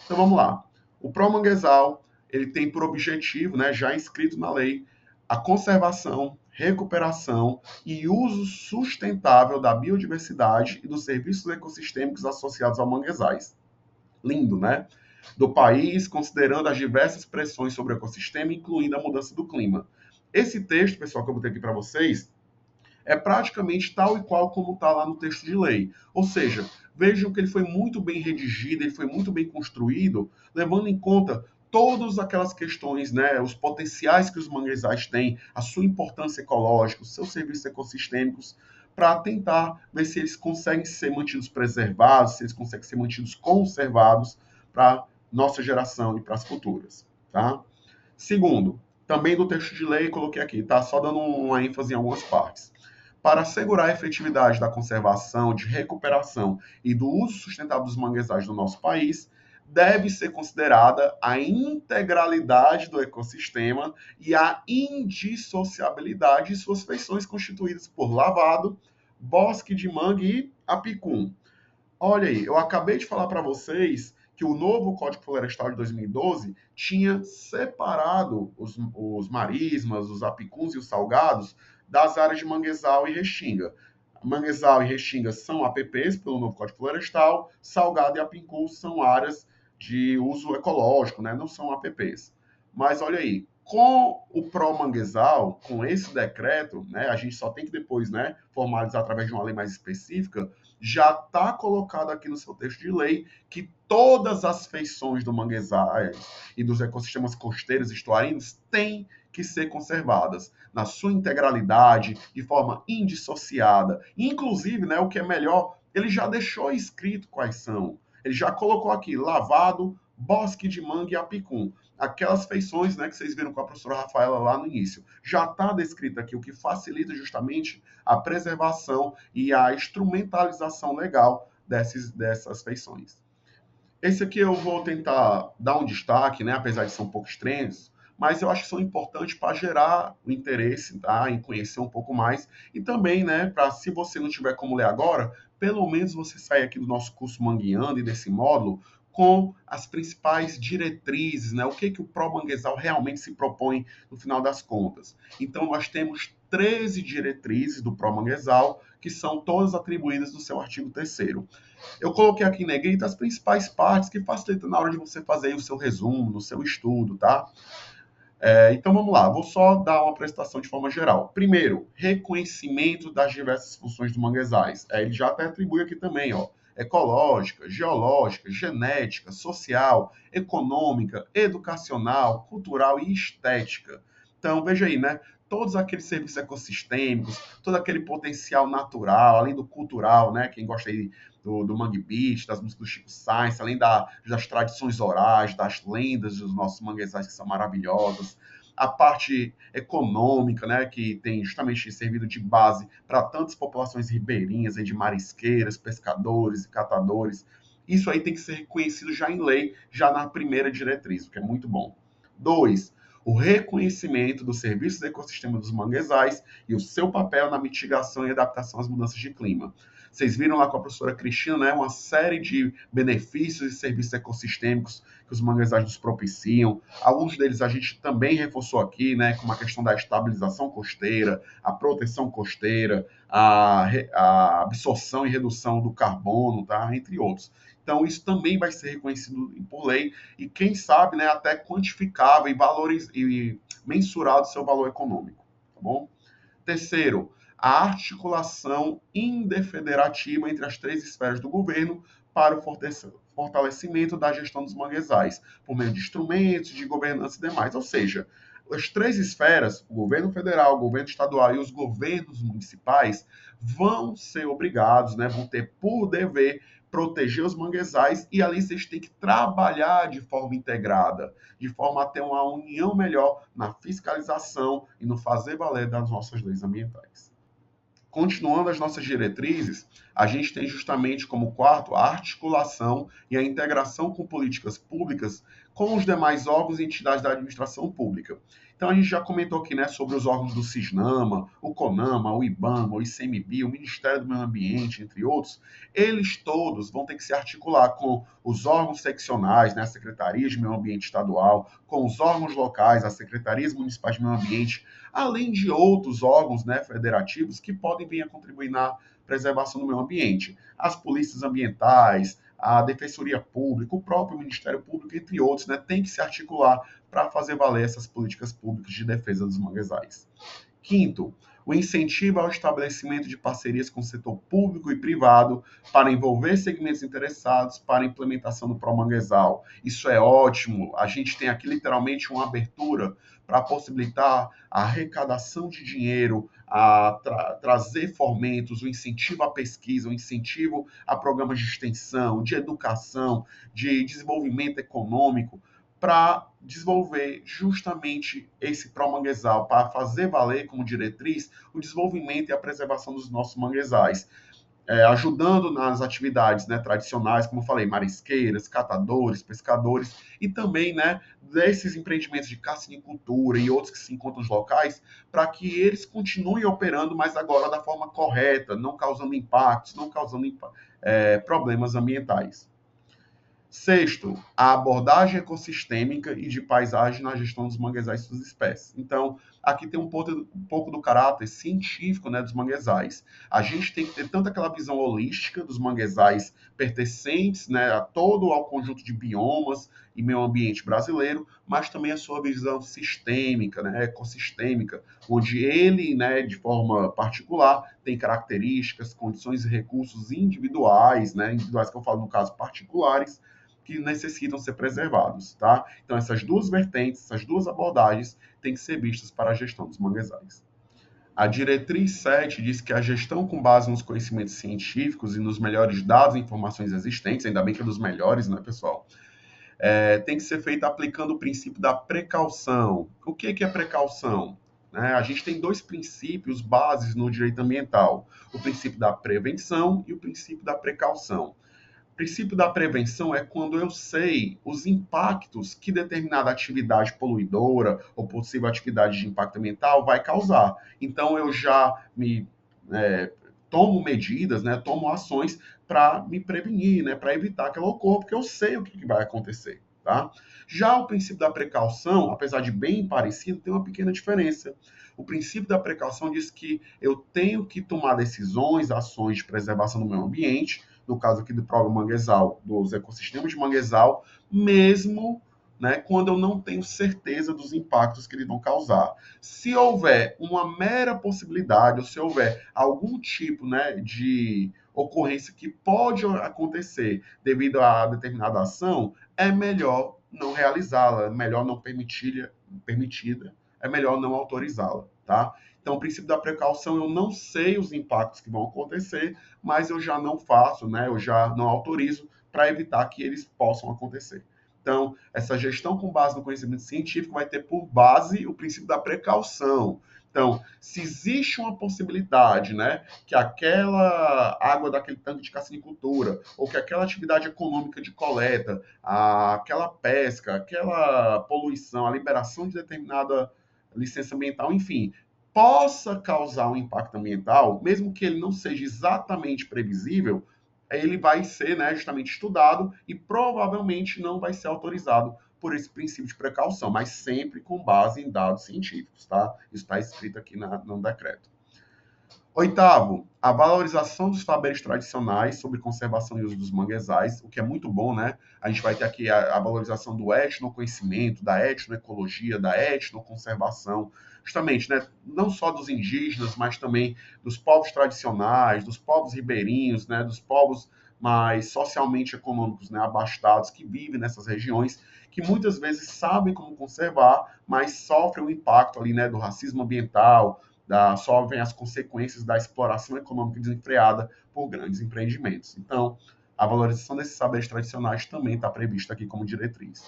Então vamos lá. O Promanguezal, ele tem por objetivo, né, já inscrito na lei, a conservação, recuperação e uso sustentável da biodiversidade e dos serviços ecossistêmicos associados ao manguezais. Lindo, né? Do país, considerando as diversas pressões sobre o ecossistema, incluindo a mudança do clima. Esse texto, pessoal, que eu botei aqui para vocês, é praticamente tal e qual como está lá no texto de lei. Ou seja, vejam que ele foi muito bem redigido, ele foi muito bem construído, levando em conta todas aquelas questões, né, os potenciais que os manguezais têm, a sua importância ecológica, os seus serviços ecossistêmicos, para tentar ver se eles conseguem ser mantidos preservados, se eles conseguem ser mantidos conservados para nossa geração e para as futuras, tá? Segundo, também do texto de lei, coloquei aqui, tá? Só dando uma ênfase em algumas partes. Para assegurar a efetividade da conservação, de recuperação e do uso sustentável dos manguezais no nosso país, deve ser considerada a integralidade do ecossistema e a indissociabilidade de suas feições constituídas por lavado, bosque de mangue e apicum. Olha aí, eu acabei de falar para vocês que o novo Código Florestal de 2012 tinha separado os marismas, os apicuns e os salgados das áreas de manguezal e restinga. Manguezal e restinga são APPs pelo novo Código Florestal, salgado e apicum são áreas de uso ecológico, né? Não são APPs. Mas olha aí, com o pró-manguezal, com esse decreto, né, a gente só tem que depois, né, formalizar através de uma lei mais específica, já está colocado aqui no seu texto de lei que todas as feições do manguezais e dos ecossistemas costeiros e estuarinos têm que ser conservadas na sua integralidade, de forma indissociada. Inclusive, né, o que é melhor, ele já deixou escrito quais são. Ele já colocou aqui lavado, bosque de manga e apicum. Aquelas feições, né, que vocês viram com a professora Rafaela lá no início. Já está descrito aqui, o que facilita justamente a preservação e a instrumentalização legal dessas feições. Esse aqui eu vou tentar dar um destaque, né, apesar de ser um pouco extenso, mas eu acho que são importantes para gerar o interesse, tá, em conhecer um pouco mais e também, né, para se você não tiver como ler agora, pelo menos você sair aqui do nosso curso Mangueando e desse módulo com as principais diretrizes, né, o que o pró-manguezal realmente se propõe no final das contas. Então nós temos 13 diretrizes do pró-manguezal que são todas atribuídas no seu artigo 3º. Eu coloquei aqui em negrito as principais partes que facilitam na hora de você fazer o seu resumo, no seu estudo, tá? Então vamos lá, vou só dar uma apresentação de forma geral. Primeiro, reconhecimento das diversas funções do manguezais. Ele já até atribui aqui também, ó, ecológica, geológica, genética, social, econômica, educacional, cultural e estética. Então veja aí, né? Todos aqueles serviços ecossistêmicos, todo aquele potencial natural, além do cultural, né? Quem gosta aí do Mangue Beach, das músicas do Chico Sainz, além das tradições orais, das lendas dos nossos manguezais que são maravilhosas, a parte econômica, né, que tem justamente servido de base para tantas populações ribeirinhas, aí, de marisqueiras, pescadores e catadores. Isso aí tem que ser reconhecido já em lei, já na primeira diretriz, o que é muito bom. 2. O reconhecimento do serviço do ecossistema dos manguezais e o seu papel na mitigação e adaptação às mudanças de clima. Vocês viram lá com a professora Cristina, né, uma série de benefícios e serviços ecossistêmicos que os manguezais nos propiciam. Alguns deles a gente também reforçou aqui, né, como a questão da estabilização costeira, a proteção costeira, a absorção e redução do carbono, tá, entre outros. Então, isso também vai ser reconhecido por lei e, quem sabe, né, até quantificável e mensurado seu valor econômico, tá bom? Terceiro, a articulação indefederativa entre as três esferas do governo para o fortalecimento da gestão dos manguezais, por meio de instrumentos de governança e demais. Ou seja, as três esferas, o governo federal, o governo estadual e os governos municipais, vão ser obrigados, né, vão ter por dever proteger os manguezais e ali vocês têm que trabalhar de forma integrada, de forma a ter uma união melhor na fiscalização e no fazer valer das nossas leis ambientais. Continuando as nossas diretrizes, a gente tem justamente como quarto a articulação e a integração com políticas públicas com os demais órgãos e entidades da administração pública. Então, a gente já comentou aqui, né, sobre os órgãos do CISNAMA, o CONAMA, o IBAMA, o ICMBio, o Ministério do Meio Ambiente, entre outros. Eles todos vão ter que se articular com os órgãos seccionais, né, a Secretaria de Meio Ambiente Estadual, com os órgãos locais, as Secretarias Municipais de Meio Ambiente, além de outros órgãos, né, federativos que podem vir a contribuir na preservação do meio ambiente. As polícias ambientais, a Defensoria Pública, o próprio Ministério Público, entre outros, né, tem que se articular para fazer valer essas políticas públicas de defesa dos manguezais. Quinto, o incentivo ao estabelecimento de parcerias com o setor público e privado para envolver segmentos interessados para a implementação do pró-manguezal. Isso é ótimo. A gente tem aqui literalmente uma abertura para possibilitar a arrecadação de dinheiro, a trazer fomentos, o incentivo à pesquisa, o incentivo a programas de extensão, de educação, de desenvolvimento econômico, para desenvolver justamente esse pró-manguezal, para fazer valer como diretriz o desenvolvimento e a preservação dos nossos manguezais, ajudando nas atividades, né, tradicionais, como eu falei, marisqueiras, catadores, pescadores, e também, né, desses empreendimentos de cassinicultura e outros que se encontram nos locais, para que eles continuem operando, mas agora da forma correta, não causando impactos, não causando problemas ambientais. Sexto, a abordagem ecossistêmica e de paisagem na gestão dos manguezais e suas espécies. Então, aqui tem um pouco do caráter científico, né, dos manguezais. A gente tem que ter tanto aquela visão holística dos manguezais pertencentes, né, a todo ao conjunto de biomas e meio ambiente brasileiro, mas também a sua visão sistêmica, né, ecossistêmica, onde ele, né, de forma particular, tem características, condições e recursos individuais, né, individuais que eu falo no caso particulares, que necessitam ser preservados, tá? Então essas duas vertentes, essas duas abordagens têm que ser vistas para a gestão dos manguezais. A diretriz 7 diz que a gestão com base nos conhecimentos científicos e nos melhores dados e informações existentes, ainda bem que é dos melhores, né, pessoal? Tem que ser feita aplicando o princípio da precaução. O que é precaução? Né? A gente tem dois princípios bases no direito ambiental: o princípio da prevenção e o princípio da precaução. O princípio da prevenção é quando eu sei os impactos que determinada atividade poluidora ou possível atividade de impacto ambiental vai causar. Então, eu já me tomo medidas, né, tomo ações para me prevenir, né, para evitar que ela ocorra, porque eu sei o que vai acontecer. Tá? Já o princípio da precaução, apesar de bem parecido, tem uma pequena diferença. O princípio da precaução diz que eu tenho que tomar decisões, ações de preservação do meio ambiente, no caso aqui do programa manguezal, dos ecossistemas de manguezal, mesmo, né, quando eu não tenho certeza dos impactos que eles vão causar. Se houver uma mera possibilidade, ou se houver algum tipo, né, de ocorrência que pode acontecer devido a determinada ação, é melhor não realizá-la, é melhor não permitida, é melhor não autorizá-la, tá? Então, o princípio da precaução, eu não sei os impactos que vão acontecer, mas eu já não faço, né? Eu já não autorizo para evitar que eles possam acontecer. Então, essa gestão com base no conhecimento científico vai ter por base o princípio da precaução. Então, se existe uma possibilidade, né, que aquela água daquele tanque de cassinicultura, ou que aquela atividade econômica de coleta, aquela pesca, aquela poluição, a liberação de determinada licença ambiental, enfim, possa causar um impacto ambiental, mesmo que ele não seja exatamente previsível, ele vai ser, né, justamente estudado e provavelmente não vai ser autorizado por esse princípio de precaução, mas sempre com base em dados científicos, tá? Isso está escrito aqui no decreto. Oitavo, a valorização dos saberes tradicionais sobre conservação e uso dos manguezais, o que é muito bom, né? A gente vai ter aqui a valorização do etnoconhecimento, da etnoecologia, da etnoconservação, justamente, né? Não só dos indígenas, mas também dos povos tradicionais, dos povos ribeirinhos, né? Dos povos mais socialmente econômicos, né? Abastados, que vivem nessas regiões, que muitas vezes sabem como conservar, mas sofrem o impacto ali, né? Do racismo ambiental, sofrem as consequências da exploração econômica desenfreada por grandes empreendimentos. Então, a valorização desses saberes tradicionais também está prevista aqui como diretriz.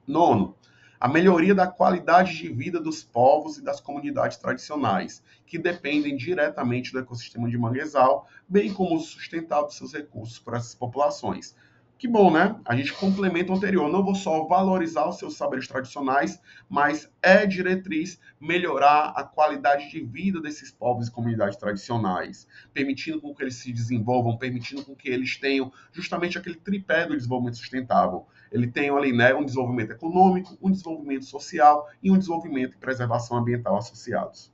Nono, a melhoria da qualidade de vida dos povos e das comunidades tradicionais, que dependem diretamente do ecossistema de manguezal, bem como o sustentável de seus recursos para essas populações. Que bom, né? A gente complementa o anterior. Não vou só valorizar os seus saberes tradicionais, mas é diretriz melhorar a qualidade de vida desses povos e comunidades tradicionais, permitindo com que eles se desenvolvam, permitindo com que eles tenham justamente aquele tripé do desenvolvimento sustentável. Ele tem ali, né, um desenvolvimento econômico, um desenvolvimento social e um desenvolvimento e preservação ambiental associados.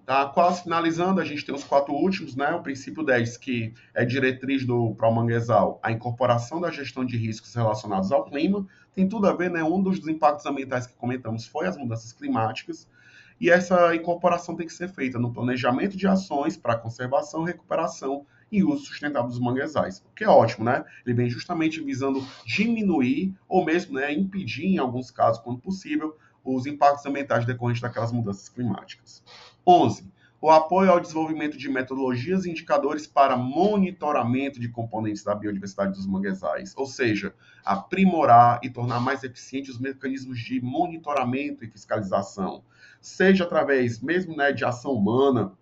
Tá quase finalizando, a gente tem os quatro últimos, né? O princípio 10, que é diretriz do Promanguezal, a incorporação da gestão de riscos relacionados ao clima, tem tudo a ver, né? Um dos impactos ambientais que comentamos foi as mudanças climáticas, e essa incorporação tem que ser feita no planejamento de ações para conservação, recuperação e uso sustentável dos manguezais, o que é ótimo, né? Ele vem justamente visando diminuir ou mesmo, né, impedir, em alguns casos, quando possível, os impactos ambientais decorrentes daquelas mudanças climáticas. 11. O apoio ao desenvolvimento de metodologias e indicadores para monitoramento de componentes da biodiversidade dos manguezais, ou seja, aprimorar e tornar mais eficientes os mecanismos de monitoramento e fiscalização, seja através mesmo, né, de ação humana,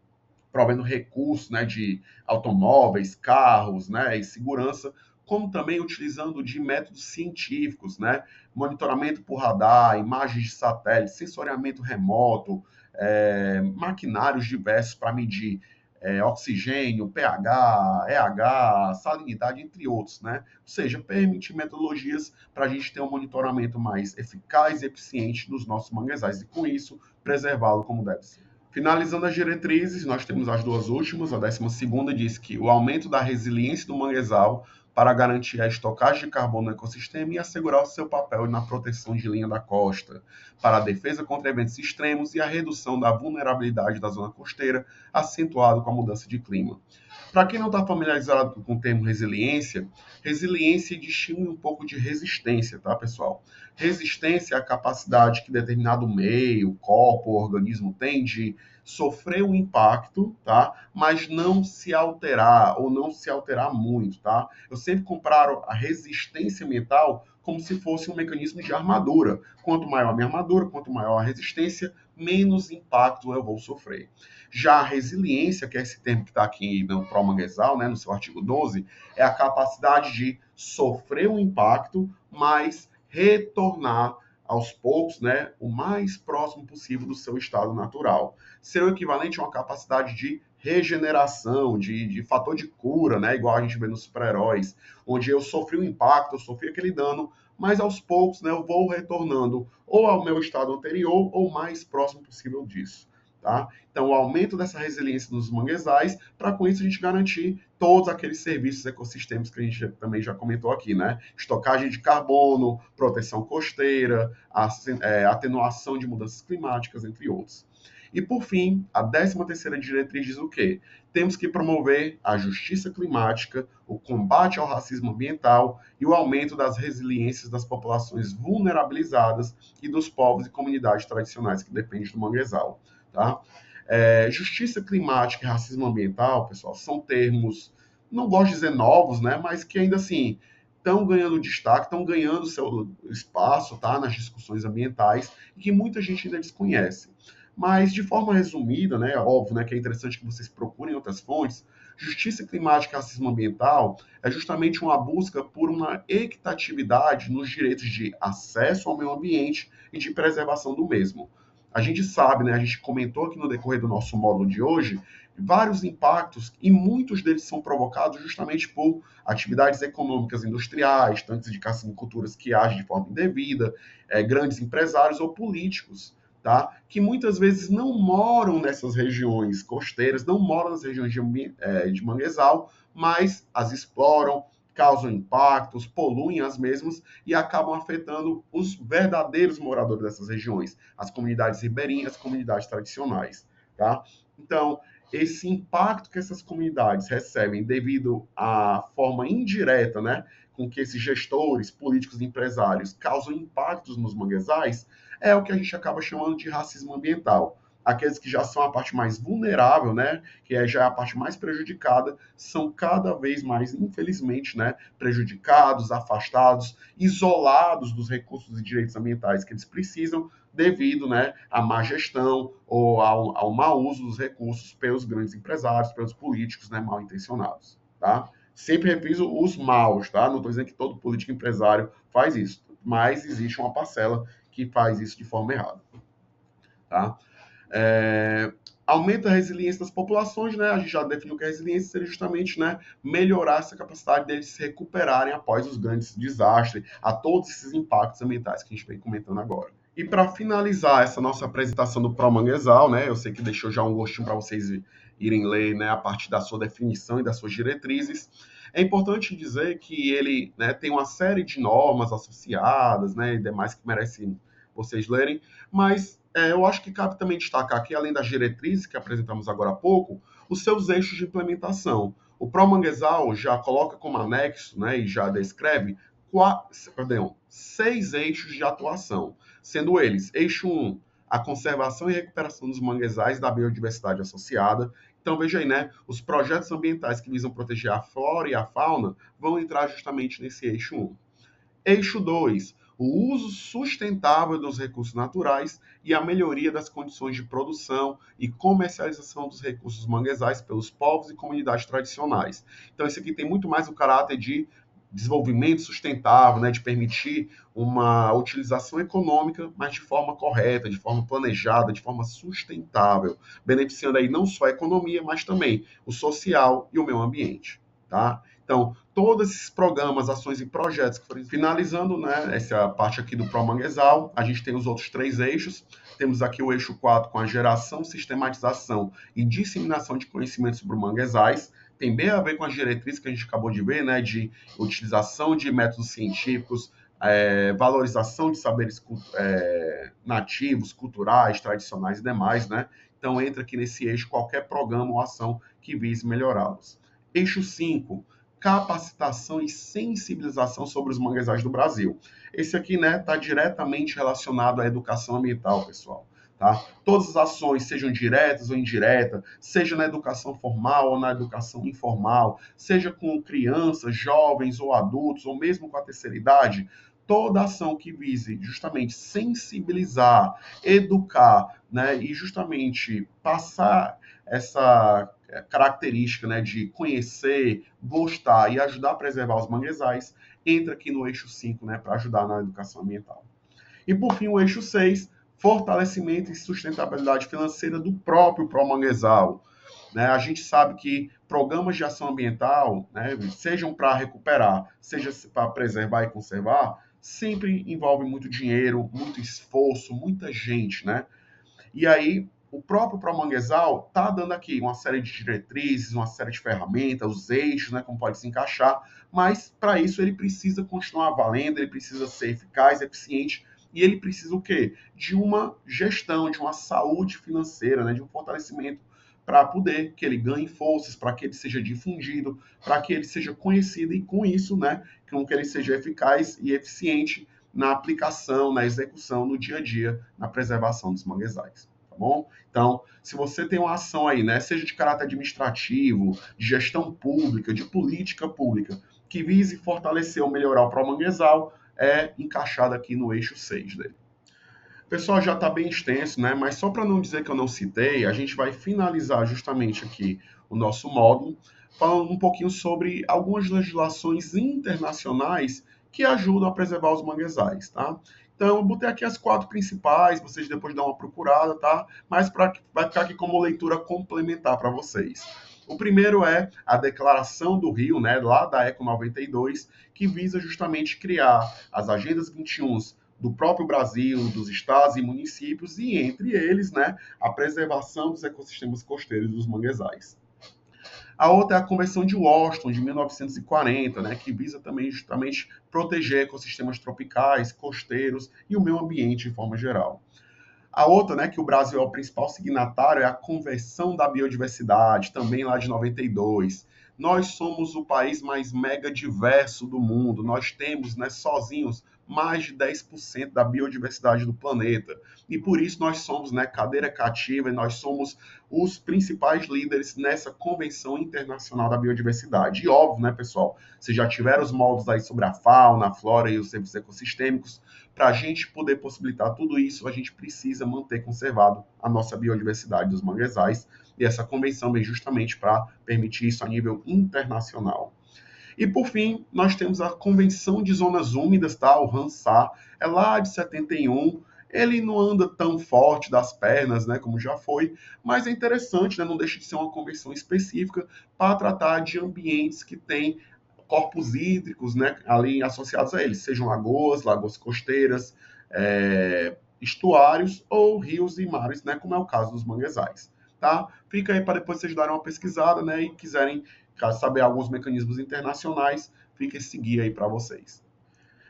provendo recursos, né, de automóveis, carros, né, e segurança, como também utilizando de métodos científicos, né, monitoramento por radar, imagens de satélite, sensoriamento remoto, maquinários diversos para medir oxigênio, pH, EH, salinidade, entre outros, né? Ou seja, permite metodologias para a gente ter um monitoramento mais eficaz e eficiente dos nossos manguezais e, com isso, preservá-lo como deve ser. Finalizando as diretrizes, nós temos as duas últimas. A 12ª diz que o aumento da resiliência do manguezal para garantir a estocagem de carbono no ecossistema e assegurar o seu papel na proteção de linha da costa, para a defesa contra eventos extremos e a redução da vulnerabilidade da zona costeira, acentuado com a mudança de clima. Para quem não está familiarizado com o termo resiliência, resiliência distingue um pouco de resistência, tá, pessoal? Resistência é a capacidade que determinado meio, corpo ou organismo tem de sofrer um impacto, tá? Mas não se alterar ou não se alterar muito, tá? Eu sempre comparo a resistência ambiental como se fosse um mecanismo de armadura. Quanto maior a minha armadura, quanto maior a resistência, menos impacto eu vou sofrer. Já a resiliência, que é esse termo que está aqui no Promanguezal, né, no seu artigo 12, é a capacidade de sofrer um impacto, mas retornar aos poucos, né, o mais próximo possível do seu estado natural. Ser o equivalente a uma capacidade de regeneração, de fator de cura, né, igual a gente vê nos super-heróis, onde eu sofri um impacto, eu sofri aquele dano, mas aos poucos, né, eu vou retornando ou ao meu estado anterior ou mais próximo possível disso. Tá? Então, o aumento dessa resiliência nos manguezais, para com isso a gente garantir todos aqueles serviços ecossistêmicos que a gente também já comentou aqui, né? Estocagem de carbono, proteção costeira, atenuação de mudanças climáticas, entre outros. E, por fim, a 13ª diretriz diz o quê? Temos que promover a justiça climática, o combate ao racismo ambiental e o aumento das resiliências das populações vulnerabilizadas e dos povos e comunidades tradicionais que dependem do manguezal. Tá? Justiça climática e racismo ambiental, pessoal, são termos, não gosto de dizer novos, né, mas que ainda assim estão ganhando destaque, estão ganhando seu espaço, tá, nas discussões ambientais e que muita gente ainda desconhece. Mas, de forma resumida, né, óbvio, né, que é interessante que vocês procurem outras fontes, justiça climática e racismo ambiental é justamente uma busca por uma equitatividade nos direitos de acesso ao meio ambiente e de preservação do mesmo. A gente sabe, né, a gente comentou aqui no decorrer do nosso módulo de hoje, vários impactos, e muitos deles são provocados justamente por atividades econômicas industriais, tanques de cassiniculturas que agem de forma indevida, grandes empresários ou políticos, tá? Que muitas vezes não moram nessas regiões costeiras, não moram nas regiões de manguezal, mas as exploram, causam impactos, poluem as mesmas e acabam afetando os verdadeiros moradores dessas regiões, as comunidades ribeirinhas, as comunidades tradicionais, tá? Então, esse impacto que essas comunidades recebem devido à forma indireta, né, com que esses gestores, políticos e empresários causam impactos nos manguezais, é o que a gente acaba chamando de racismo ambiental. Aqueles que já são a parte mais vulnerável, né, que já é a parte mais prejudicada, são cada vez mais, infelizmente, né, prejudicados, afastados, isolados dos recursos e direitos ambientais que eles precisam, devido, né, à má gestão ou ao mau uso dos recursos pelos grandes empresários, pelos políticos, né, mal intencionados, tá? Sempre reviso os maus, tá? Não estou dizendo que todo político empresário faz isso, mas existe uma parcela que faz isso de forma errada, tá? Aumenta a resiliência das populações, né? A gente já definiu que a resiliência seria justamente, né, melhorar essa capacidade deles se recuperarem após os grandes desastres, a todos esses impactos ambientais que a gente vem comentando agora. E para finalizar essa nossa apresentação do Promanguezal, né, eu sei que deixou já um gostinho para vocês irem ler, né, a partir da sua definição e das suas diretrizes. É importante dizer que ele, né, tem uma série de normas associadas, né, e demais que merecem vocês lerem, mas eu acho que cabe também destacar aqui, além das diretrizes que apresentamos agora há pouco, os seus eixos de implementação. O Promanguezal já coloca como anexo, né, e já descreve 6 eixos de atuação, sendo eles, eixo 1, a conservação e recuperação dos manguezais e da biodiversidade associada. Então, veja aí, né, os projetos ambientais que visam proteger a flora e a fauna vão entrar justamente nesse eixo 1. Eixo 2, o uso sustentável dos recursos naturais e a melhoria das condições de produção e comercialização dos recursos manguezais pelos povos e comunidades tradicionais. Então, esse aqui tem muito mais o caráter de desenvolvimento sustentável, né, de permitir uma utilização econômica, mas de forma correta, de forma planejada, de forma sustentável, beneficiando aí não só a economia, mas também o social e o meio ambiente, tá? Então, todos esses programas, ações e projetos que foram finalizando, né, essa parte aqui do Promanguezal, a gente tem os outros 3 eixos. Temos aqui o eixo 4 com a geração, sistematização e disseminação de conhecimentos sobre manguezais. Tem bem a ver com as diretrizes que a gente acabou de ver, né, de utilização de métodos científicos, valorização de saberes nativos, culturais, tradicionais e demais, né? Então entra aqui nesse eixo qualquer programa ou ação que vise melhorá-los. Eixo 5, capacitação e sensibilização sobre os manguezais do Brasil. Esse aqui, né, está diretamente relacionado à educação ambiental, pessoal. Tá? Todas as ações, sejam diretas ou indiretas, seja na educação formal ou na educação informal, seja com crianças, jovens ou adultos, ou mesmo com a terceira idade, toda ação que vise justamente sensibilizar, educar, né, e justamente passar essa característica, né, de conhecer, gostar e ajudar a preservar os manguezais, entra aqui no eixo 5, né, para ajudar na educação ambiental. E por fim, o eixo 6, fortalecimento e sustentabilidade financeira do próprio Promanguezal. Né? A gente sabe que programas de ação ambiental, né, sejam para recuperar, seja para preservar e conservar, sempre envolve muito dinheiro, muito esforço, muita gente, né? E aí, o próprio Promanguezal está dando aqui uma série de diretrizes, uma série de ferramentas, os eixos, né, como pode se encaixar, mas para isso ele precisa continuar valendo, ele precisa ser eficaz, eficiente, e ele precisa o quê? De uma gestão, de uma saúde financeira, né, de um fortalecimento para poder que ele ganhe forças, para que ele seja difundido, para que ele seja conhecido e com isso, né, com que ele seja eficaz e eficiente na aplicação, na execução, no dia a dia, na preservação dos manguezais. Tá bom? Então, se você tem uma ação aí, né, seja de caráter administrativo, de gestão pública, de política pública, que vise fortalecer ou melhorar o pró-manguezal, é encaixado aqui no eixo 6 dele. Pessoal, já está bem extenso, né? Mas só para não dizer que eu não citei, a gente vai finalizar justamente aqui o nosso módulo, falando um pouquinho sobre algumas legislações internacionais que ajudam a preservar os manguezais, tá? Então, eu botei aqui as 4 principais, vocês depois dão uma procurada, tá? Mas vai ficar aqui como leitura complementar para vocês. O primeiro é a Declaração do Rio, né, lá da ECO 92, que visa justamente criar as agendas 21 do próprio Brasil, dos estados e municípios, e entre eles, né, a preservação dos ecossistemas costeiros dos manguezais. A outra é a Convenção de Washington, de 1940, né, que visa também justamente proteger ecossistemas tropicais, costeiros e o meio ambiente de forma geral. A outra, né, que o Brasil é o principal signatário, é a Convenção da Biodiversidade, também lá de 92. Nós somos o país mais mega diverso do mundo. Nós temos, né, sozinhos, mais de 10% da biodiversidade do planeta. E por isso nós somos, né, cadeira cativa e nós somos os principais líderes nessa Convenção Internacional da Biodiversidade. E óbvio, né, pessoal, vocês já tiveram os moldes aí sobre a fauna, a flora e os serviços ecossistêmicos. Para a gente poder possibilitar tudo isso, a gente precisa manter conservado a nossa biodiversidade dos manguezais, e essa convenção vem justamente para permitir isso a nível internacional. E por fim, nós temos a Convenção de Zonas Úmidas, tá? O Ramsar, é lá de 71. Ele não anda tão forte das pernas, né, como já foi, mas é interessante, né, não deixa de ser uma convenção específica para tratar de ambientes que têm corpos hídricos, né, ali associados a eles, sejam lagoas, lagoas costeiras, estuários ou rios e mares, né, como é o caso dos manguezais. Tá? Fica aí para depois vocês darem uma pesquisada, né, e quiserem saber alguns mecanismos internacionais, fica esse guia aí para vocês.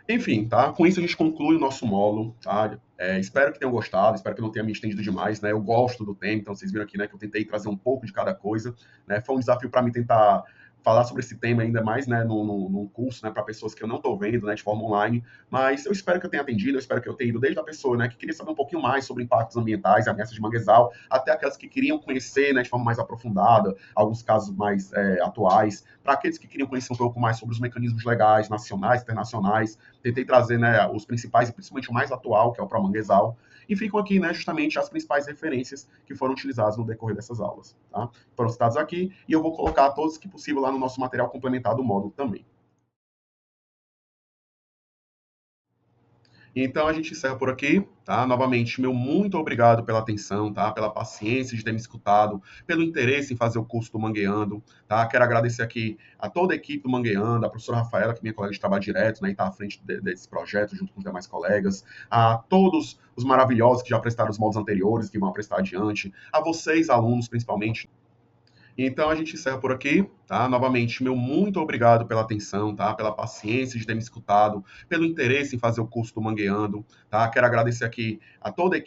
Enfim, tá? Com isso a gente conclui o nosso módulo, tá? Espero que tenham gostado, espero que não tenha me estendido demais, né? Eu gosto do tema, então vocês viram aqui, né, que eu tentei trazer um pouco de cada coisa, né? Foi um desafio para mim tentar falar sobre esse tema ainda mais, né, num curso, né, para pessoas que eu não estou vendo, né, de forma online, mas eu espero que eu tenha atendido, eu espero que eu tenha ido desde a pessoa, né, que queria saber um pouquinho mais sobre impactos ambientais, ameaças de manguezal, até aquelas que queriam conhecer, né, de forma mais aprofundada, alguns casos mais atuais, para aqueles que queriam conhecer um pouco mais sobre os mecanismos legais, nacionais, internacionais, tentei trazer, né, os principais e principalmente o mais atual, que é o Promanguezal, e ficam aqui, né, justamente as principais referências que foram utilizadas no decorrer dessas aulas. Tá? Foram citados aqui e eu vou colocar todos que possível lá no nosso material complementar do módulo também. Então a gente encerra por aqui, tá? Novamente, meu muito obrigado pela atenção, tá? Pela paciência de ter me escutado, pelo interesse em fazer o curso do Mangueando, tá? Quero agradecer aqui a toda a equipe do Mangueando, a professora Rafaela, que é minha colega de trabalho direto, né? E está à frente desse projeto, junto com os demais colegas, a todos os maravilhosos que já prestaram os módulos anteriores, que vão prestar adiante, a vocês, alunos, principalmente. Então a gente encerra por aqui, tá? Novamente, meu muito obrigado pela atenção, tá? Pela paciência de ter me escutado, pelo interesse em fazer o curso do Mangueando, tá? Quero agradecer aqui a toda a equipe